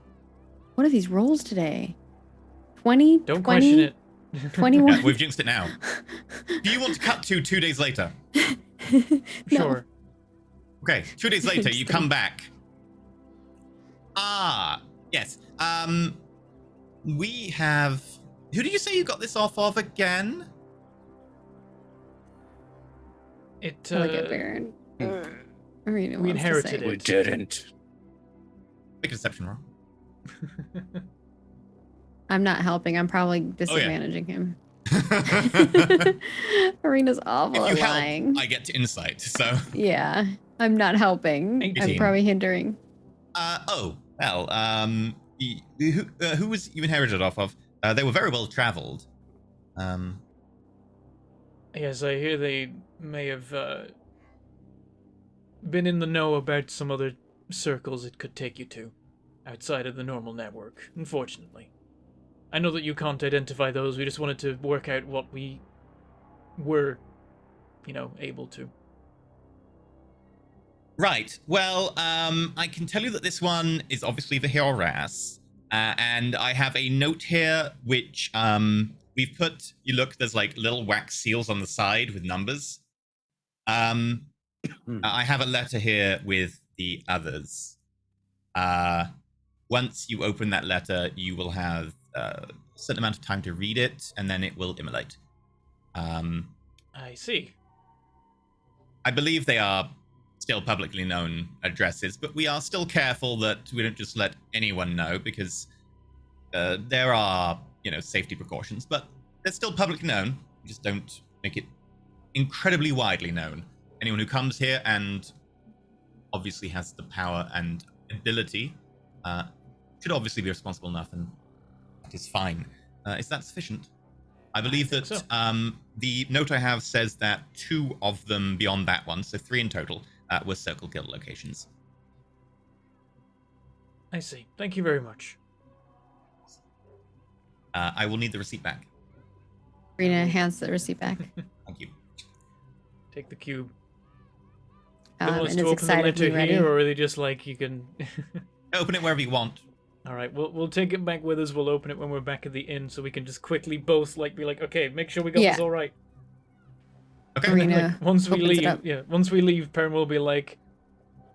What are these rolls today? 20? Don't 20, question it. 21? Yeah, we've jinxed it now. Do you want to cut to 2 days later? No. Sure. Okay, 2 days later, Just you kidding. come back. Ah, yes. We have... Who did you say you got this off of again? It, I like it, Baron. Arena we wants to inherited say. We it. didn't. Make a deception roll. I'm not helping. I'm probably Oh, disadvantaging him. Arena's awful If at you help, lying. I get to insight, so... Yeah, I'm not helping. 18. I'm probably hindering. Who was you inherited off of? They were very well traveled. Yes, I hear they may have been in the know about some other circles it could take you to, outside of the normal network, unfortunately. I know that you can't identify those, we just wanted to work out what we were, able to. Right. Well, I can tell you that this one is obviously the Hioras. And I have a note here which we've put, there's like little wax seals on the side with numbers. I have a letter here with the others. Once you open that letter, you will have a certain amount of time to read it, and then it will immolate. I see. I believe they are still publicly known addresses, but we are still careful that we don't just let anyone know because there are, safety precautions, but they're still publicly known. We just don't make it incredibly widely known. Anyone who comes here and obviously has the power and ability should obviously be responsible enough, and that is fine. Is that sufficient? I believe that so. the note I have says that 2 of them beyond that one, so 3 in total, were Circle Guild locations. I see. Thank you very much. I will need the receipt back. Arena hands the receipt back. Thank you. Take the cube. Do you want us and to is open the letter excitedly ready. here, or are they just like you can? Open it wherever you want. All right, we'll take it back with us. We'll open it when we're back at the inn, so we can just quickly both like be like, okay, make sure we got Yeah. this all right. Okay. And then, Arena like, once we opens it leave, up. once we leave, Perrin will be like,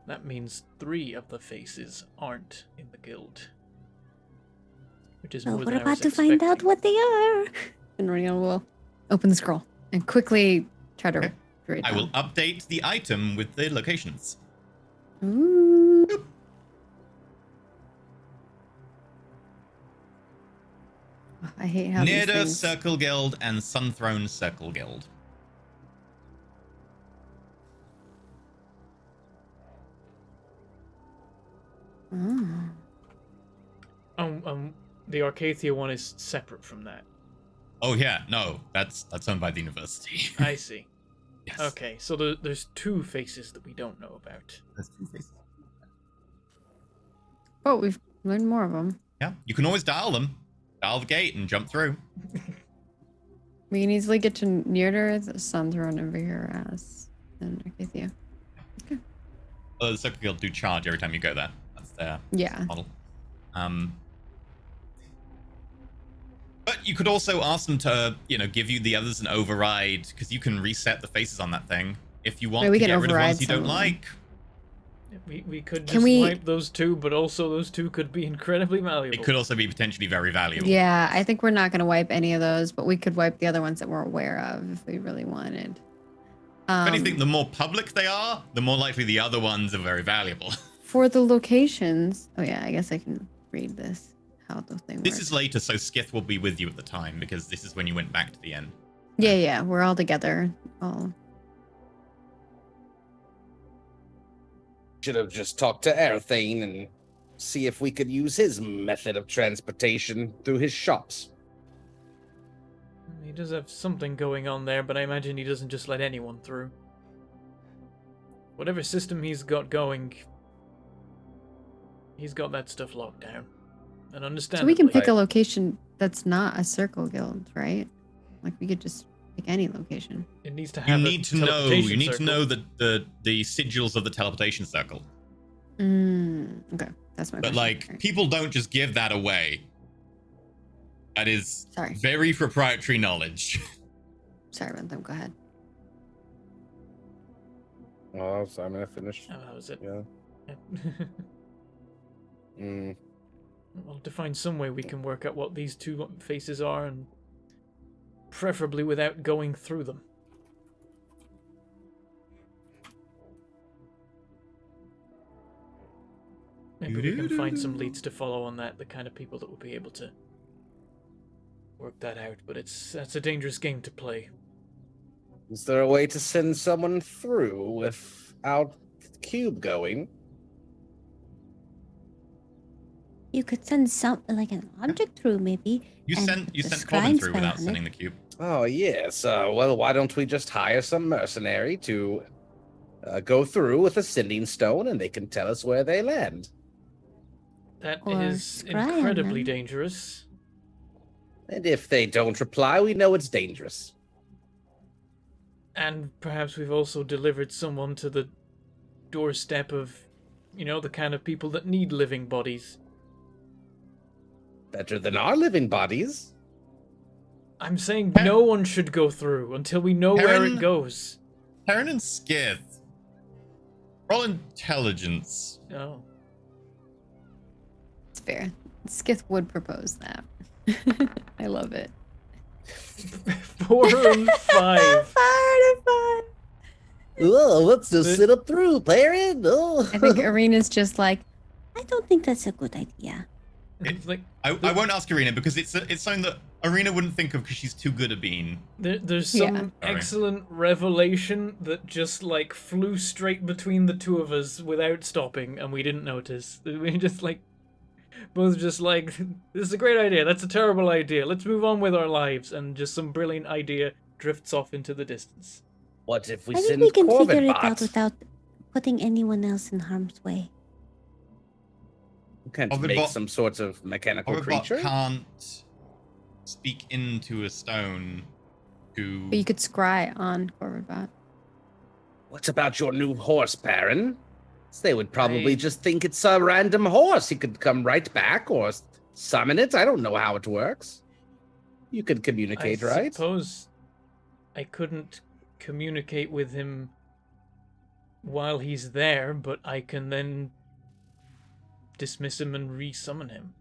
that means 3 of the faces aren't in the guild, which is Well, more we're than I about was to find out expecting. what they are. And Reno will open the scroll and quickly try to Okay. read I will them. update the item with the locations. Ooh. I hate how these Nida things... Circle Guild and Sunthrone Circle Guild. Oh. The Arcathia one is separate from that. Oh yeah, no, that's owned by the university. I see. Yes. Okay, so there's 2 faces that we don't know about. There's 2 faces. Oh, we've learned more of them. Yeah, you can always dial them. Dial the gate and jump through. We can easily get to nearer the sun thrown over here as an Arcathia. The Circle Guild do charge every time you go there. That's their Yeah. model. But you could also ask them to, give you the others an override, because you can reset the faces on that thing if you want Yeah, we to can get rid of override ones you some don't of them. like. We could Can just we- wipe those 2, but also those 2 could be incredibly valuable. It could also be potentially very valuable. Yeah, I think we're not going to wipe any of those, but we could wipe the other ones that we're aware of if we really wanted. If anything, the more public they are, the more likely the other ones are very valuable. For the locations... Oh yeah, I guess I can read this, how the thing This works. is later, so Skith will be with you at the time, because this is when you went back to the end. Yeah, we're all together. All... Should have just talked to Erthane and see if we could use his method of transportation through his shops. He does have something going on there, but I imagine he doesn't just let anyone through. Whatever system he's got going, he's got that stuff locked down. And So understandably. we can pick Right. a location that's not a circle guild, right? Like we could just pick any location. It needs to You have need to know. You need to know the sigils of the teleportation circle. Okay, that's my But question. like, Alright. people don't just give that away. That is Sorry. very proprietary knowledge. Sorry about them. Go ahead. Oh, so I'm gonna finish. Oh, that was it. Yeah. Well, to find some way we can work out what these 2 faces are, and preferably without going through them. Maybe we can find some leads to follow on that, the kind of people that will be able to work that out, but that's a dangerous game to play. Is there a way to send someone through without the cube going? You could send like an object through, maybe. You and sent put you the sent Corbin scribe through spell without on sending it. the cube. Oh, yes. Well, why don't we just hire some mercenary to go through with a sending stone and they can tell us where they land? That Or is scry on incredibly them. dangerous. And if they don't reply, we know it's dangerous. And perhaps we've also delivered someone to the doorstep of, the kind of people that need living bodies. Better than our living bodies. I'm saying no one should go through until we know where Heron- it goes. Heron and Skith. Roll intelligence. Oh. It's fair. Skith would propose that. I love it. 4 and 5. 5. Oh, let's just sit up through, Baron. Oh. I think Arena's just like, I don't think that's a good idea. It's like I won't ask Arena because it's something that Arena wouldn't think of because she's too good at being. there's Yeah. some excellent revelation that just like flew straight between the 2 of us without stopping, and we didn't notice. We just like both just like, this is a great idea. That's a terrible idea. Let's move on with our lives, and just some brilliant idea drifts off into the distance. What if we I think send we can Corbin figure it out bots? without putting anyone else in harm's way. We can't Corbin make bot- some sort of mechanical Corbin creature. can't speak into a stone to. but you could scry on Corvidbot. What about your new horse, Baron? They would probably I- just think it's a random horse. He could come right back or summon it. I don't know how it works. You could communicate, I right? suppose I couldn't communicate with him while he's there, but I can then dismiss him and re-summon him.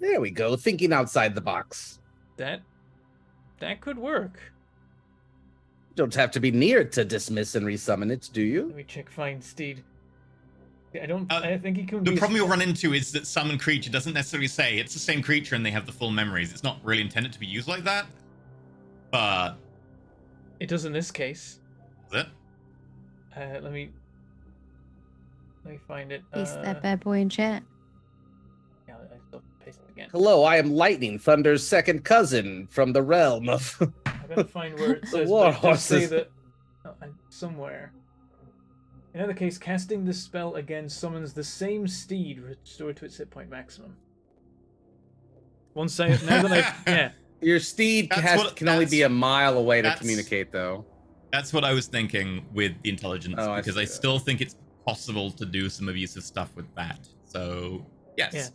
There we go. Thinking outside the box. That could work. You don't have to be near it to dismiss and resummon it, do you? Let me check Find Steed. I think he can The be... problem you'll run into is that summon creature doesn't necessarily say it's the same creature and they have the full memories. It's not really intended to be used like that. But It does in this case. is it? Let me find it. Paste that bad boy in chat. Yeah, I still paste it again. Hello, I am Lightning, Thunder's second cousin from the realm of... I gotta find where it The says, war but it does say horses. that somewhere. In either case, casting this spell again summons the same steed restored to its hit point maximum. Once I now that I've yeah. Your steed can only be a mile away to communicate, though. That's what I was thinking with the intelligence, Oh, I because I see that. still think it's possible to do some abusive stuff with that. So, yes. Yeah.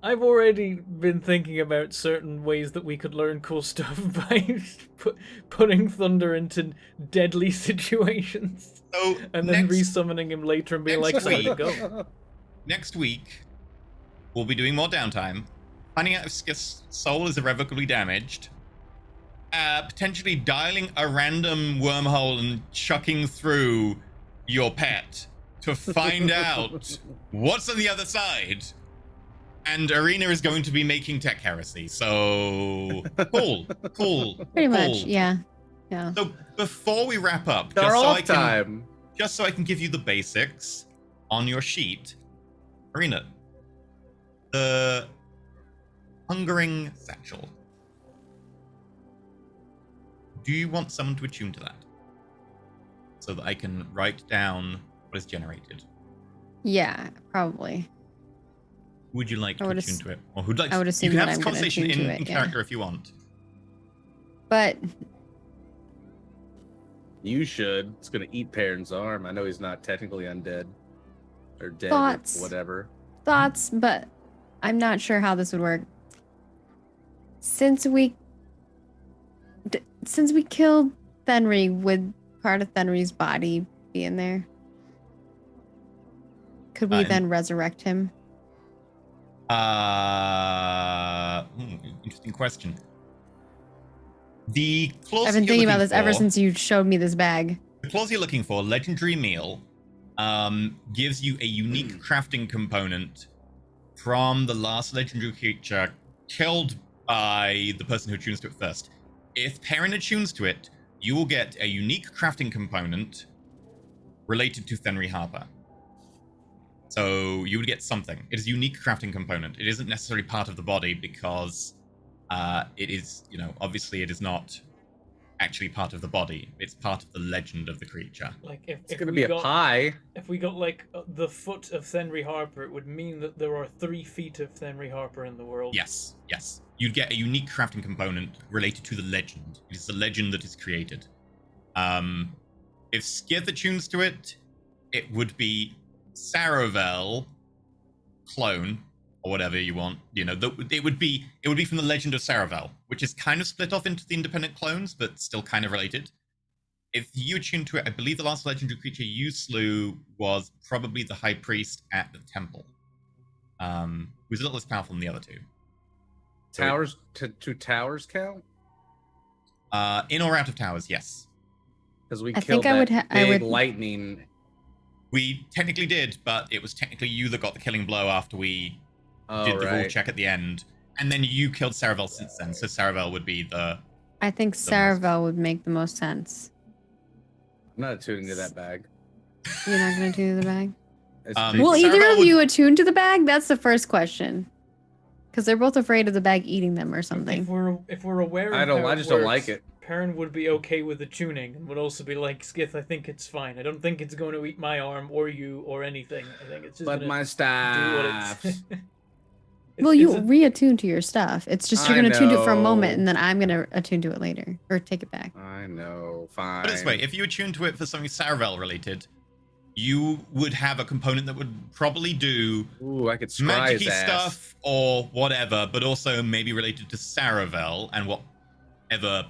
I've already been thinking about certain ways that we could learn cool stuff by putting Thunder into deadly situations. So, And then next, resummoning him later and being like, next time to week- go. next week, we'll be doing more downtime, finding out if Skiff's soul is irrevocably damaged, potentially dialing a random wormhole and chucking through your pet to find out what's on the other side. And Arena is going to be making tech heresy. So, cool. Pretty much, yeah. Yeah. So, before we wrap up, Our off time. just so I can give you the basics on your sheet, Arena, the Hungering Satchel. Do you want someone to attune to that? So that I can write down what is generated. Yeah, probably. Would you like I to would attune ass- to it? Or who'd like I would to, assume you can that have this I'm gonna conversation attune to in it, yeah. character if you want. But You should. It's gonna eat Perrin's arm. I know he's not technically undead. Or dead Thoughts. or whatever. thoughts, but I'm not sure how this would work. Since we killed Fenry, would part of Fenry's body be in there? Could we then resurrect him? Interesting question. The clause I've been you're thinking about looking this ever for- since you showed me this bag. The clause you're looking for, Legendary Meal, gives you a unique crafting component from the last legendary creature killed by the person who attunes to it first. If Perrin attunes to it, you will get a unique crafting component related to Fenry Harper. So you would get something. It is a unique crafting component. It isn't necessarily part of the body because it is, obviously it is not actually part of the body. It's part of the legend of the creature. Like It's gonna be a pie. If we got like the foot of Fenry Harper, it would mean that there are 3 feet of Fenry Harper in the world. Yes. You'd get a unique crafting component related to the legend. It is the legend that is created. If Skith attunes to it, it would be Saravel clone or whatever you want. It would be from the legend of Saravel, which is kind of split off into the independent clones, but still kind of related. If you attune to it, I believe the last legendary creature you slew was probably the High Priest at the temple, who's a little less powerful than the other two. Towers to towers count? In or out of towers, yes. Because we I killed think I would that I big would- lightning. We technically did, but it was technically you that got the killing blow after we Oh, did the rule right. check at the end. And then you killed Saravel since then, so Saravel would be the... I think most- Saravel would make the most sense. I'm not attuning to that bag. You're not going to do the bag? It's Will Saravel either of would- you attune to the bag? That's the first question. Because they're both afraid of the bag eating them or something. If we're aware of I just don't like it. Perrin would be okay with the tuning and would also be like, Skith, I think it's fine. I don't think it's going to eat my arm or you or anything. I think it's just But gonna my do staff. what Well, you reattune to your stuff. It's just you're I going to attune to it for a moment, know. and then I'm going to attune to it later. Or take it back. I know. Fine. But this way, if you attune to it for something Saravel related, you would have a component that would probably do Ooh, I could scry his magic-y ass. stuff or whatever, but also maybe related to Saravel and whatever,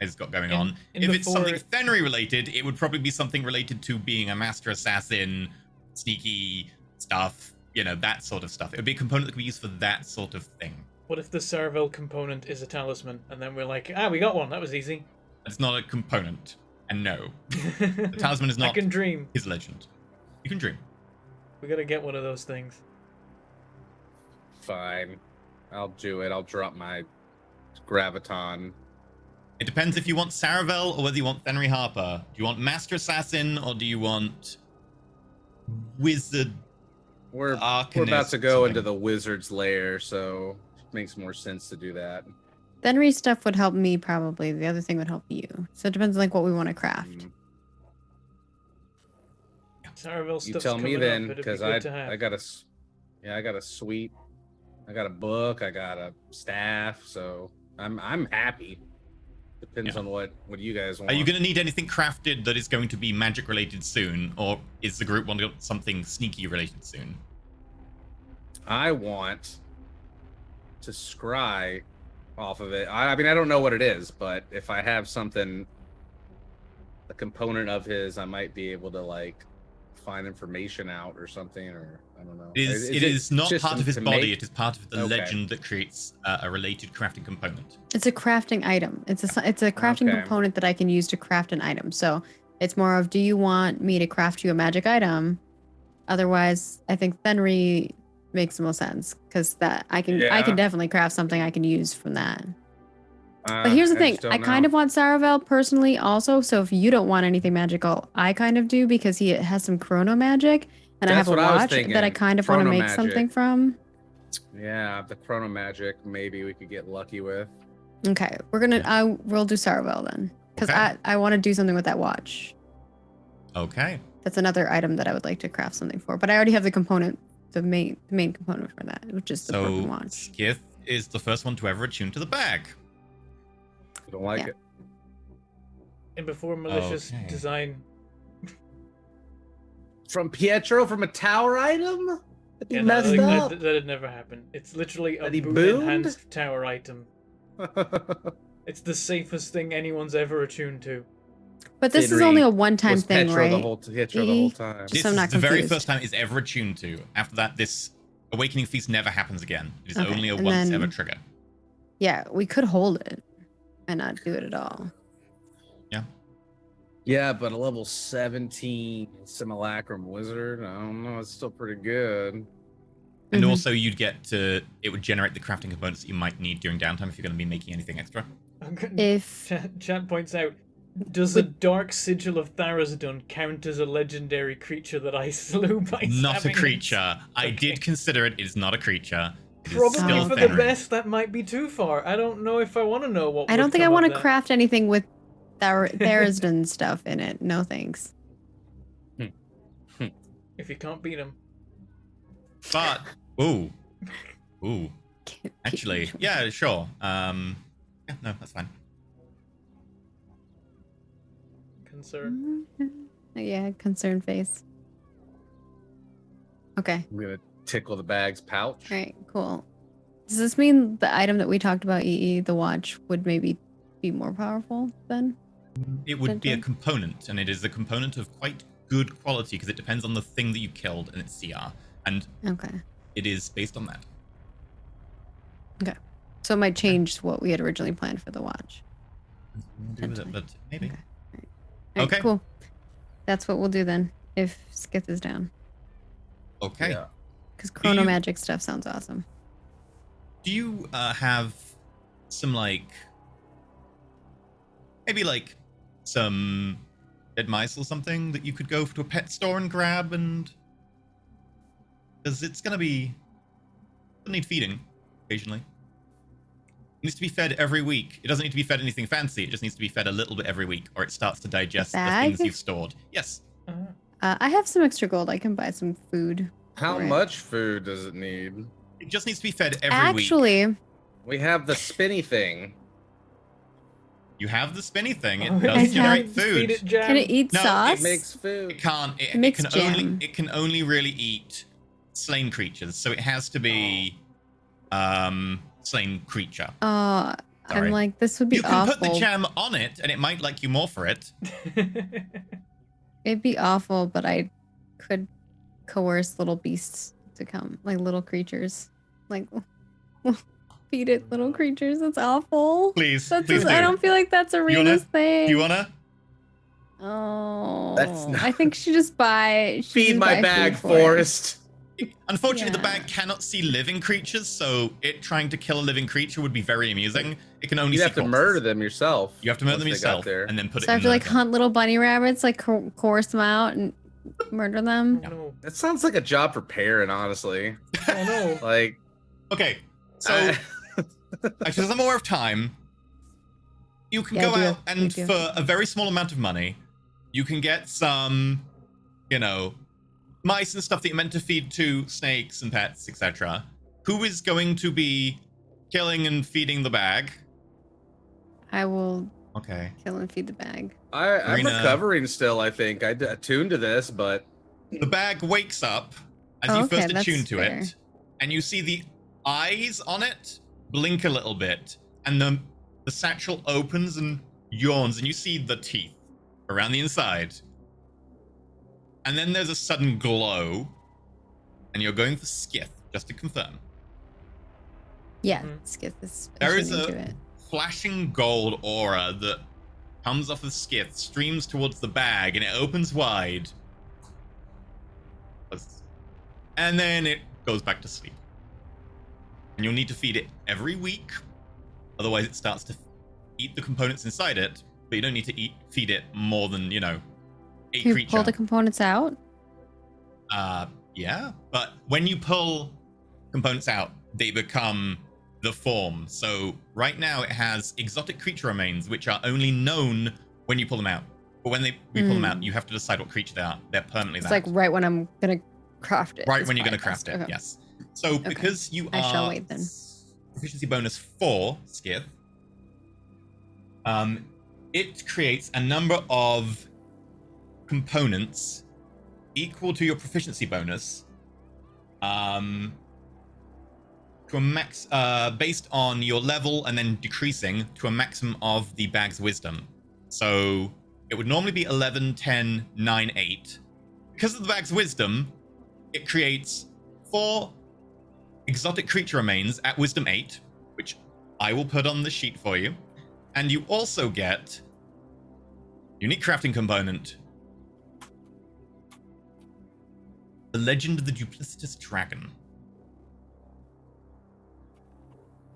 has got going on. and If it's something before- Fenry related, it would probably be something related to being a master assassin, sneaky stuff, that sort of stuff. It would be a component that could be used for that sort of thing. What if the Saravel component is a talisman, and then we're like, we got one. That was easy. It's not a component. And no, the talisman is not I can dream. his legend. You can dream. We gotta get one of those things. Fine. I'll do it. I'll drop my graviton. It depends if you want Saravel or whether you want Fenry Harper. Do you want Master Assassin or do you want Wizard? We're Arcanist about to go something? into the wizard's lair, so it makes more sense to do that. Fenry stuff would help me probably. The other thing would help you. So it depends on what we want to craft. Mm. Saravel You stuff's tell me coming then, up, it'd be because good to have. I got a suite, I got a book, I got a staff, so I'm happy. Depends on what you guys want. Are you going to need anything crafted that is going to be magic related soon, or is the group wanting something sneaky related soon? I want to scry off of it. I mean, I don't know what it is, but if I have something, a component of his, I might be able to find information out or something, or I don't know. It is not just part of his to body. make- It is part of the Okay. legend that creates a related crafting component. It's a crafting item. It's a crafting Okay. component that I can use to craft an item. So it's more of, do you want me to craft you a magic item? Otherwise, I think Fenry makes the most sense because that I can Yeah. definitely craft something I can use from that. But here's the thing, just don't I kind know. of want Saravel personally also. So if you don't want anything magical, I kind of do because he has some chrono magic, and I That's have a what I was watch that I thinking, kind of want to chrono make something magic. from. Yeah, the chrono magic maybe we could get lucky with. Okay, we'll do Saravel then because Okay. I want to do something with that watch. Okay. That's another item that I would like to craft something for. But I already have the component, the main component for that, which is the So broken watch. Skith is the first one to ever attune to the bag. I don't like Yeah. it. And before malicious Okay. design. From Pietro, from a tower item? That he Yeah, no, messed up? that'd never happen. It's literally a That he boon boomed? enhanced tower item. It's the safest thing anyone's ever attuned to. But this is Henry only a one-time was thing, Pietro right? the whole EE? time. Just This so I'm is not the very confused. first time it's ever attuned to. After that, this Awakening Feast never happens again. It is Okay, only a and once then- ever trigger. Yeah, we could hold it and not do it at all. Yeah, but a level 17 Simulacrum Wizard, I don't know, it's still pretty good. And Mhm. also, it would generate the crafting components that you might need during downtime if you're going to be making anything extra. If Chat points out, does the Dark Sigil of Tharizdun count as a legendary creature that I slew by Not a stabbing it? creature. I Okay. did consider it. It is not a creature. It is Probably still for the Fenrir. best, that might be too far. I don't know if I want to know what. I don't would think I come want of to that. craft anything with Tharizdun stuff in it. No thanks. If you can't beat him. But ooh, Can't pick actually, which one. yeah, sure. Yeah, no, that's fine. Concern. Yeah, concerned face. Okay. I'm gonna tickle the bag's pouch. All right, cool. Does this mean the item that we talked about, EE, the watch, would maybe be more powerful then? It would be a Potentially. component, and it is a component of quite good quality because it depends on the thing that you killed and its CR, and Okay. it is based on that. So it might change what we had originally planned for the watch. We'll do with it, but maybe. Okay. All right, Okay. cool. That's what we'll do then, if Skith is down. Okay. Yeah. Because chrono you- magic stuff sounds awesome. Do you have some maybe some dead mice or something that you could go to a pet store and grab because it's gonna need feeding occasionally. It needs to be fed every week. It doesn't need to be fed anything fancy. It just needs to be fed a little bit every week, or it starts to digest the bag? things you've stored. Yes. Uh-huh. I have some extra gold. I can buy some food. How for it. much food does it need? It just needs to be fed every week. Actually, We have the spinny thing. You have the spinny thing. It Oh, does I generate can't Feed food. it jam. can it eat No, it sauce? It makes food. It can't. It makes can jam. only really eat slain creatures. So it has to be slain creature. Oh, Sorry. I'm like, this would be You can awful. put the jam on it, and it might like you more for it. It'd be awful, but I could coerce little beasts to come, like little creatures. Like, feed it little creatures. That's awful. Please, That's please just, do. I don't feel like that's Arena's thing. Do you wanna? Oh, That's not- I think she just buy. Feed my bag, Forest. Unfortunately, the Yeah. bag cannot see living creatures, so it trying to kill a living creature would be very amusing. It can only You see have to corpses. murder them yourself. You have to murder them once they got yourself, there. and then put So it I in have to like the- hunt little bunny rabbits, like coerce them out and murder them. Oh no. That sounds like a job for Perrin, honestly. Oh no. Like, Okay, so actually, as I'm aware of time, you can Yeah, go I do. out and I do. for a very small amount of money, you can get some, mice and stuff that you're meant to feed to snakes and pets, etc. Who is going to be killing and feeding the bag? I will Okay. kill and feed the bag. I'm Arena. recovering still, I think. I attuned to this, but The bag wakes up as Oh, you okay, first that's attune to fair. it, and you see the eyes on it blink a little bit, and the satchel opens and yawns, and you see the teeth around the inside. And then there's a sudden glow, and you're going for Skith, just to confirm. Yeah, Mhm. let's get this. There is into a it. flashing gold aura that comes off of Skith, streams towards the bag, and it opens wide. And then it goes back to sleep. And you'll need to feed it every week, otherwise it starts to eat the components inside it, but you don't need to feed it more than, a Can you creature. pull the components out? Yeah, but when you pull components out, they become the form. So right now it has exotic creature remains, which are only known when you pull them out. But when we pull them out, you have to decide what creature they are. They're permanently It's that. like right when I'm gonna craft it. Right is when you're why going to I craft asked. it, Okay. yes. So because you I are shall wait then. proficiency bonus 4, Skith, it creates a number of components equal to your proficiency bonus to a max based on your level and then decreasing to a maximum of the bag's wisdom. So it would normally be 11, 10, 9, 8. Because of the bag's wisdom, it creates 4 exotic creature remains at wisdom 8, which I will put on the sheet for you. And you also get unique crafting component, the Legend of the Duplicitous Dragon.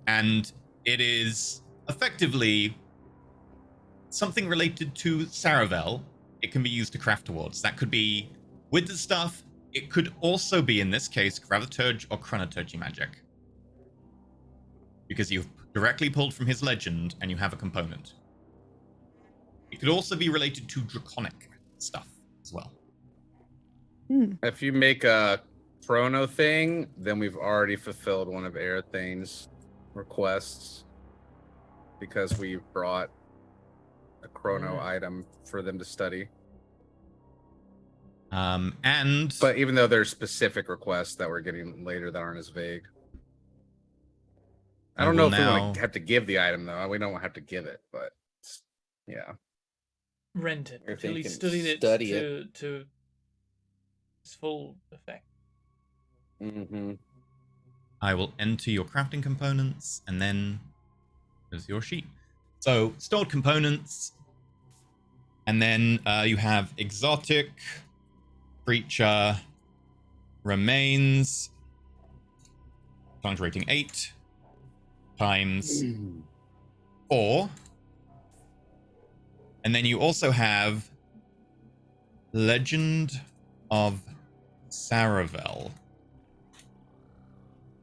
And it is effectively something related to Saravel. It can be used to craft towards. That could be with the stuff. It could also be, in this case, Graviturge or Chronoturgy magic. Because you've directly pulled from his legend and you have a component. It could also be related to Draconic stuff as well. if you make a chrono thing, then we've already fulfilled one of Aerothane's requests because we brought a chrono item for them to study. But even though there's specific requests that we're getting later that aren't as vague. I don't know if we want to have to give the item though. We don't have to give it, but yeah. Rent it Or if until you he's can studied it study to its full effect. Mm-hmm. I will enter your crafting components, and then there's your sheet. So, stored components, and then you have exotic creature remains, challenge rating 8 times 4. And then you also have Legend of Saravel.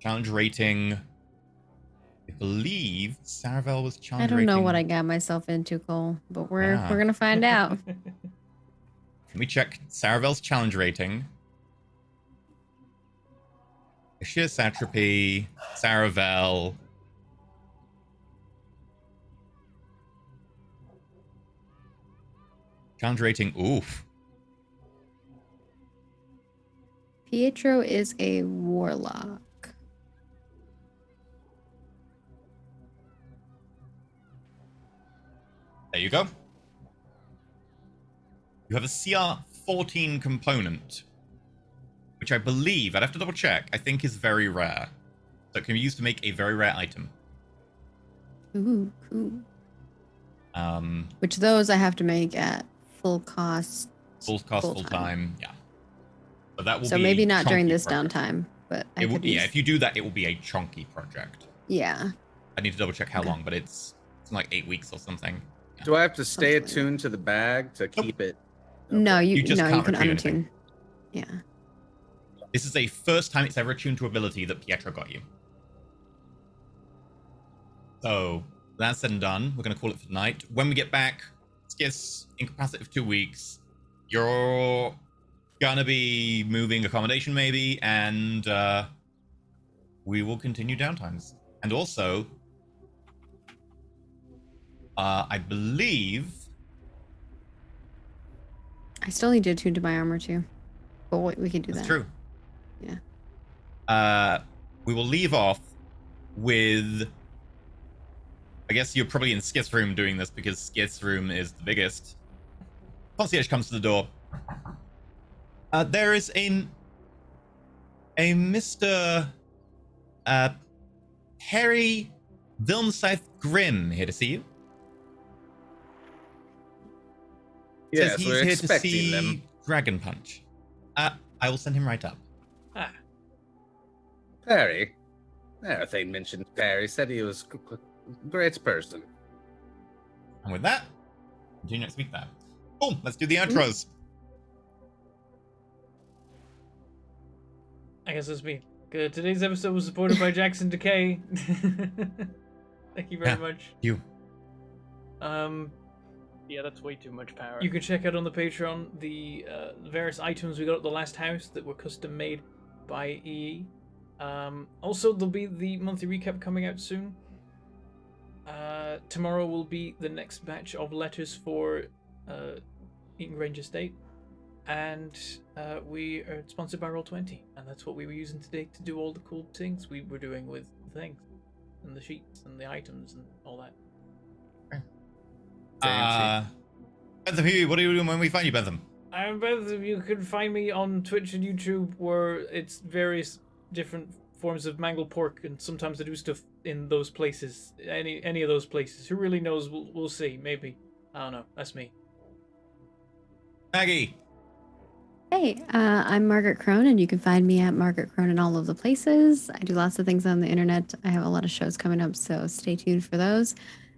Challenge rating, I believe Saravel was challenge I rating. don't know what I got myself into, Cole, but we're Yeah. gonna find out. Let me check Saravel's challenge rating. I Sheer Satrapy, Saravel. Challenge rating, oof. Pietro is a warlock. There you go. You have a CR 14 component, which I believe, I'd have to double check, I think is very rare. So it can be used to make a very rare item. Ooh, cool. Which those I have to make at full cost. Full time, yeah. But that will so be maybe not during this project. downtime, but it will, yeah, if you do that, it will be a chunky project. Yeah. I need to double check how long, but it's like 8 weeks or something. Yeah. Do I have to stay attuned to the bag to keep it? Okay. No, you just no, can't you can retrieve unattune. anything. Yeah. This is the first time it's ever attuned to ability that Pietro got you. So that's said and done. We're going to call it for tonight. When we get back, Skis incapacitated for 2 weeks. You're going to be moving accommodation maybe, and we will continue downtimes. And also, I believe... I still need to attune to my armor too. But we can do that. That's true. Yeah. We will leave off with... I guess you're probably in Skith's room doing this because Skith's room is the biggest. Concierge comes to the door. There is a Mr. Harry Vilmscythe Grimm here to see you. Yes, Says he's we're here to expecting see them. Dragon Punch. I will send him right up. Ah, Perry. Everything mentioned Perry. Said he was a great person. And with that, continue next week there. Cool, let's do the outros. I guess it's me. Good. Today's episode was supported by Jackson Decay. Thank you very Yeah. much. You. Yeah, that's way too much power. You can check out on the Patreon the various items we got at the last house that were custom made by EE. Also, there'll be the monthly recap coming out soon. Tomorrow will be the next batch of letters for Eaton Grange Estate. And we are sponsored by Roll20. And that's what we were using today to do all the cool things we were doing with the things. And the sheets and the items and all that. Bentham, what are you doing when we find you, Bentham? Bentham, you can find me on Twitch and YouTube where it's various different forms of mangled pork, and sometimes I do stuff in those places. Any of those places. Who really knows? We'll see. Maybe. I don't know. That's me. Maggie. Hey, I'm Margaret Crone, and you can find me at Margaret Crone in all of the places. I do lots of things on the internet. I have a lot of shows coming up, so stay tuned for those.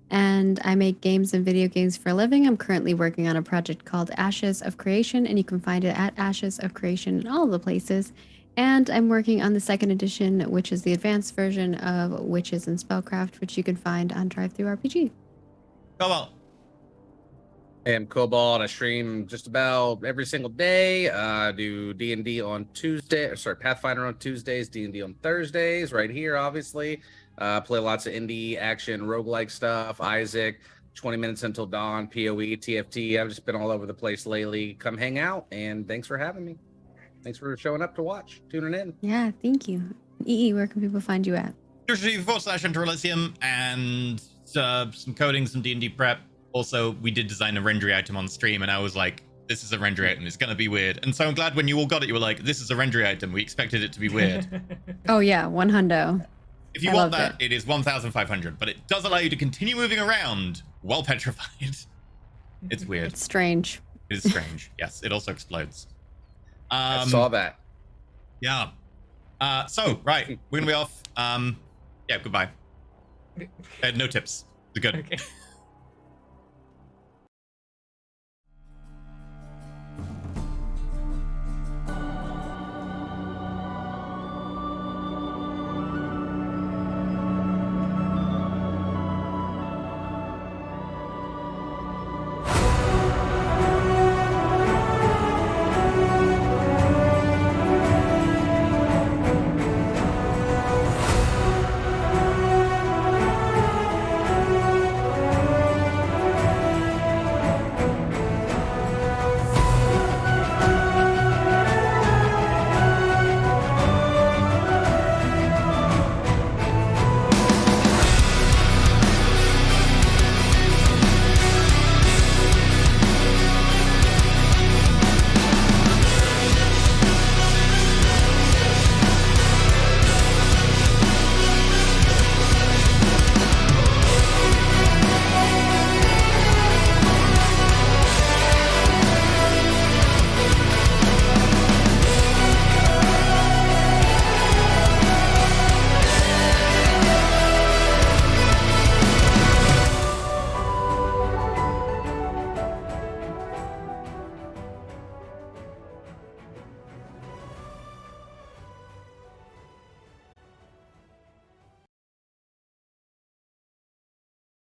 And I make games and video games for a living. I'm currently working on a project called Ashes of Creation, and you can find it at Ashes of Creation in all of the places. And I'm working on the second edition, which is the advanced version of Witches and Spellcraft, which you can find on Drive-Thru RPG. Cobalt. I am Cobalt. I stream just about every single day. I do D&D on Tuesday. Sorry, Pathfinder on Tuesdays, D&D on Thursdays, right here, obviously. Play lots of indie action, roguelike stuff. Isaac, 20 minutes until dawn, PoE, TFT. I've just been all over the place lately. Come hang out, and thanks for having me. Thanks for showing up to watch, tuning in. Yeah, thank you. EE, where can people find you at? Twitch.tv/Enter and some coding, some D&D prep. Also, we did design a rendering item on stream, and I was like, this is a rendering item. It's going to be weird. And so I'm glad when you all got it, you were like, this is a rendering item. We expected it to be weird. Oh, yeah, 100. If you want that, it is 1,500, but it does allow you to continue moving around while petrified. It's weird. It's strange. It is strange. Yes, it also explodes. I saw that. Yeah. So, right, we're going to be off. Yeah, goodbye. No tips. We're good. Okay.